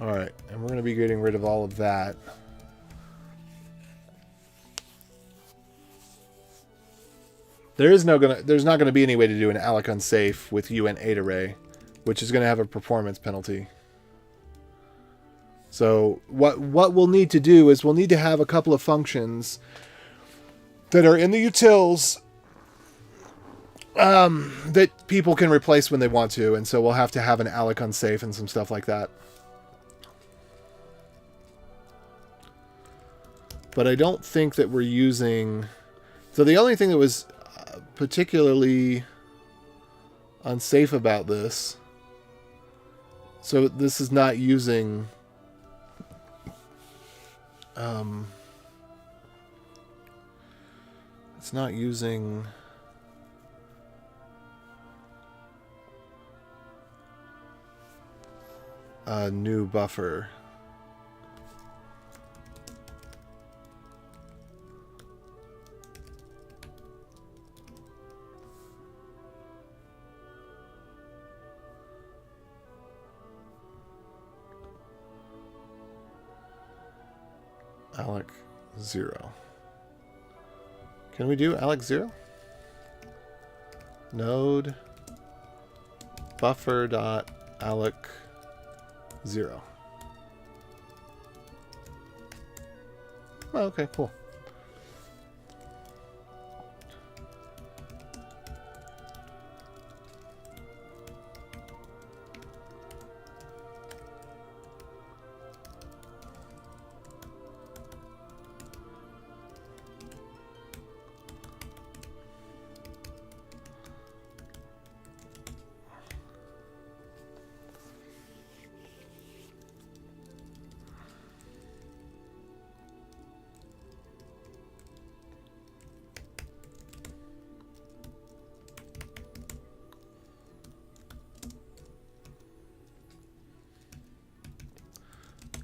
Alright, and we're going to be getting rid of all of that. There's not going to be any way to do an alloc unsafe with UN8 array, which is going to have a performance penalty. So what we'll need to do is we'll need to have a couple of functions that are in the utils that people can replace when they want to, and so we'll have to have an alloc unsafe and some stuff like that. But I don't think that we're using... So the only thing that was particularly unsafe about this... So this is not using... it's not using... a new buffer. Alloc 0. Can we do Alloc 0? Node buffer dot alloc 0. Oh, okay, cool.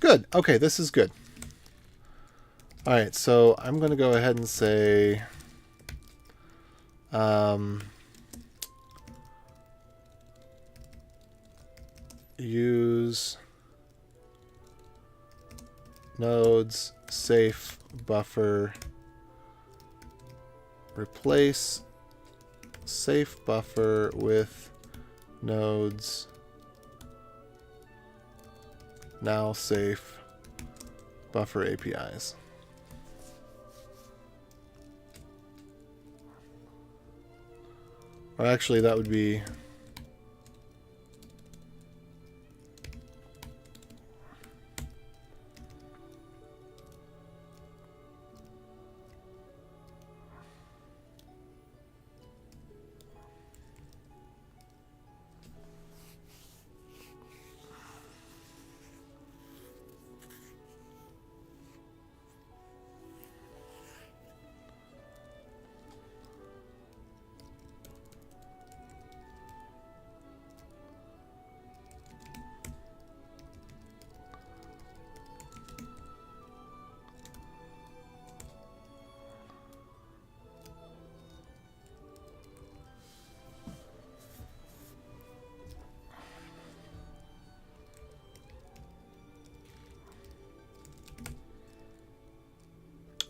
Good. Okay, this is good. All right, so I'm going to go ahead and say use nodes safe buffer, replace safe buffer with nodes now safe buffer APIs. Or actually, that would be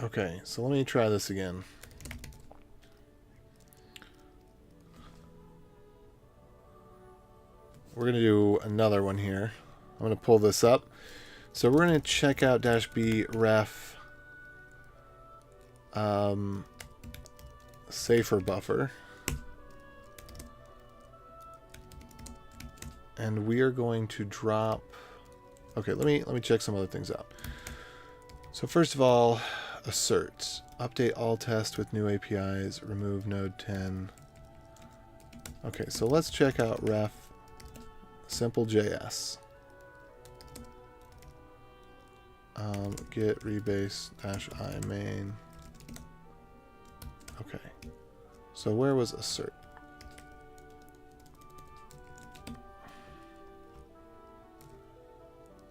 Okay, so let me try this again. We're going to do another one here. I'm going to pull this up. So we're going to check out -b ref safer buffer. And we are going to drop... Okay, let me check some other things out. So first of all, assert. Update all tests with new APIs. Remove node 10. Okay, so let's check out ref simple.js. Get rebase -i main. Okay. So where was assert?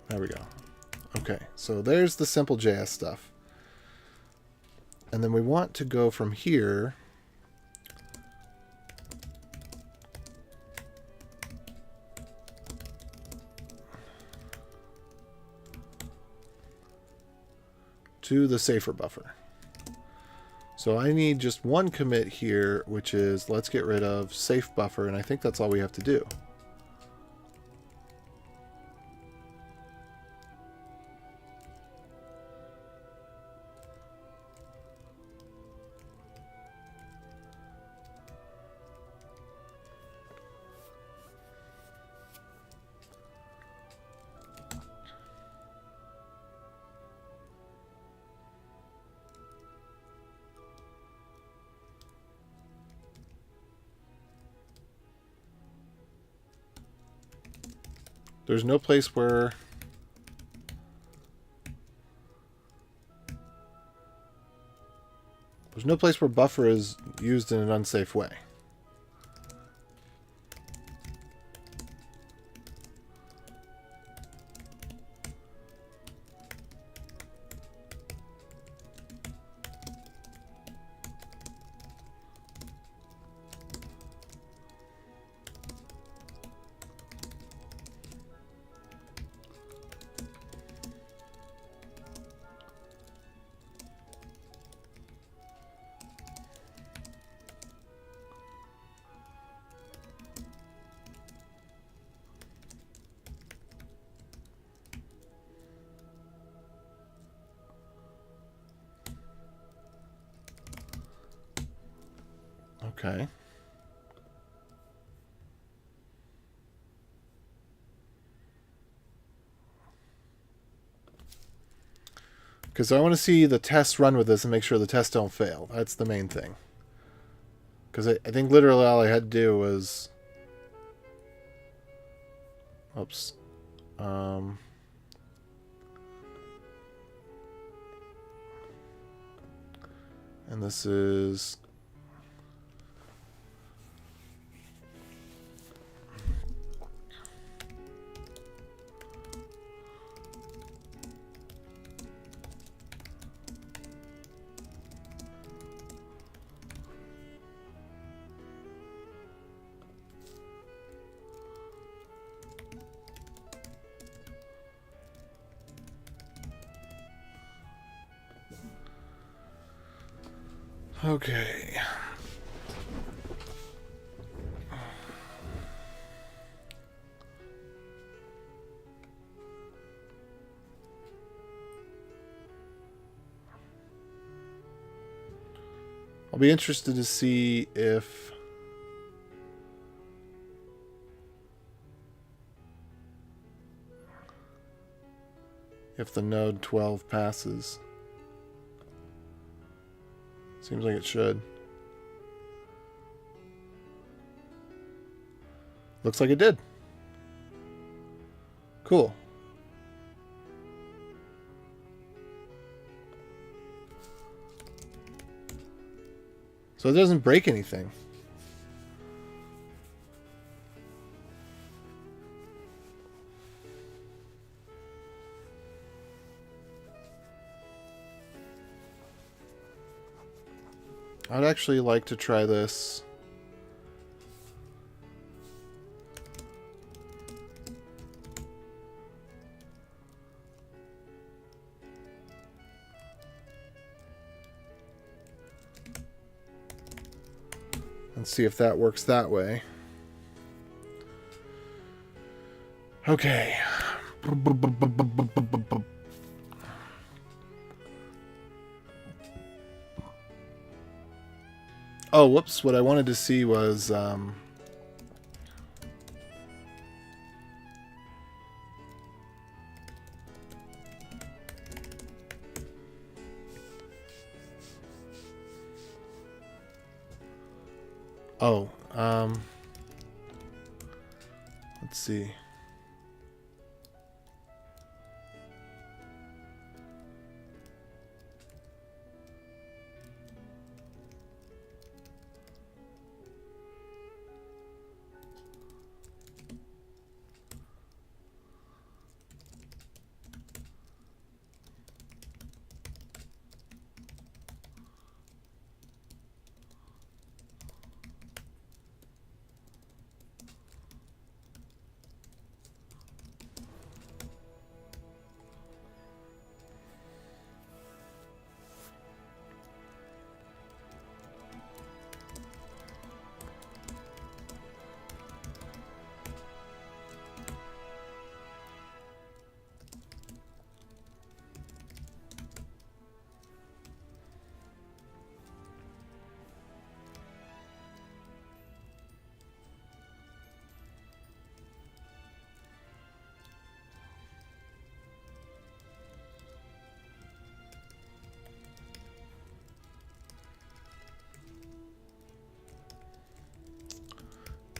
There we go. Okay, so there's the simple.js stuff. And then we want to go from here to the safer buffer. So I need just one commit here, which is let's get rid of safe buffer, and I think that's all we have to do. There's no place where buffer is used in an unsafe way. Okay. Because I want to see the tests run with this and make sure the tests don't fail. That's the main thing. Because I think literally all I had to do was... Oops. And this is... Okay. I'll be interested to see if the node 12 passes. Seems like it should. Looks like it did. Cool. So it doesn't break anything. I'd actually like to try this. Let's see if that works that way. Okay. Oh, whoops. What I wanted to see was... Oh, let's see.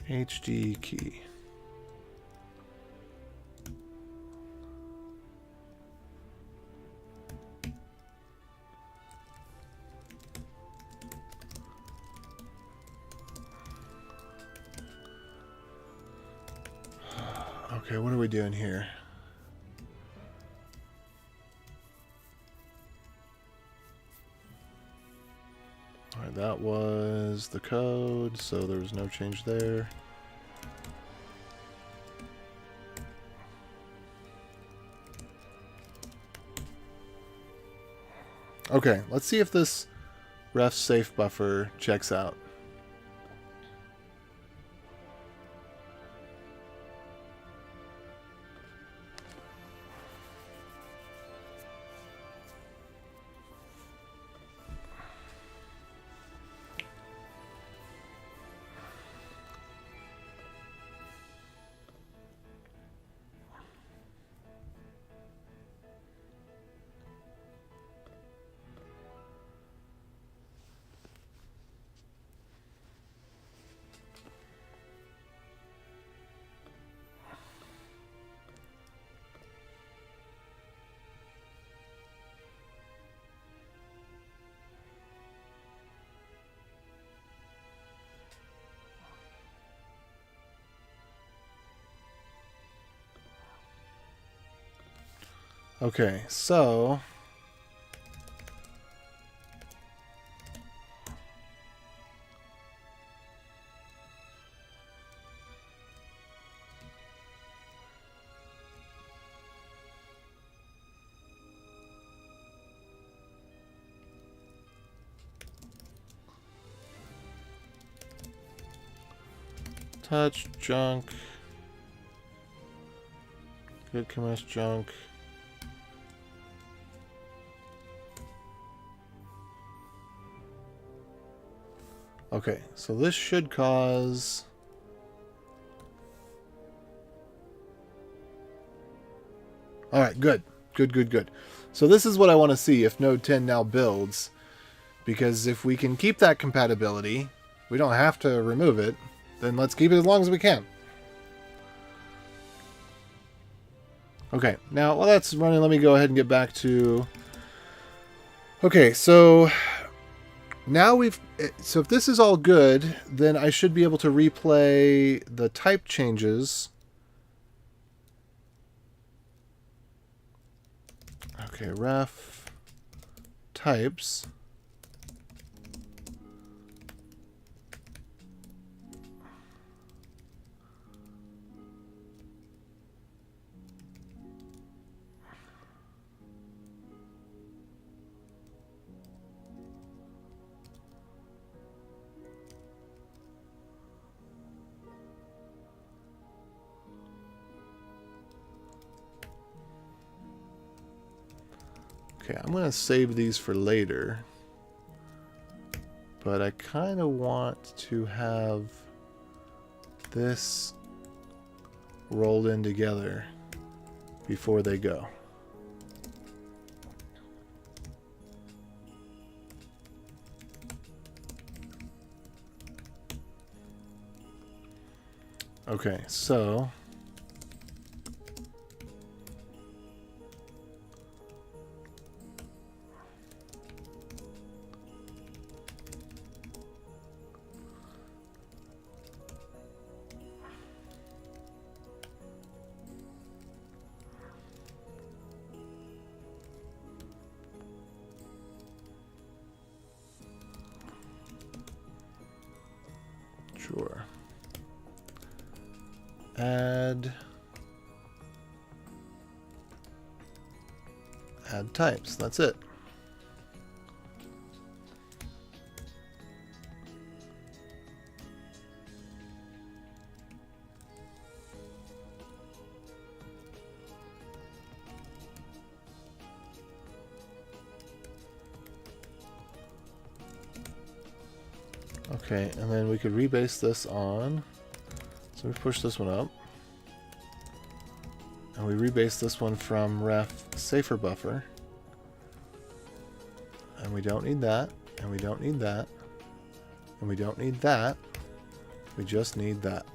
HD key. Okay, what are we doing here? Alright, that was the code, so there was no change there. Okay, let's see if this ref safe buffer checks out. Okay, so touch junk, good commits junk. Okay, so this should cause... Alright, good. Good. So this is what I want to see if Node 10 now builds. Because if we can keep that compatibility, we don't have to remove it, then let's keep it as long as we can. Okay, now while that's running, let me go ahead and get back to... Okay, so... Now so if this is all good, then I should be able to replay the type changes. Okay, ref types. Okay, I'm going to save these for later. But I kind of want to have this rolled in together before they go. Okay, so sure. Add types. That's it. Okay, and then we could rebase this on. So we push this one up. And we rebase this one from ref safer buffer. And we don't need that. And we don't need that. And we don't need that. We just need that.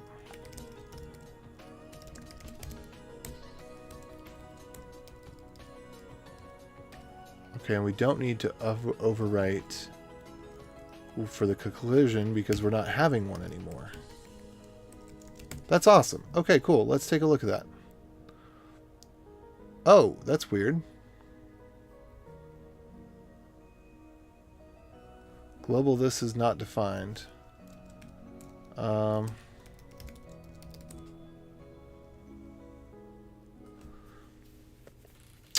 Okay, and we don't need to overwrite for the collision because we're not having one anymore. That's awesome. Okay, cool. Let's take a look at that. Oh, that's weird. Global this is not defined.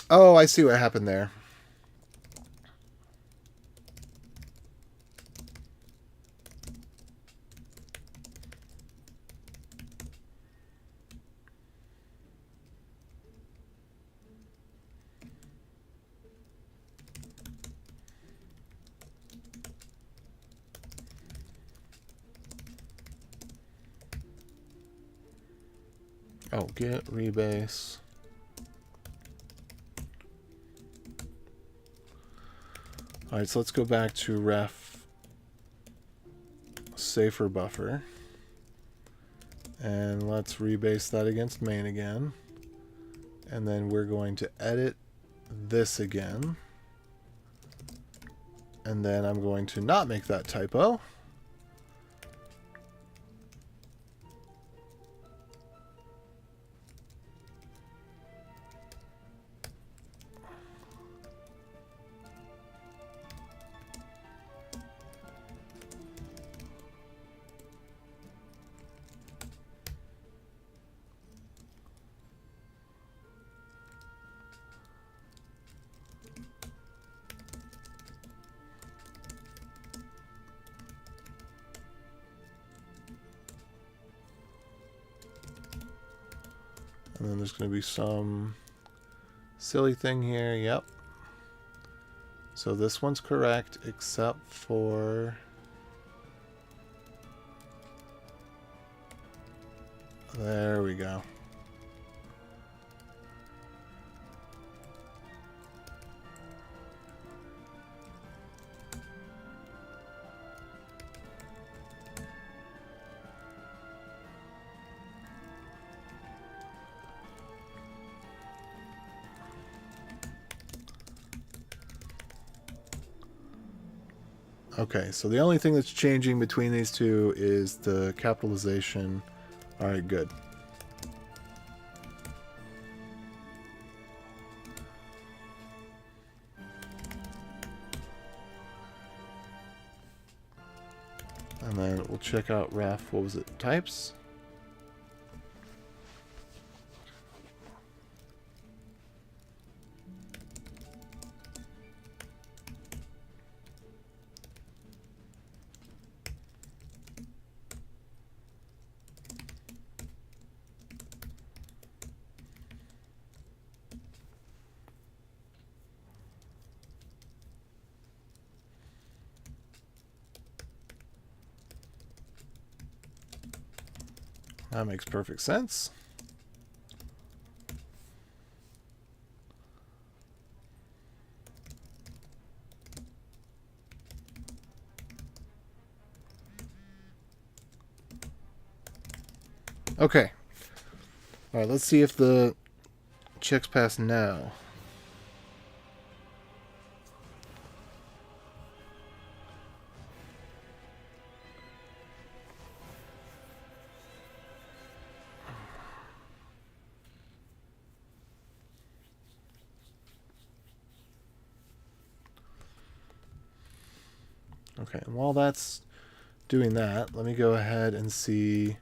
Oh, I see what happened there. Oh, get rebase. Alright, so let's go back to ref safer buffer. And let's rebase that against main again. And then we're going to edit this again. And then I'm going to not make that typo. And then there's going to be some silly thing here. Yep. So this one's correct except for there we go. Okay, so the only thing that's changing between these two is the capitalization. All right, good. And then we'll check out ref, what was it, types? That makes perfect sense. Okay. All right, let's see if the checks pass now. Okay, and while that's doing that, let me go ahead and see.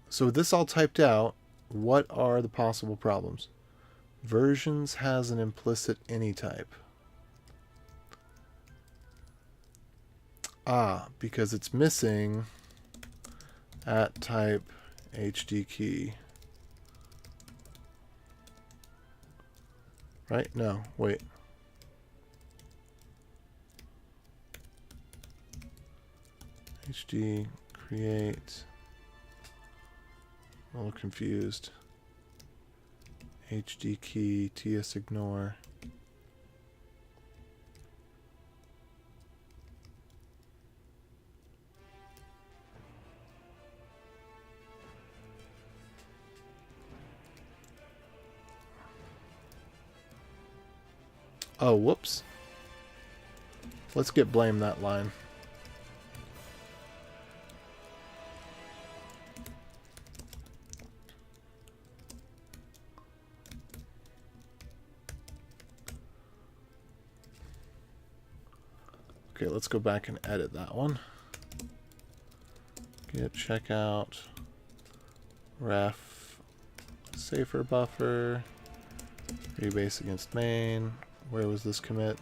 So with this all typed out, what are the possible problems? Versions has an implicit any type. Because it's missing at type HD key. Right? No, wait. HD create. I'm a little confused. HD key, TS ignore. Oh, whoops. Let's get blame that line. Okay, let's go back and edit that one. Get checkout, ref, safer buffer, rebase against main. Where was this commit?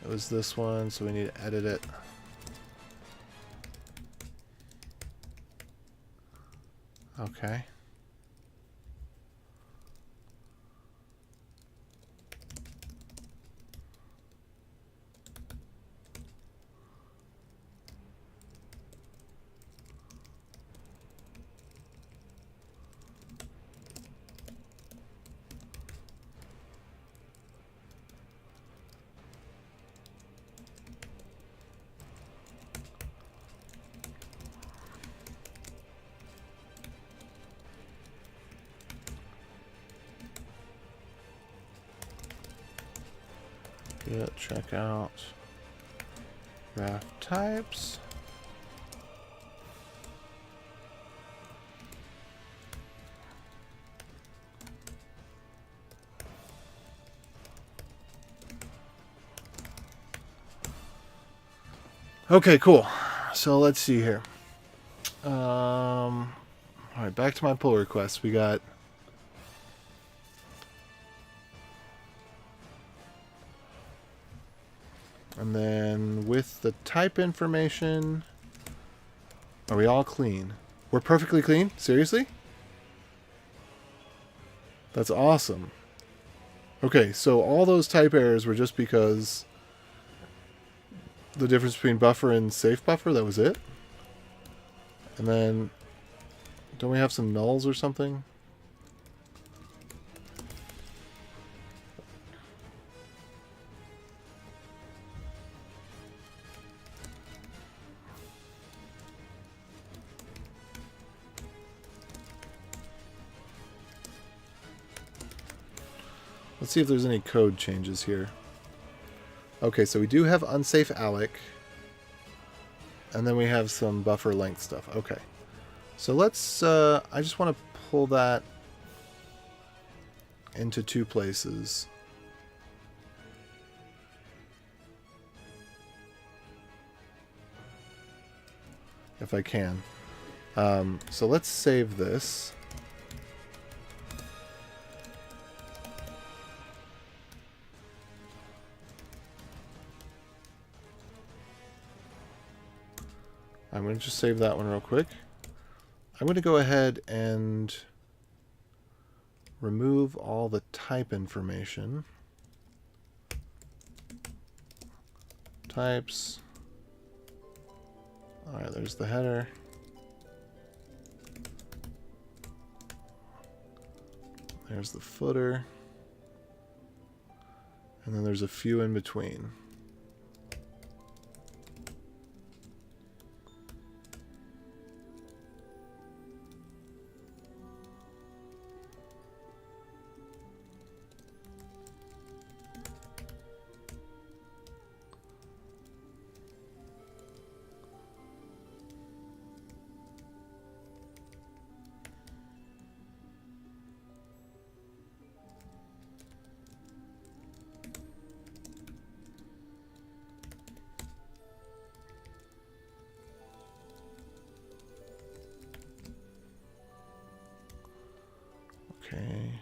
It was this one, so we need to edit it. Okay. Get checkout, graph types. Okay, cool. So let's see here. All right, back to my pull request. We got and then with the type information, are we all clean? We're perfectly clean? Seriously? That's awesome. Okay, so all those type errors were just because the difference between buffer and safe buffer, that was it? And then, don't we have some nulls or something? Let's see if there's any code changes here. Okay, so we do have unsafe alloc. And then we have some buffer length stuff. Okay. So let's, I just want to pull that into two places. If I can. So let's save this. I'm going to just save that one real quick. I'm going to go ahead and remove all the type information. Types. All right, there's the header. There's the footer. And then there's a few in between. Okay.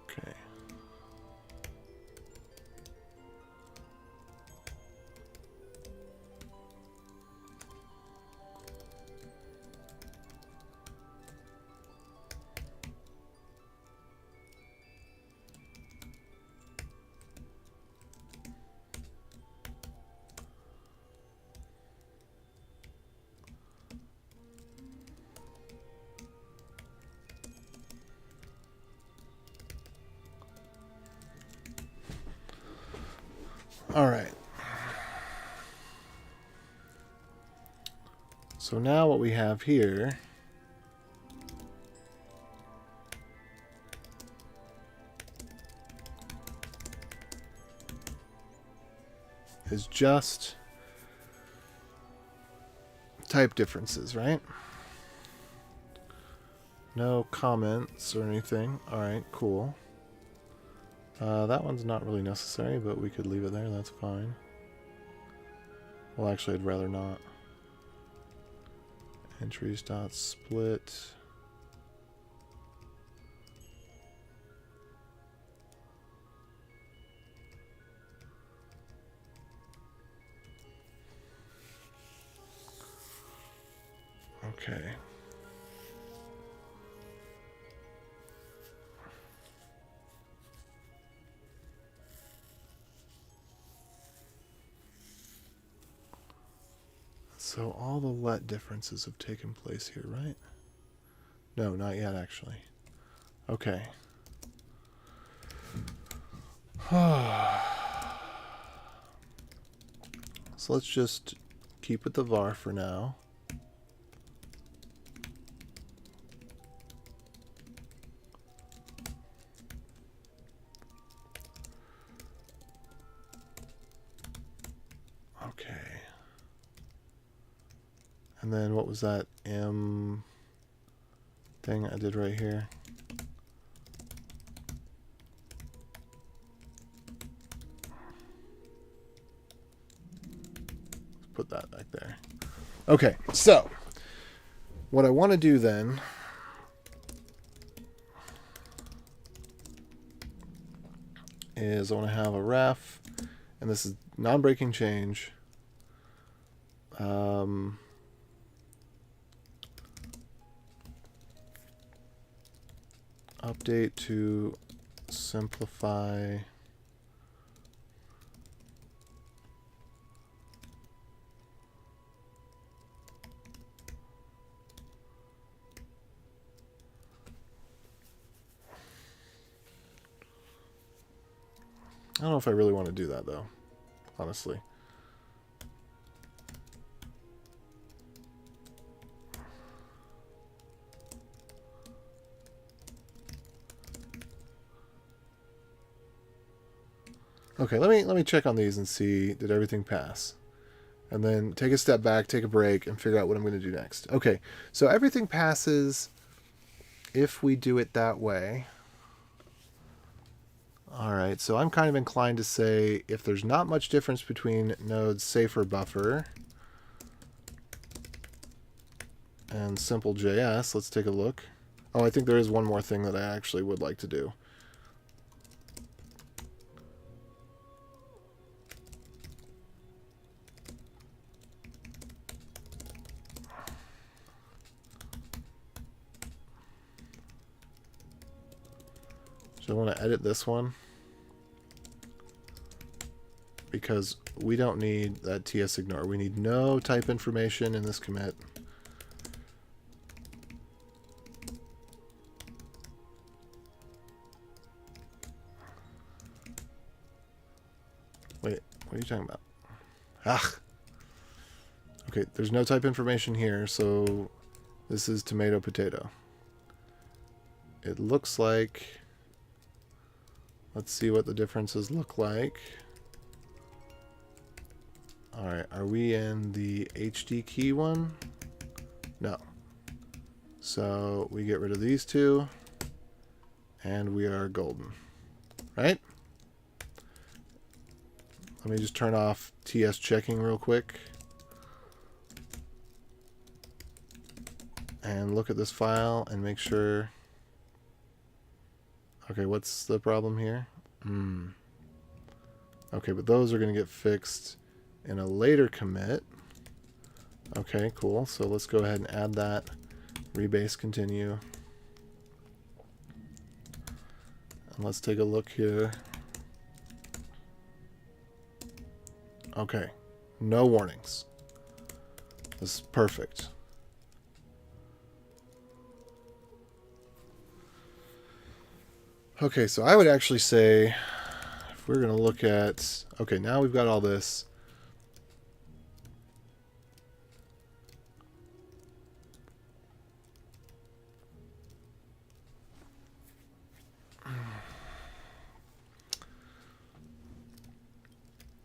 Okay. All right. So now what we have here is just type differences, right? No comments or anything. All right, cool. That one's not really necessary, but we could leave it there. That's fine. Well, actually, I'd rather not. Entries dot split. Okay. So all the let differences have taken place here, right? No, not yet, actually. Okay. So let's just keep with the var for now. Okay. And then what was that M thing I did right here? Put that back there. Okay, so what I want to do then is I want to have a ref, and this is non-breaking change. Update to simplify I don't know if I really want to do that though, honestly. Okay, let me check on these and see, did everything pass? And then take a step back, take a break, and figure out what I'm going to do next. Okay, so everything passes if we do it that way. All right, so I'm kind of inclined to say if there's not much difference between nodes, say for buffer, and simple.js. Let's take a look. Oh, I think there is one more thing that I actually would like to do. So I want to edit this one because we don't need that TS ignore. We need no type information in this commit. Wait, what are you talking about? Ah. Okay, there's no type information here, so this is tomato potato. It looks like, let's see what the differences look like. All right, are we in the HD key one? No. So we get rid of these two, and we are golden, right? Let me just turn off TS checking real quick. And look at this file and make sure. Okay, what's the problem here? Okay, but those are going to get fixed in a later commit. Okay, cool. So let's go ahead and add that. Rebase continue. And let's take a look here. Okay, no warnings. This is perfect. Okay, so I would actually say, if we're going to look at, okay, now we've got all this.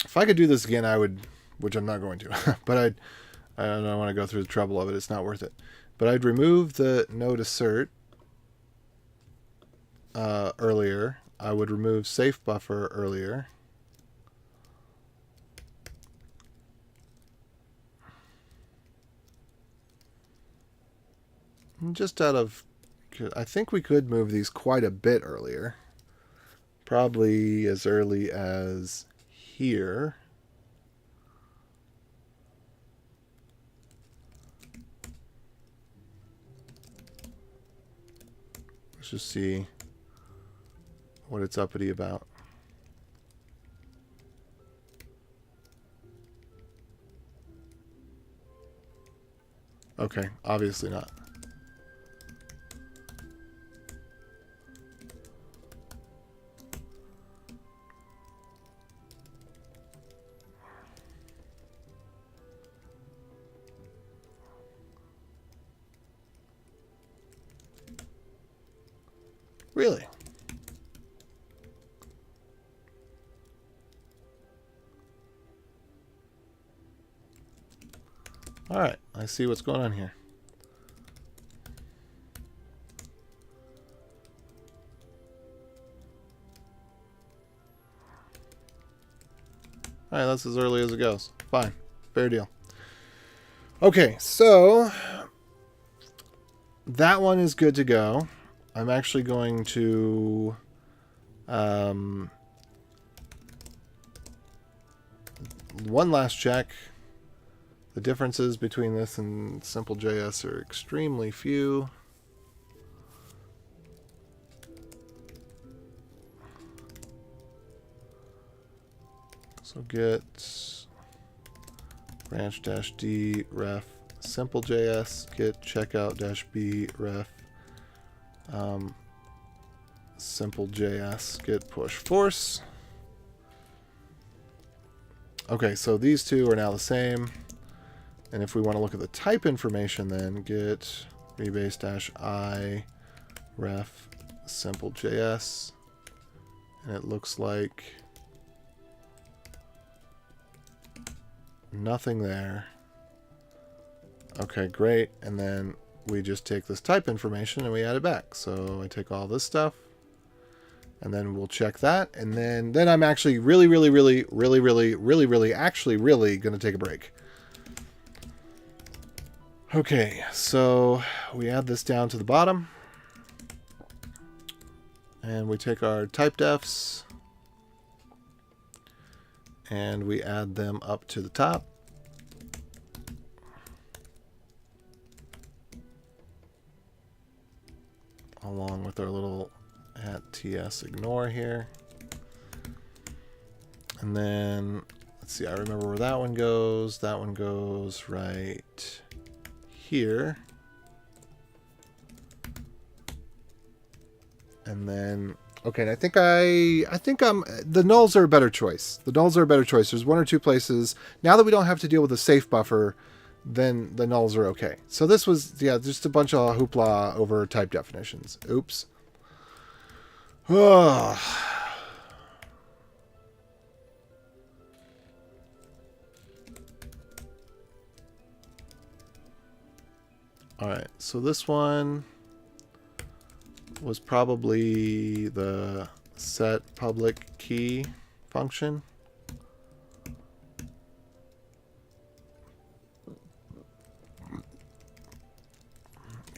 If I could do this again, I would, which I'm not going to, but I don't want to go through the trouble of it. It's not worth it. But I'd remove the node assert earlier. I would remove safe buffer earlier. Just out of, I think we could move these quite a bit earlier. Probably as early as here. Let's just see what it's uppity about. Okay, obviously not. Really? All right, I see what's going on here. All right, that's as early as it goes. Fine, fair deal. Okay, so that one is good to go. I'm actually going to one last check. The differences between this and simple.js are extremely few. So get branch-d ref simple.js, get checkout-b ref simple.js, get push force. Okay, so these two are now the same. And if we want to look at the type information, then get rebase-i ref simple.js. And it looks like nothing there. Okay, great. And then we just take this type information and we add it back. So I take all this stuff and then we'll check that. And then I'm actually really going to take a break. Okay, so we add this down to the bottom. And we take our type defs and we add them up to the top. Along with our little @ts ignore here. And then, let's see, I remember where that one goes. That one goes right here. And then, okay, and I think the nulls are a better choice. The nulls are a better choice. There's one or two places. Now that we don't have to deal with a safe buffer, then the nulls are okay. So this was, yeah, just a bunch of hoopla over type definitions. Oops. Oh. All right, so this one was probably the set public key function.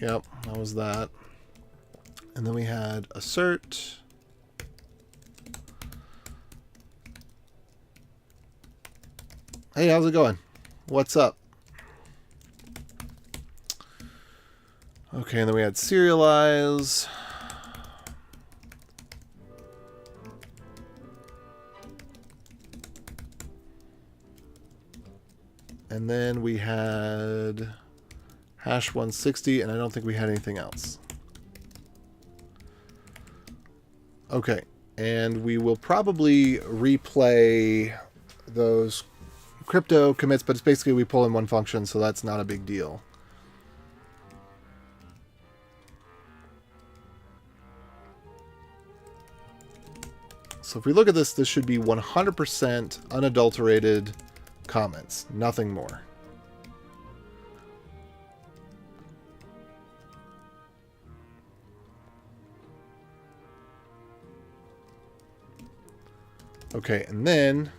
Yep, that was that. And then we had assert. Hey, how's it going? What's up? Okay, and then we had serialize. And then we had hash 160, and I don't think we had anything else. Okay, and we will probably replay those crypto commits, but it's basically we pull in one function, so that's not a big deal. So if we look at this, this should be 100% unadulterated comments, nothing more. Okay, and then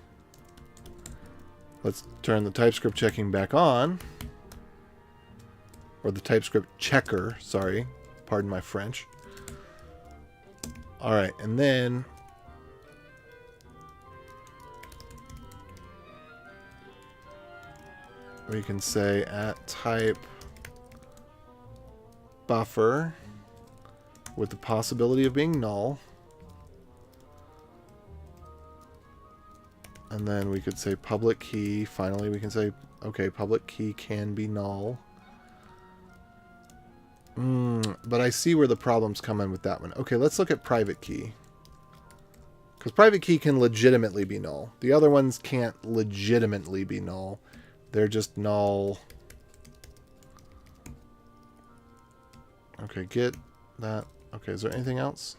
let's turn the TypeScript checking back on. Or the TypeScript checker, sorry. Pardon my French. All right, and then we can say @type buffer with the possibility of being null. And then we could say public key. Finally, we can say, okay, public key can be null. But I see where the problems come in with that one. Okay, let's look at private key. Because private key can legitimately be null. The other ones can't legitimately be null. They're just null. Okay, get that. Okay, is there anything else?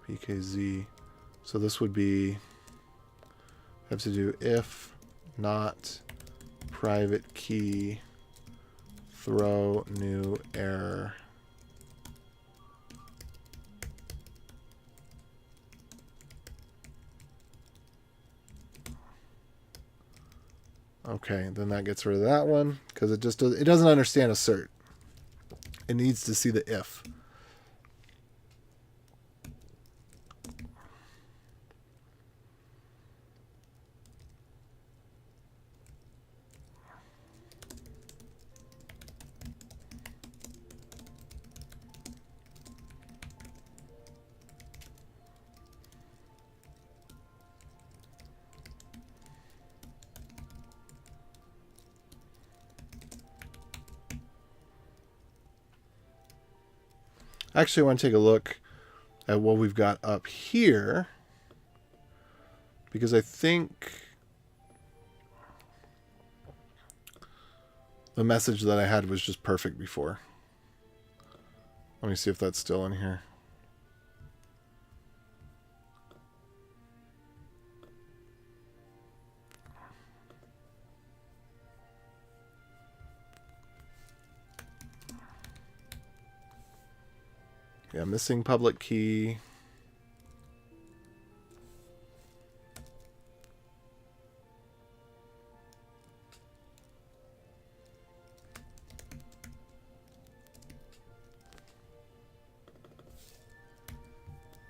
PKZ. So this would be, have to do if not private key, throw new error. Okay, then that gets rid of that one because it doesn't understand assert. It needs to see the if. Actually, I want to take a look at what we've got up here because I think the message that I had was just perfect before. Let me see if that's still in here. Yeah, missing public key.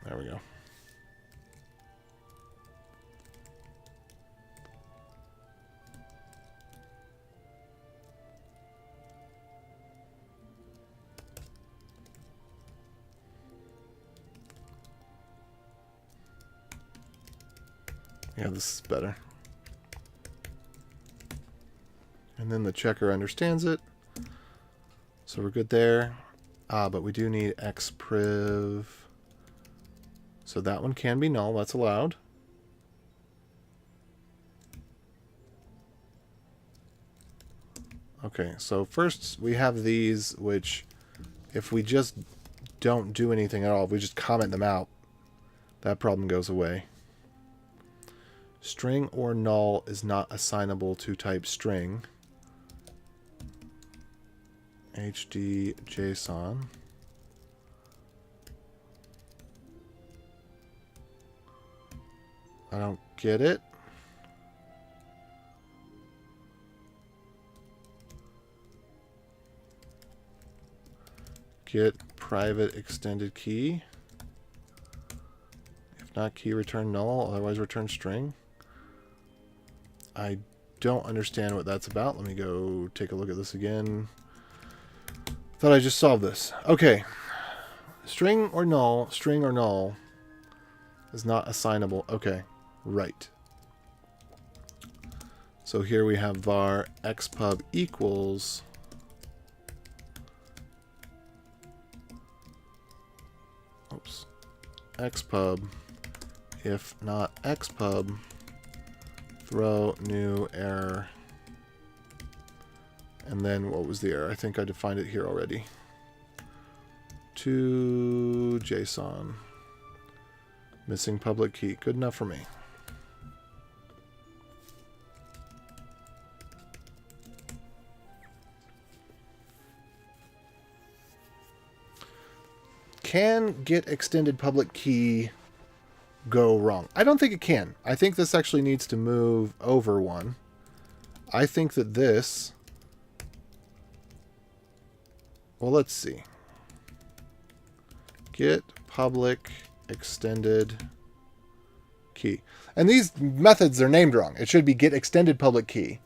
There we go. Yeah, this is better. And then the checker understands it. So we're good there. But we do need xpriv. So that one can be null. That's allowed. Okay, so first we have these, which if we just don't do anything at all, if we just comment them out, that problem goes away. String or null is not assignable to type string. HD JSON. I don't get it. Get private extended key. If not key, return null, otherwise return string. I don't understand what that's about. Let me go take a look at this again. Thought I just solved this. Okay. String or null is not assignable. Okay, right. So here we have var xpub equals xpub. If not xpub, throw new error. And then what was the error? I think I defined it here already. To JSON. Missing public key. Good enough for me. Can get extended public key go wrong? I don't think it can. I think this actually needs to move over one. I think that this... Well, let's see. Get public extended key. And these methods are named wrong. It should be get extended public key.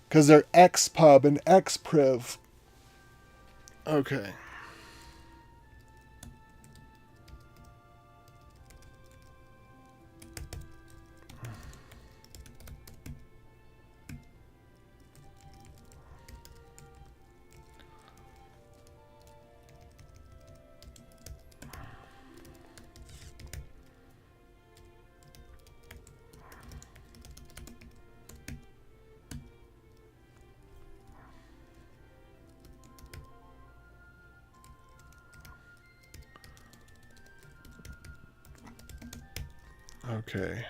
Because they're xpub and xpriv. Okay. Okay.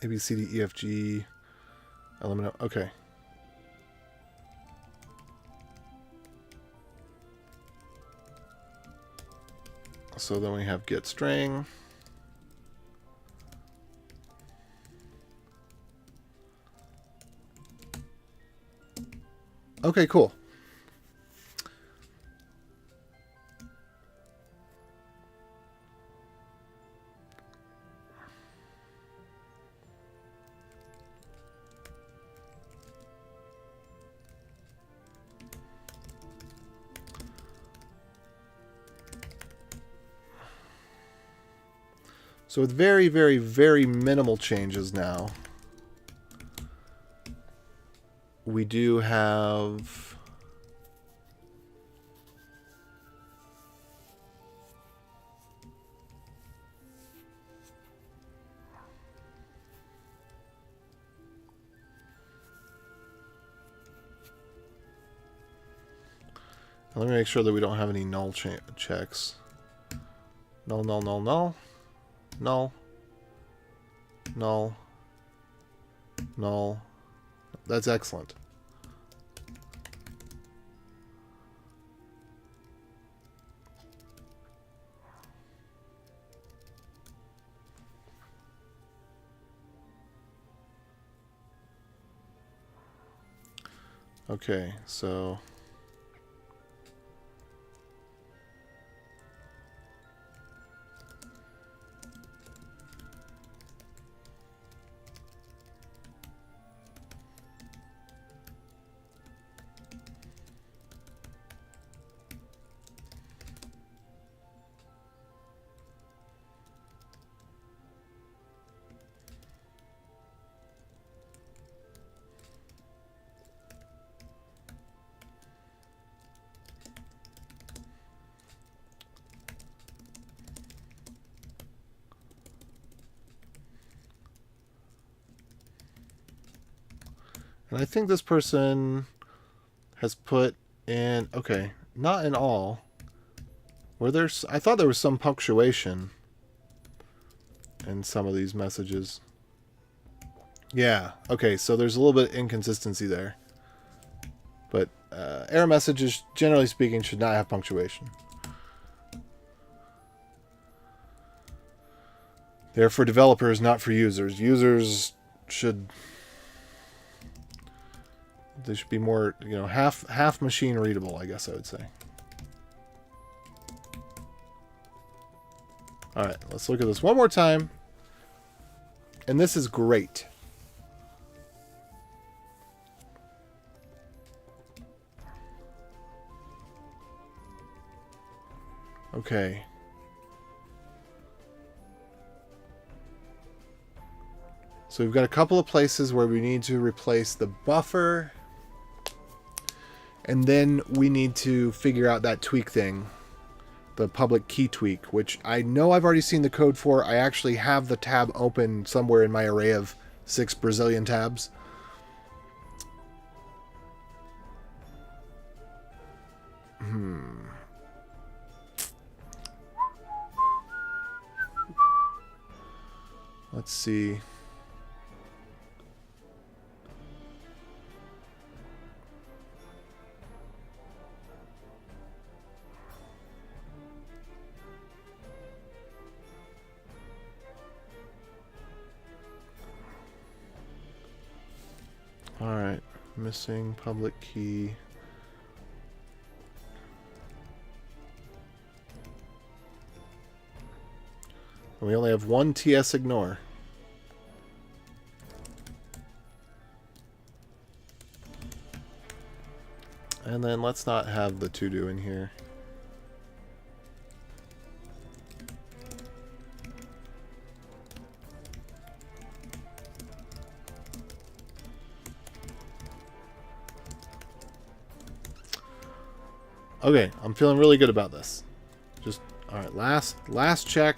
A, B, C, D, E, F, G, element. Okay. So then we have get string. Okay, cool. So with very, very, very minimal changes now, we do have let me make sure that we don't have any null checks. Null, null, null, null. Null. Null. Null. That's excellent. Okay, so And I think this person has put in, okay, not in all. I thought there was some punctuation in some of these messages. Yeah, okay, so there's a little bit of inconsistency there. But error messages, generally speaking, should not have punctuation. They're for developers, not for users. Users should... They should be more, you know, half machine readable, I guess I would say. Alright, let's look at this one more time. And this is great. Okay. So we've got a couple of places where we need to replace the buffer. And then we need to figure out that tweak thing. The public key tweak, which I know I've already seen the code for. I actually have the tab open somewhere in my array of 6 Brazilian tabs. Let's see. Alright, missing public key. We only have one TS ignore. And then let's not have the to do in here. Okay, I'm feeling really good about this. Just, alright, last check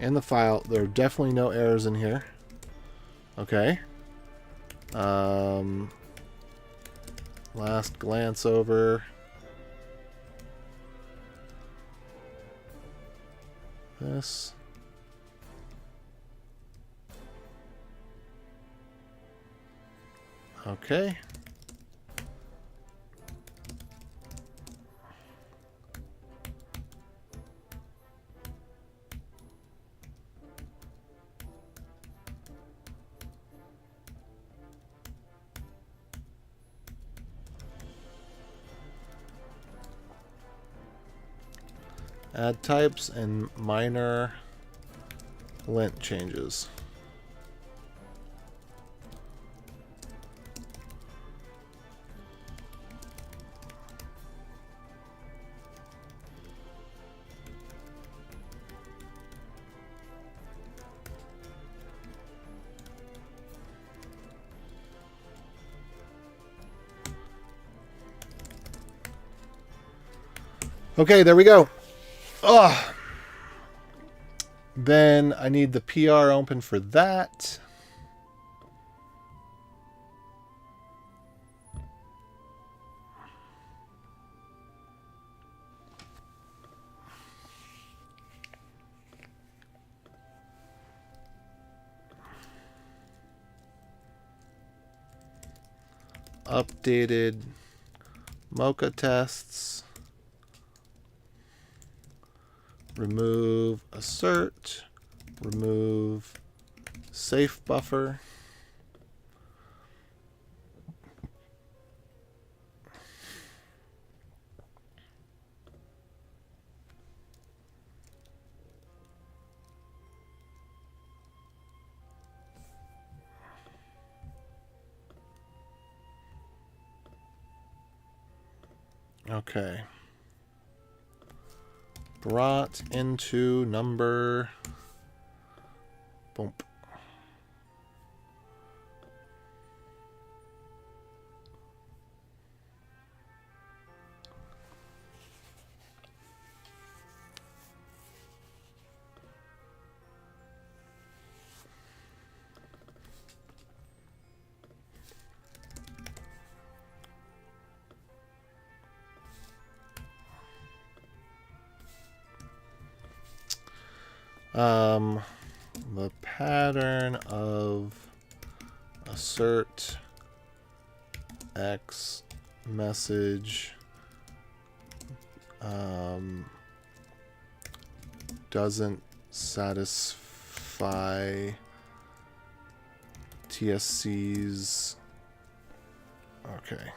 in the file. There are definitely no errors in here. Okay. Last glance over. This. Okay. Add types and minor lint changes. Okay, there we go. Oh. Then I need the PR open for that. Updated Mocha tests. Remove assert, remove safe buffer. Okay. Brought into number. Boom. The pattern of assert X message doesn't satisfy TSC's. Okay.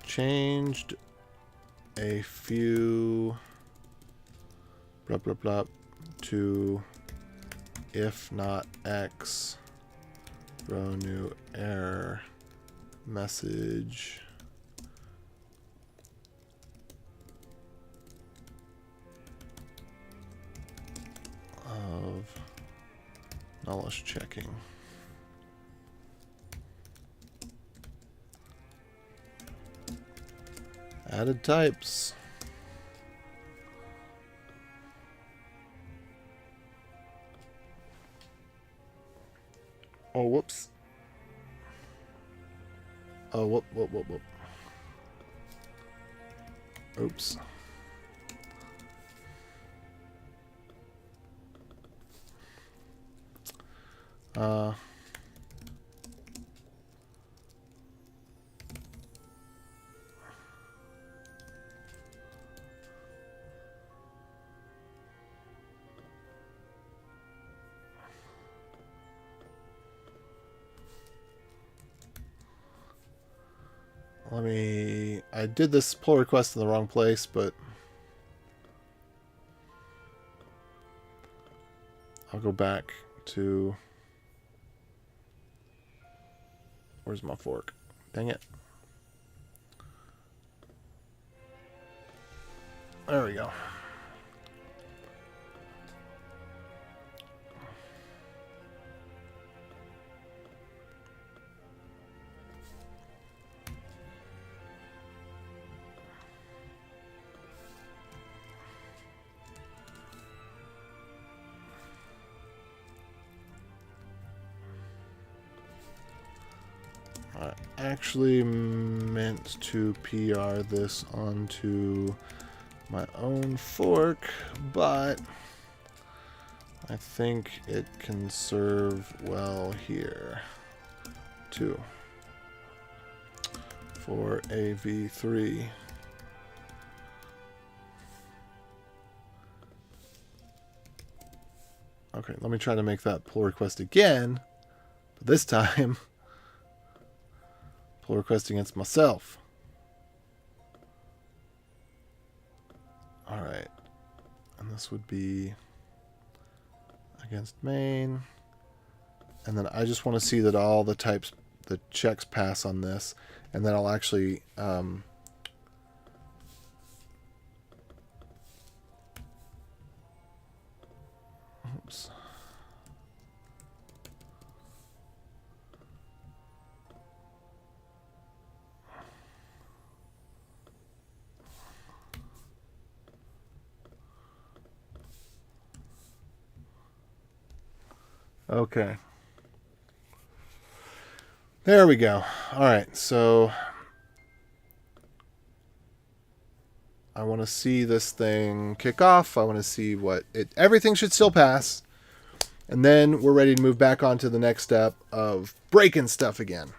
Changed a few blah blah blah to if not X throw new error message of nullish checking. Added types. Oh, whoops. Oh, whoop. Oops. I did this pull request in the wrong place, but I'll go back to, where's my fork? Dang it. There we go. I actually meant to PR this onto my own fork, but I think it can serve well here too for AV3. Okay, let me try to make that pull request again, but this time pull request against myself. All right, and this would be against main, and then I just want to see that all the types, the checks pass on this, and then I'll actually oops. Okay. There we go. All right, so I want to see this thing kick off. I want to see what it, everything should still pass. And then we're ready to move back on to the next step of breaking stuff again.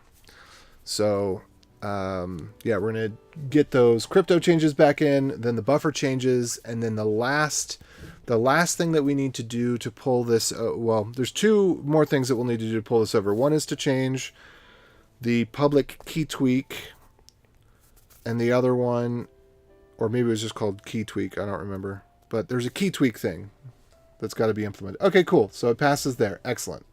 So, yeah, we're going to get those crypto changes back in, then the buffer changes, and then the last thing that we need to do to pull this, well, there's two more things that we'll need to do to pull this over. One is to change the public key tweak, and the other one, or maybe it was just called key tweak, I don't remember. But there's a key tweak thing that's got to be implemented. Okay, cool. So it passes there. Excellent.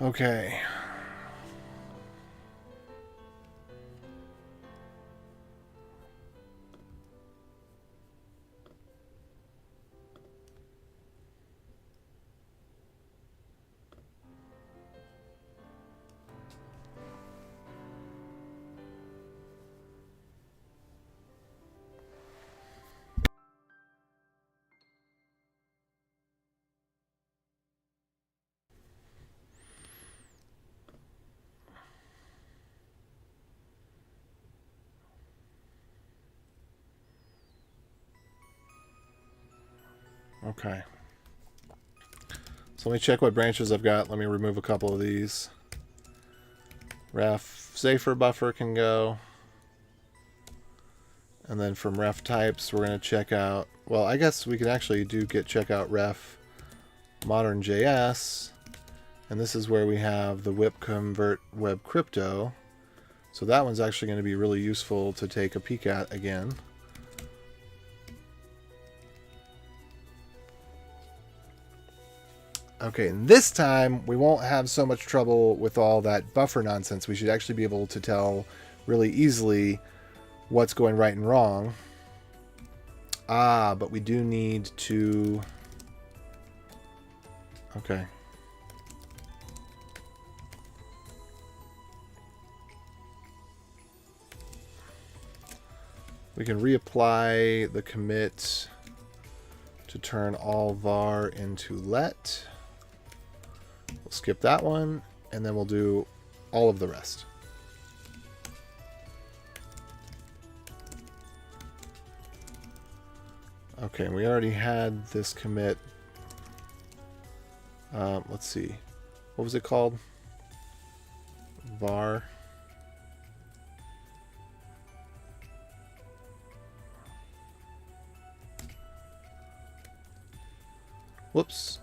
Okay. Okay. So let me check what branches I've got. Let me remove a couple of these. Ref safer buffer can go. And then from ref types, we're going to check out, well, I guess we can actually check out ref modern JS. And this is where we have the whip convert WebCrypto. So that one's actually going to be really useful to take a peek at again. Okay, and this time we won't have so much trouble with all that buffer nonsense. We should actually be able to tell really easily what's going right and wrong. But we do need to... Okay. We can reapply the commit to turn all var into let. We'll skip that one, and then we'll do all of the rest. Okay, we already had this commit. Let's see. What was it called? Var. Whoops.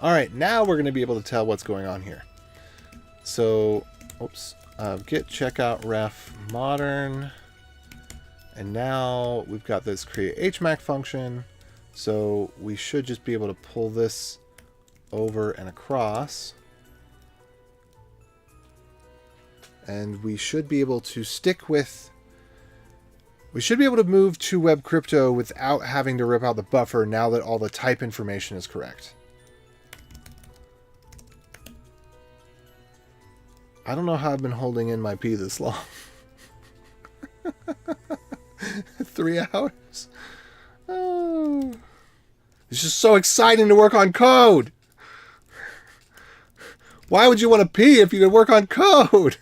All right, now we're going to be able to tell what's going on here. So, git checkout ref modern, and now we've got this create HMAC function. So we should just be able to pull this over and across, and we should be able to stick with. We should be able to move to WebCrypto without having to rip out the buffer now that all the type information is correct. I don't know how I've been holding in my pee this long. 3 hours? Oh. It's just so exciting to work on code. Why would you want to pee if you could work on code?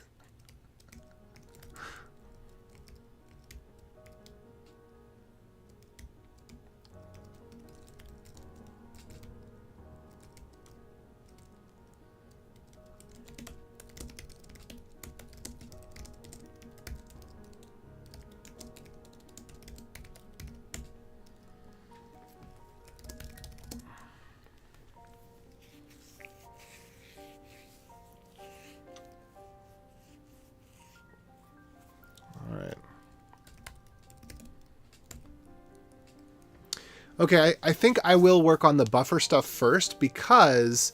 Okay, I think I will work on the buffer stuff first, because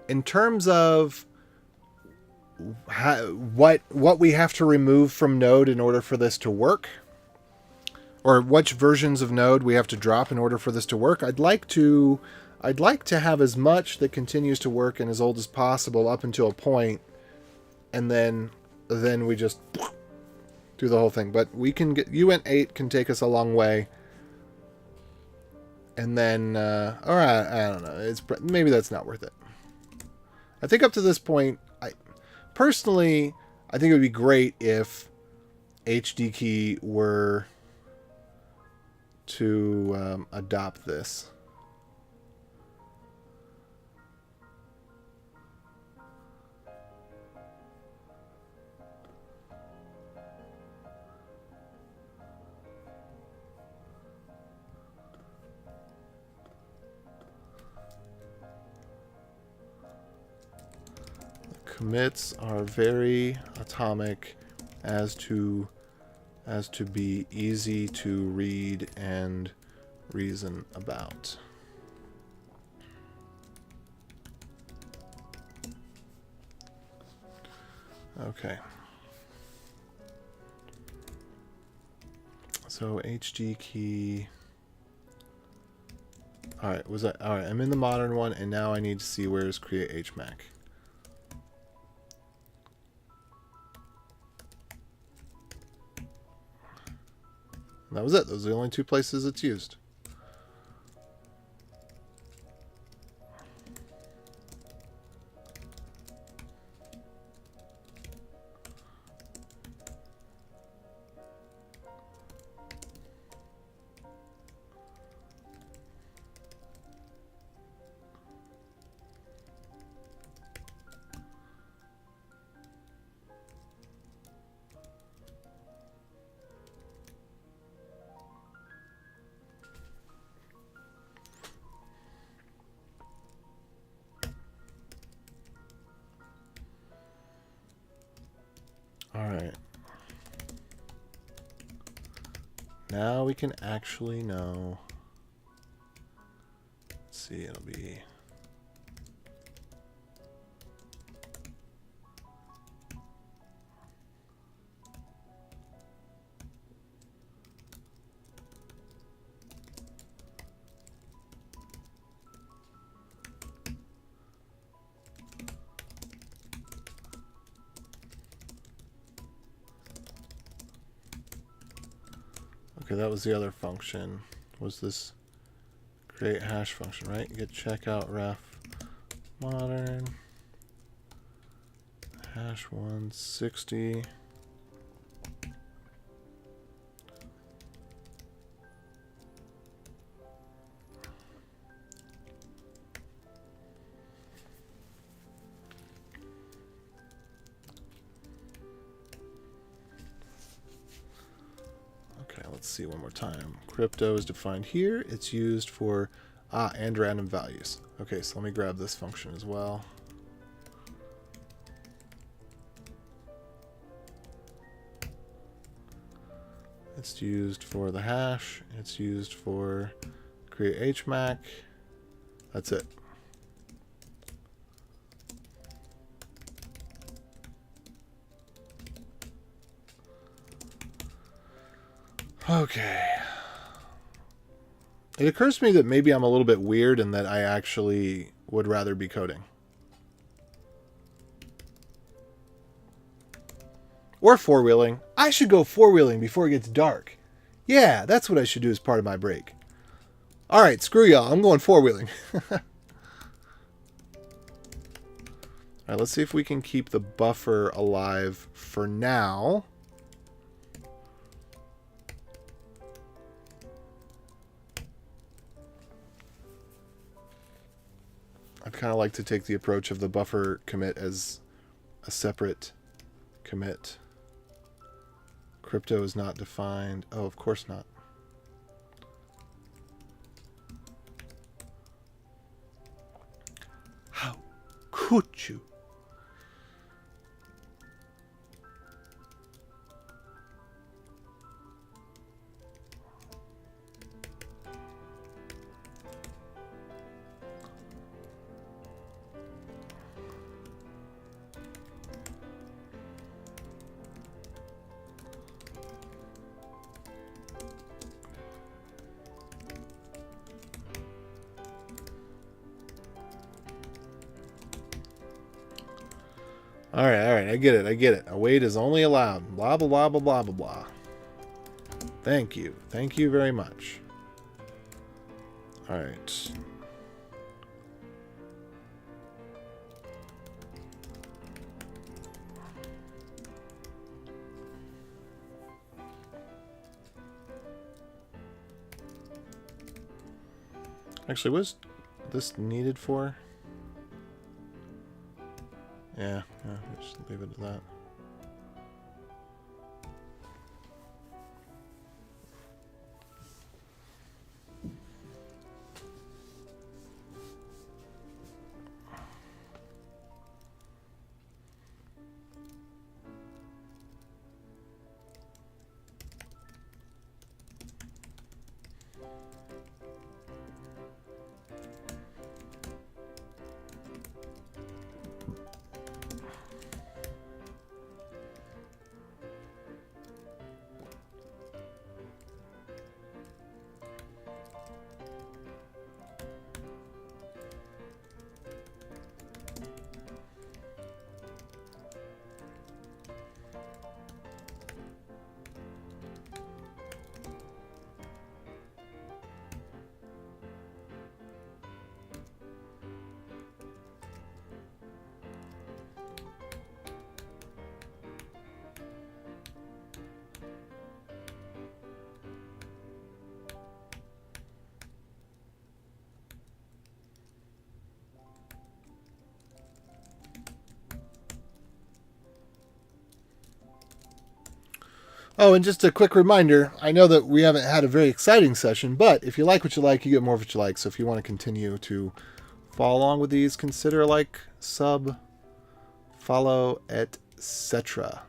in terms of what we have to remove from Node in order for this to work, or which versions of Node we have to drop in order for this to work, I'd like to have as much that continues to work and as old as possible up until a point, and then we just do the whole thing. But we can get UNT 8 can take us a long way. And then, or I don't know. Maybe that's not worth it. I think up to this point, personally, I think it would be great if HD key were to adopt this. Commits are very atomic as to be easy to read and reason about. Okay. So HD key. All right, all right, I'm in the modern one, and now I need to see where's create HMAC. And that was it. Those are the only two places it's used. All right. Now we can actually know. Let's see, it'll be. Okay, that was the other function. Was this create hash function, right? Get checkout ref modern hash 160. Let's see one more time. Crypto is defined here. It's used for and random values. Okay, so let me grab this function as well. It's used for the hash. It's used for create HMAC. That's it. Okay. It occurs to me that maybe I'm a little bit weird and that I actually would rather be coding. Or four-wheeling. I should go four-wheeling before it gets dark. Yeah, that's what I should do as part of my break. Alright, screw y'all. I'm going four-wheeling. Alright, let's see if we can keep the buffer alive for now. I'd kind of like to take the approach of the buffer commit as a separate commit. Crypto is not defined. Oh, of course not. How could you? All right, I get it. A wait is only allowed. Blah, blah, blah, blah, blah, blah, blah. Thank you very much. All right. Actually, was this needed for? Yeah, just leave it at that. Oh, and just a quick reminder, I know that we haven't had a very exciting session, but if you like what you like, you get more of what you like. So if you want to continue to follow along with these, consider a like, sub, follow, etc.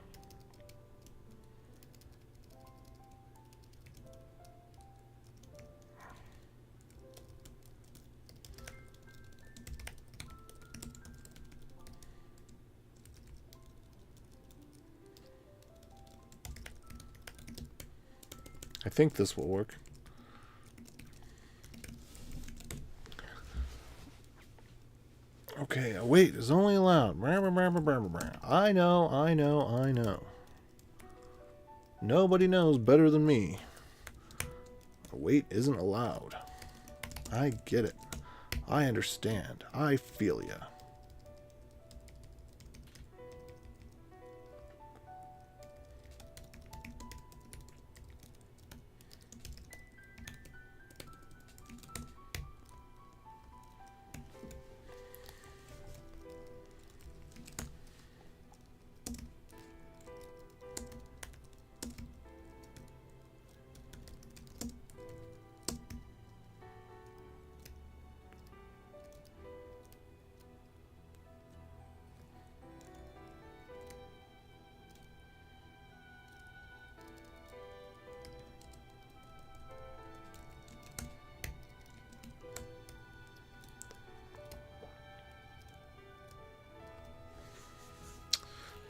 I think this will work. Okay, a wait is only allowed. I know. Nobody knows better than me. A wait isn't allowed. I get it. I understand. I feel ya.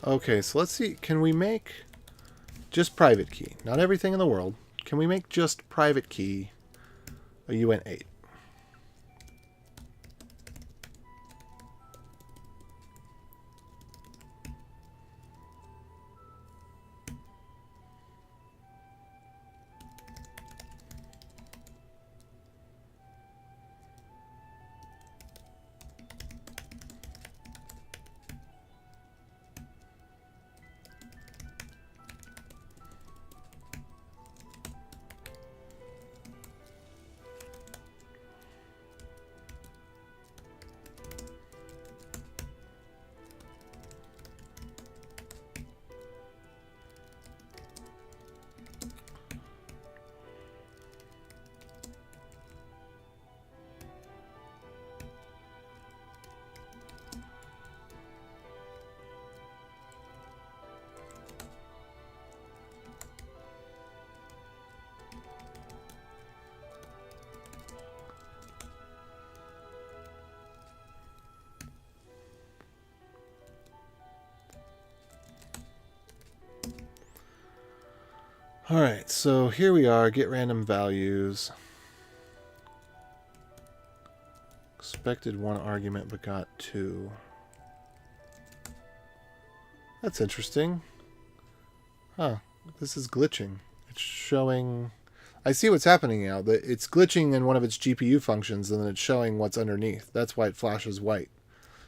Okay, so let's see. Can we make just private key? Not everything in the world. Can we make just private key a UN8? Alright, so here we are. Get random values. Expected one argument, but got two. That's interesting. Huh. This is glitching. It's showing... I see what's happening now. It's glitching in one of its GPU functions, and then it's showing what's underneath. That's why it flashes white.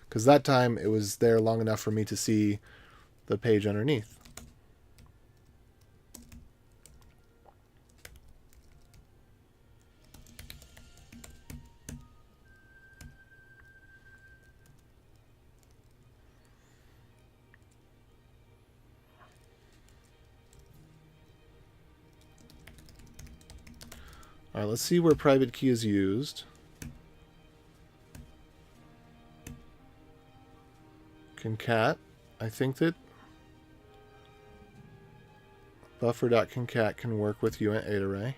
Because that time it was there long enough for me to see the page underneath. All right, let's see where private key is used. Concat. I think that buffer.concat can work with uint array.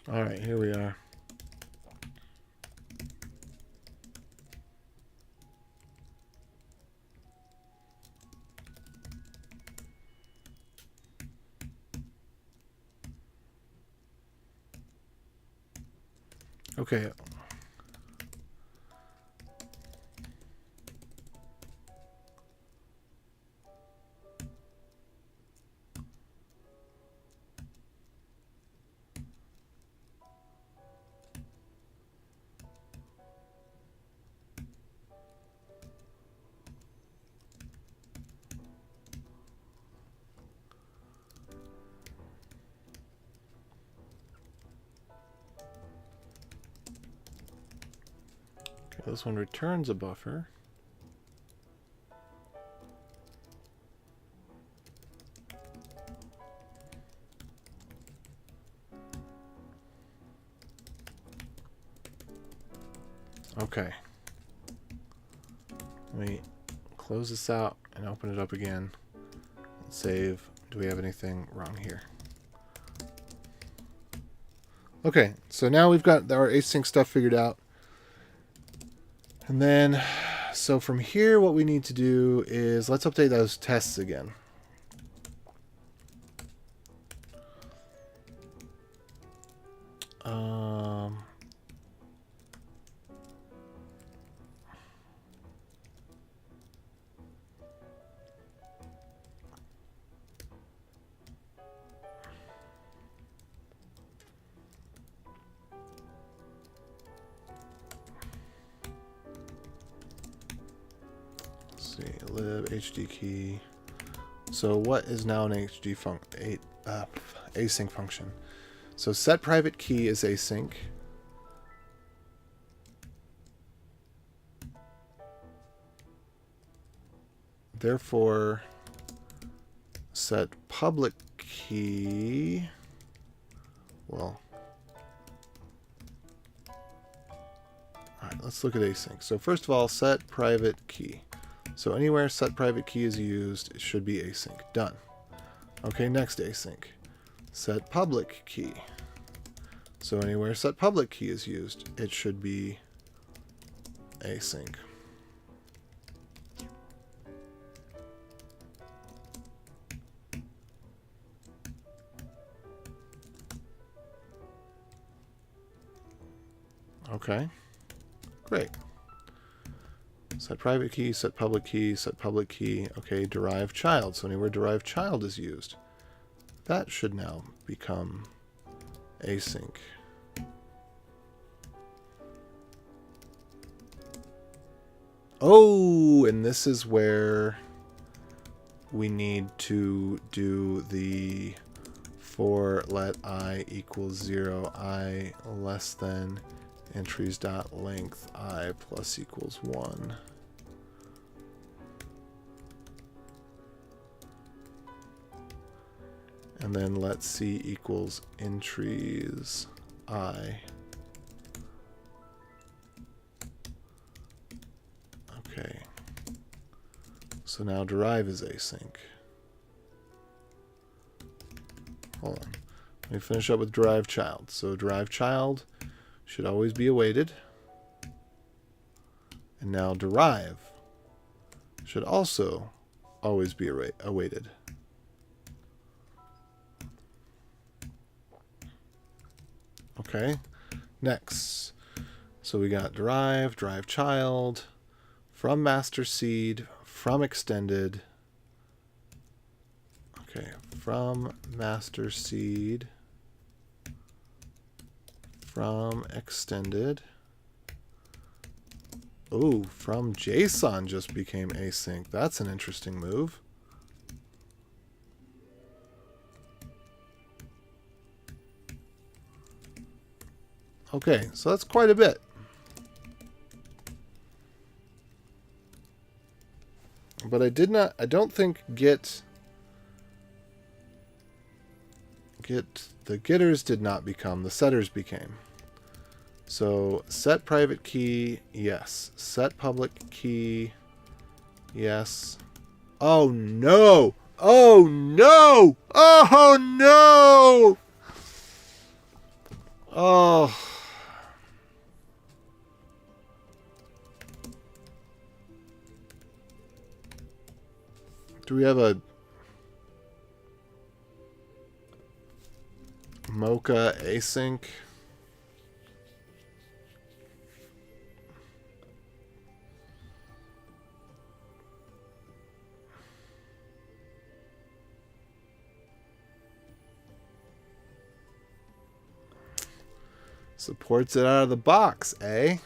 All right, here we are. Okay. This one returns a buffer. Okay. Let me close this out and open it up again. Let's save. Do we have anything wrong here? Okay, so now we've got our async stuff figured out. And then, so from here, what we need to do is let's update those tests again. Let's see, lib hd key. So what is now an async function? So set private key is async. Therefore, set public key. Well, all right, let's look at async. So first of all, set private key. So anywhere set private key is used, it should be async. Done. Okay, next async. Set public key. So anywhere set public key is used, it should be async. Okay, great. Set private key, set public key, set public key. Okay, derived child. So anywhere derived child is used, that should now become async. Oh, and this is where we need to do the for let I equals 0, I less than entries dot length I plus equals 1. And then let C equals entries I. Okay. So now derive is async. Hold on. Let me finish up with derived child. So derived child should always be awaited. And now derive should also always be awaited. Okay. Next. So we got derive, derive child, from master seed, from extended. Okay, from master seed, from extended. Oh, from JSON just became async. That's an interesting move. Okay, so that's quite a bit. But I don't think the getters did not become, the setters became. So set private key, yes. Set public key, yes. Oh no! Oh no! Oh no! Oh. Do we have a Mocha async? Supports it out of the box, eh?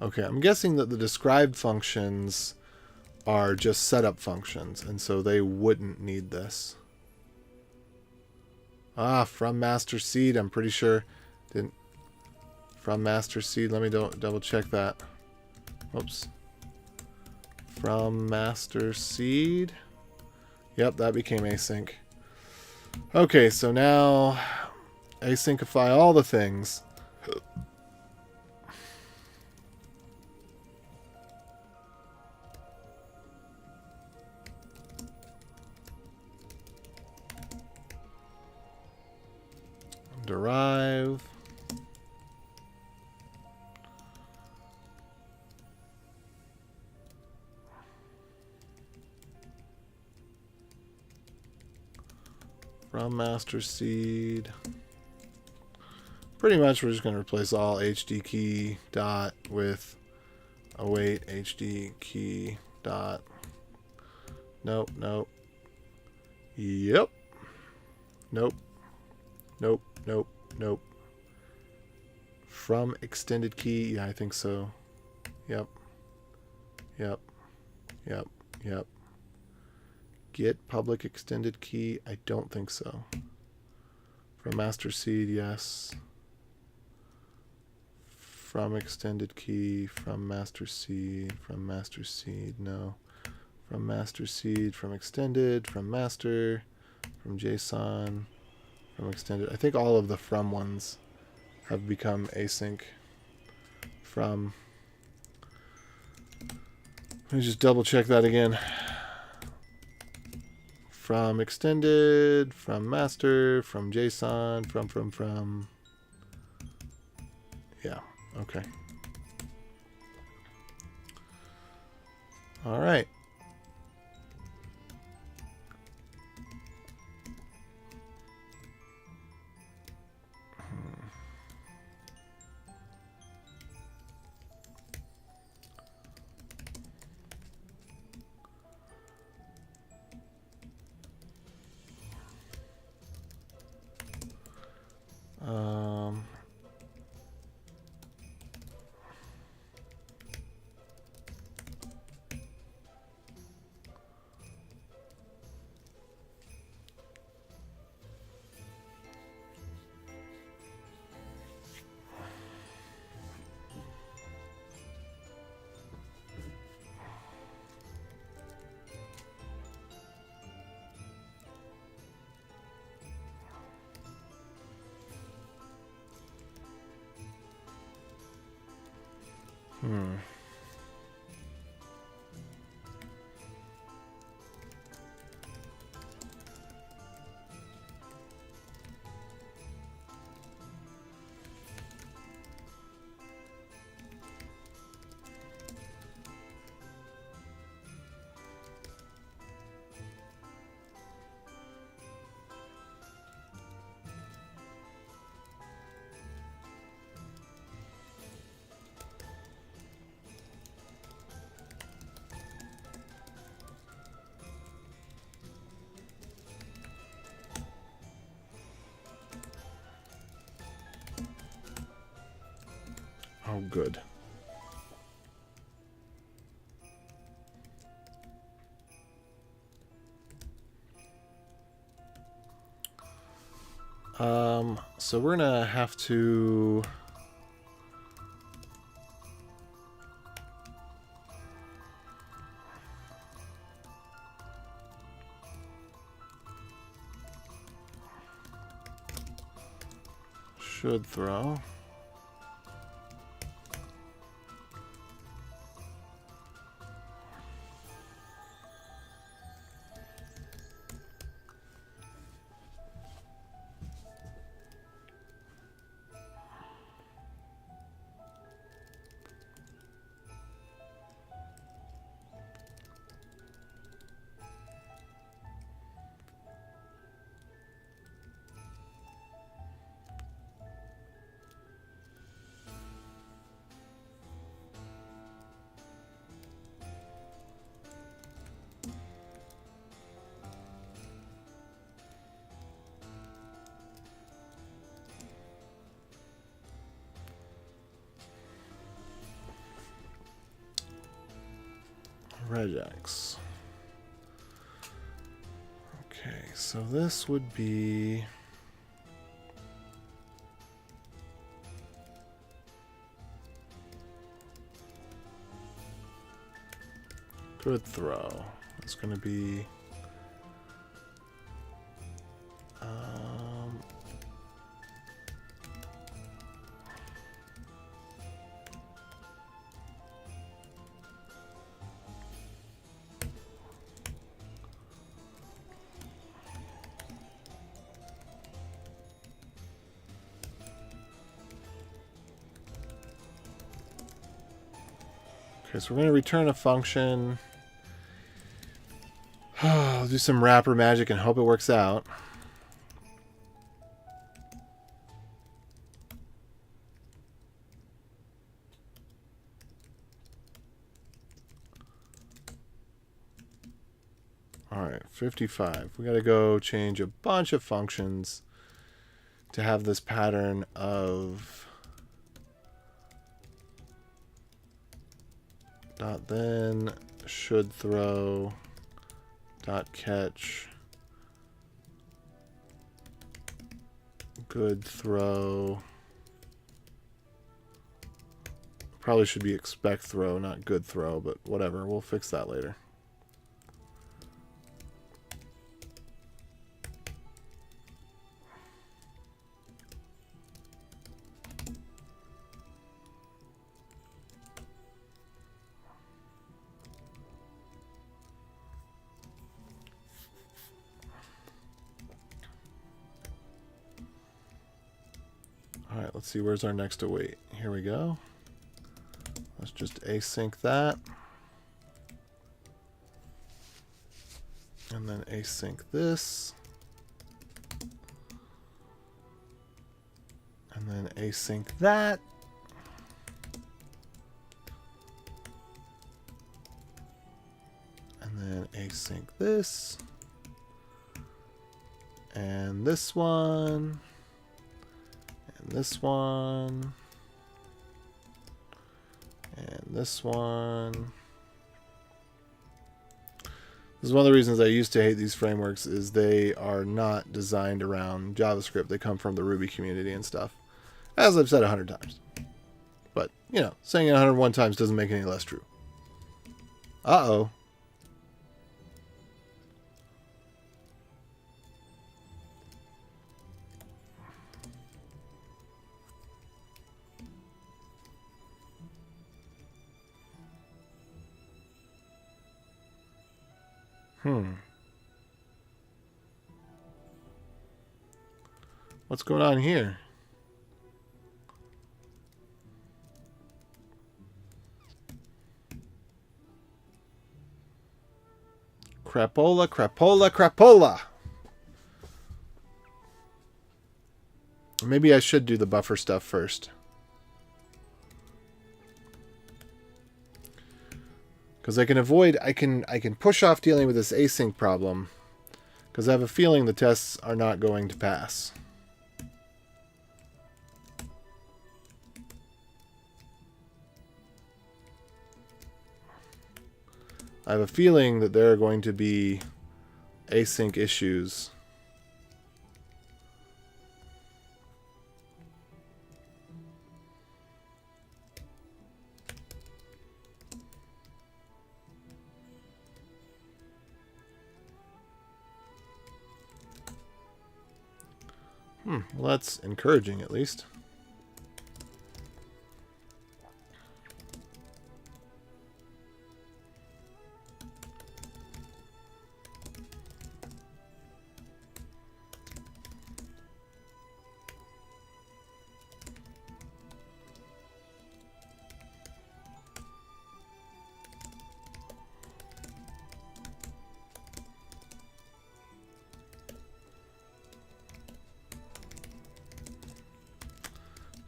Okay, I'm guessing that the described functions are just setup functions, and so they wouldn't need this. Ah, from master seed, I'm pretty sure. Didn't. From master seed, let me double check that. Oops. From master seed. Yep, that became async. Okay, so now asyncify all the things. Derive. From master seed. Pretty much we're just going to replace all HD key dot with await HD key dot. Nope, nope. Yep. Nope. Nope, nope, nope. From extended key, yeah, I think so. Yep. Yep. Yep. Yep. Get public extended key, I don't think so. From master seed, yes. From extended key, from master seed, no. From master seed, from extended, from master, from JSON, from extended. I think all of the from ones have become async. From. Let me just double check that again. from extended, from master, from JSON, from. Yeah, okay. All right. Oh, good. So we're gonna have to should throw. Regex. Okay, so this would be good throw. It's going to be okay, so we're going to return a function. I'll do some wrapper magic and hope it works out. All right, 55. We got to go change a bunch of functions to have this pattern of dot then should throw dot catch good throw. Probably should be expect throw, not good throw, but whatever. We'll fix that later. All right, let's see, where's our next await? Here we go. Let's just async that. And then async this. And then async that. And then async this. And this one. And this one. And this one. This is one of the reasons I used to hate these frameworks, is they are not designed around JavaScript. They come from the Ruby community and stuff. As I've said 100 times. But, you know, saying it 101 times doesn't make it any less true. Uh-oh. What's going on here? Crapola, crapola, crapola. Maybe I should do the buffer stuff first. Because I can avoid, I can push off dealing with this async problem. Because I have a feeling the tests are not going to pass. I have a feeling that there are going to be async issues. Well, that's encouraging, at least.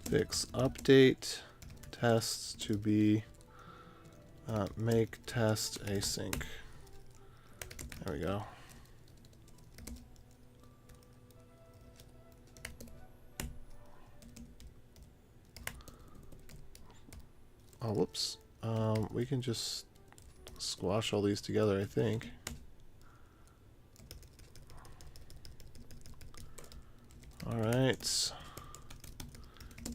Fix update tests to be make test async. There we go. Oh, whoops. We can just squash all these together, I think. All right.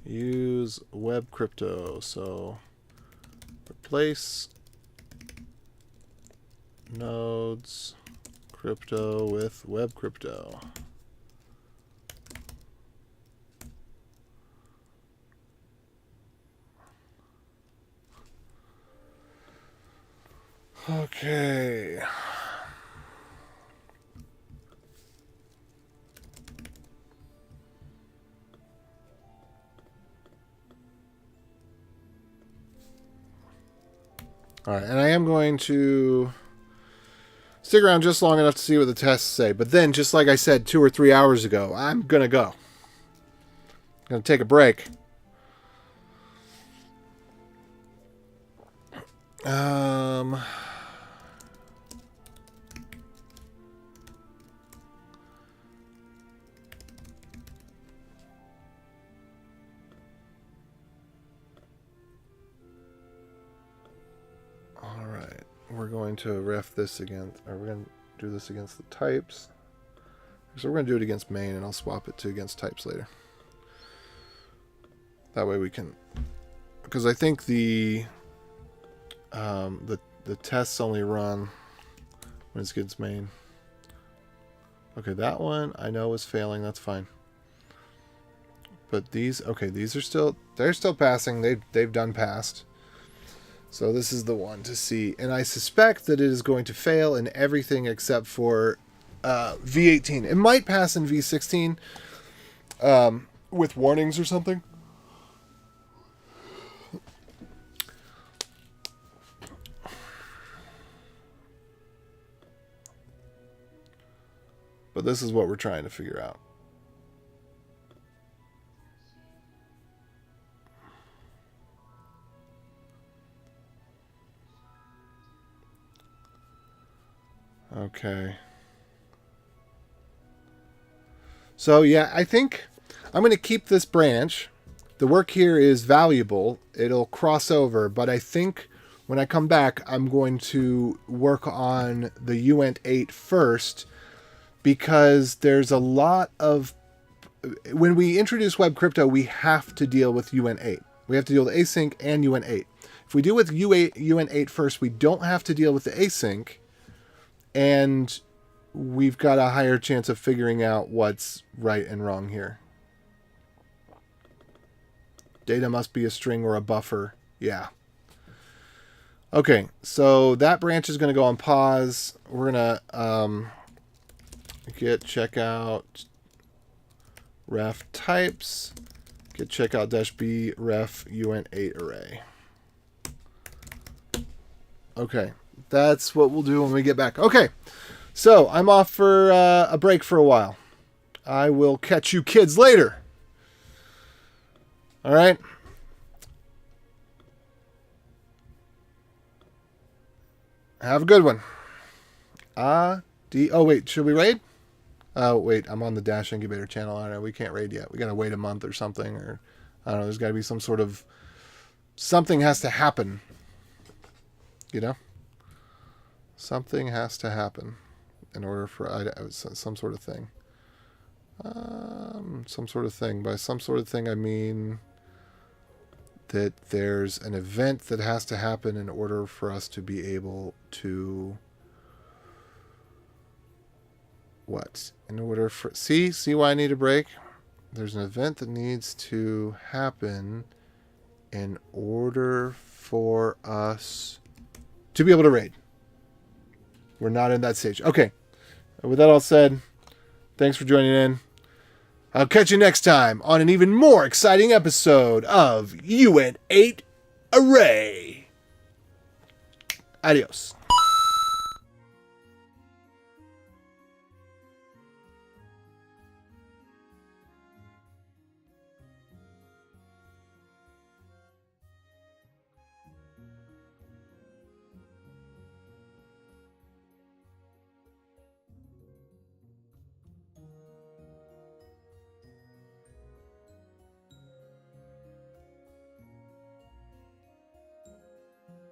Use WebCrypto. So replace nodes crypto with WebCrypto. Okay. All right, and I am going to stick around just long enough to see what the tests say. But then, just like I said 2 or 3 hours ago, I'm going to go. I'm going to take a break. We're going to ref this against, or we're going to do this against the types. So we're going to do it against main, and I'll swap it to against types later. That way we can, because I think the tests only run when it's against main. Okay, that one I know is failing. That's fine. But these, okay, these are still, they're still passing. They've done passed. So this is the one to see. And I suspect that it is going to fail in everything except for V18. It might pass in V16. with warnings or something. But this is what we're trying to figure out. Okay. So yeah, I think I'm going to keep this branch. The work here is valuable. It'll cross over, but I think when I come back, I'm going to work on the uint8 first, because there's a lot of... When we introduce WebCrypto, we have to deal with uint8. We have to deal with async and uint8. If we deal with uint8 first, we don't have to deal with the async, and we've got a higher chance of figuring out what's right and wrong here. Data must be a string or a buffer. Yeah. Okay, so that branch is going to go on pause. We're going to git checkout ref types, git checkout -b ref uint8 array. Okay, that's what we'll do when we get back. Okay, so I'm off for a break for a while. I will catch you kids later. All right. Have a good one. Oh, wait. Should we raid? Oh, wait. I'm on the Dash Incubator channel. I don't know. We can't raid yet. We got to wait a month or something. Or, I don't know. There's got to be some sort of... Something has to happen. You know? Something has to happen in order for some sort of thing. Some sort of thing. By some sort of thing, I mean that there's an event that has to happen in order for us to be able to... What? In order for... See why I need a break? There's an event that needs to happen in order for us to be able to raid. We're not in that stage. Okay. With that all said, thanks for joining in. I'll catch you next time on an even more exciting episode of uint8 Array. Adios.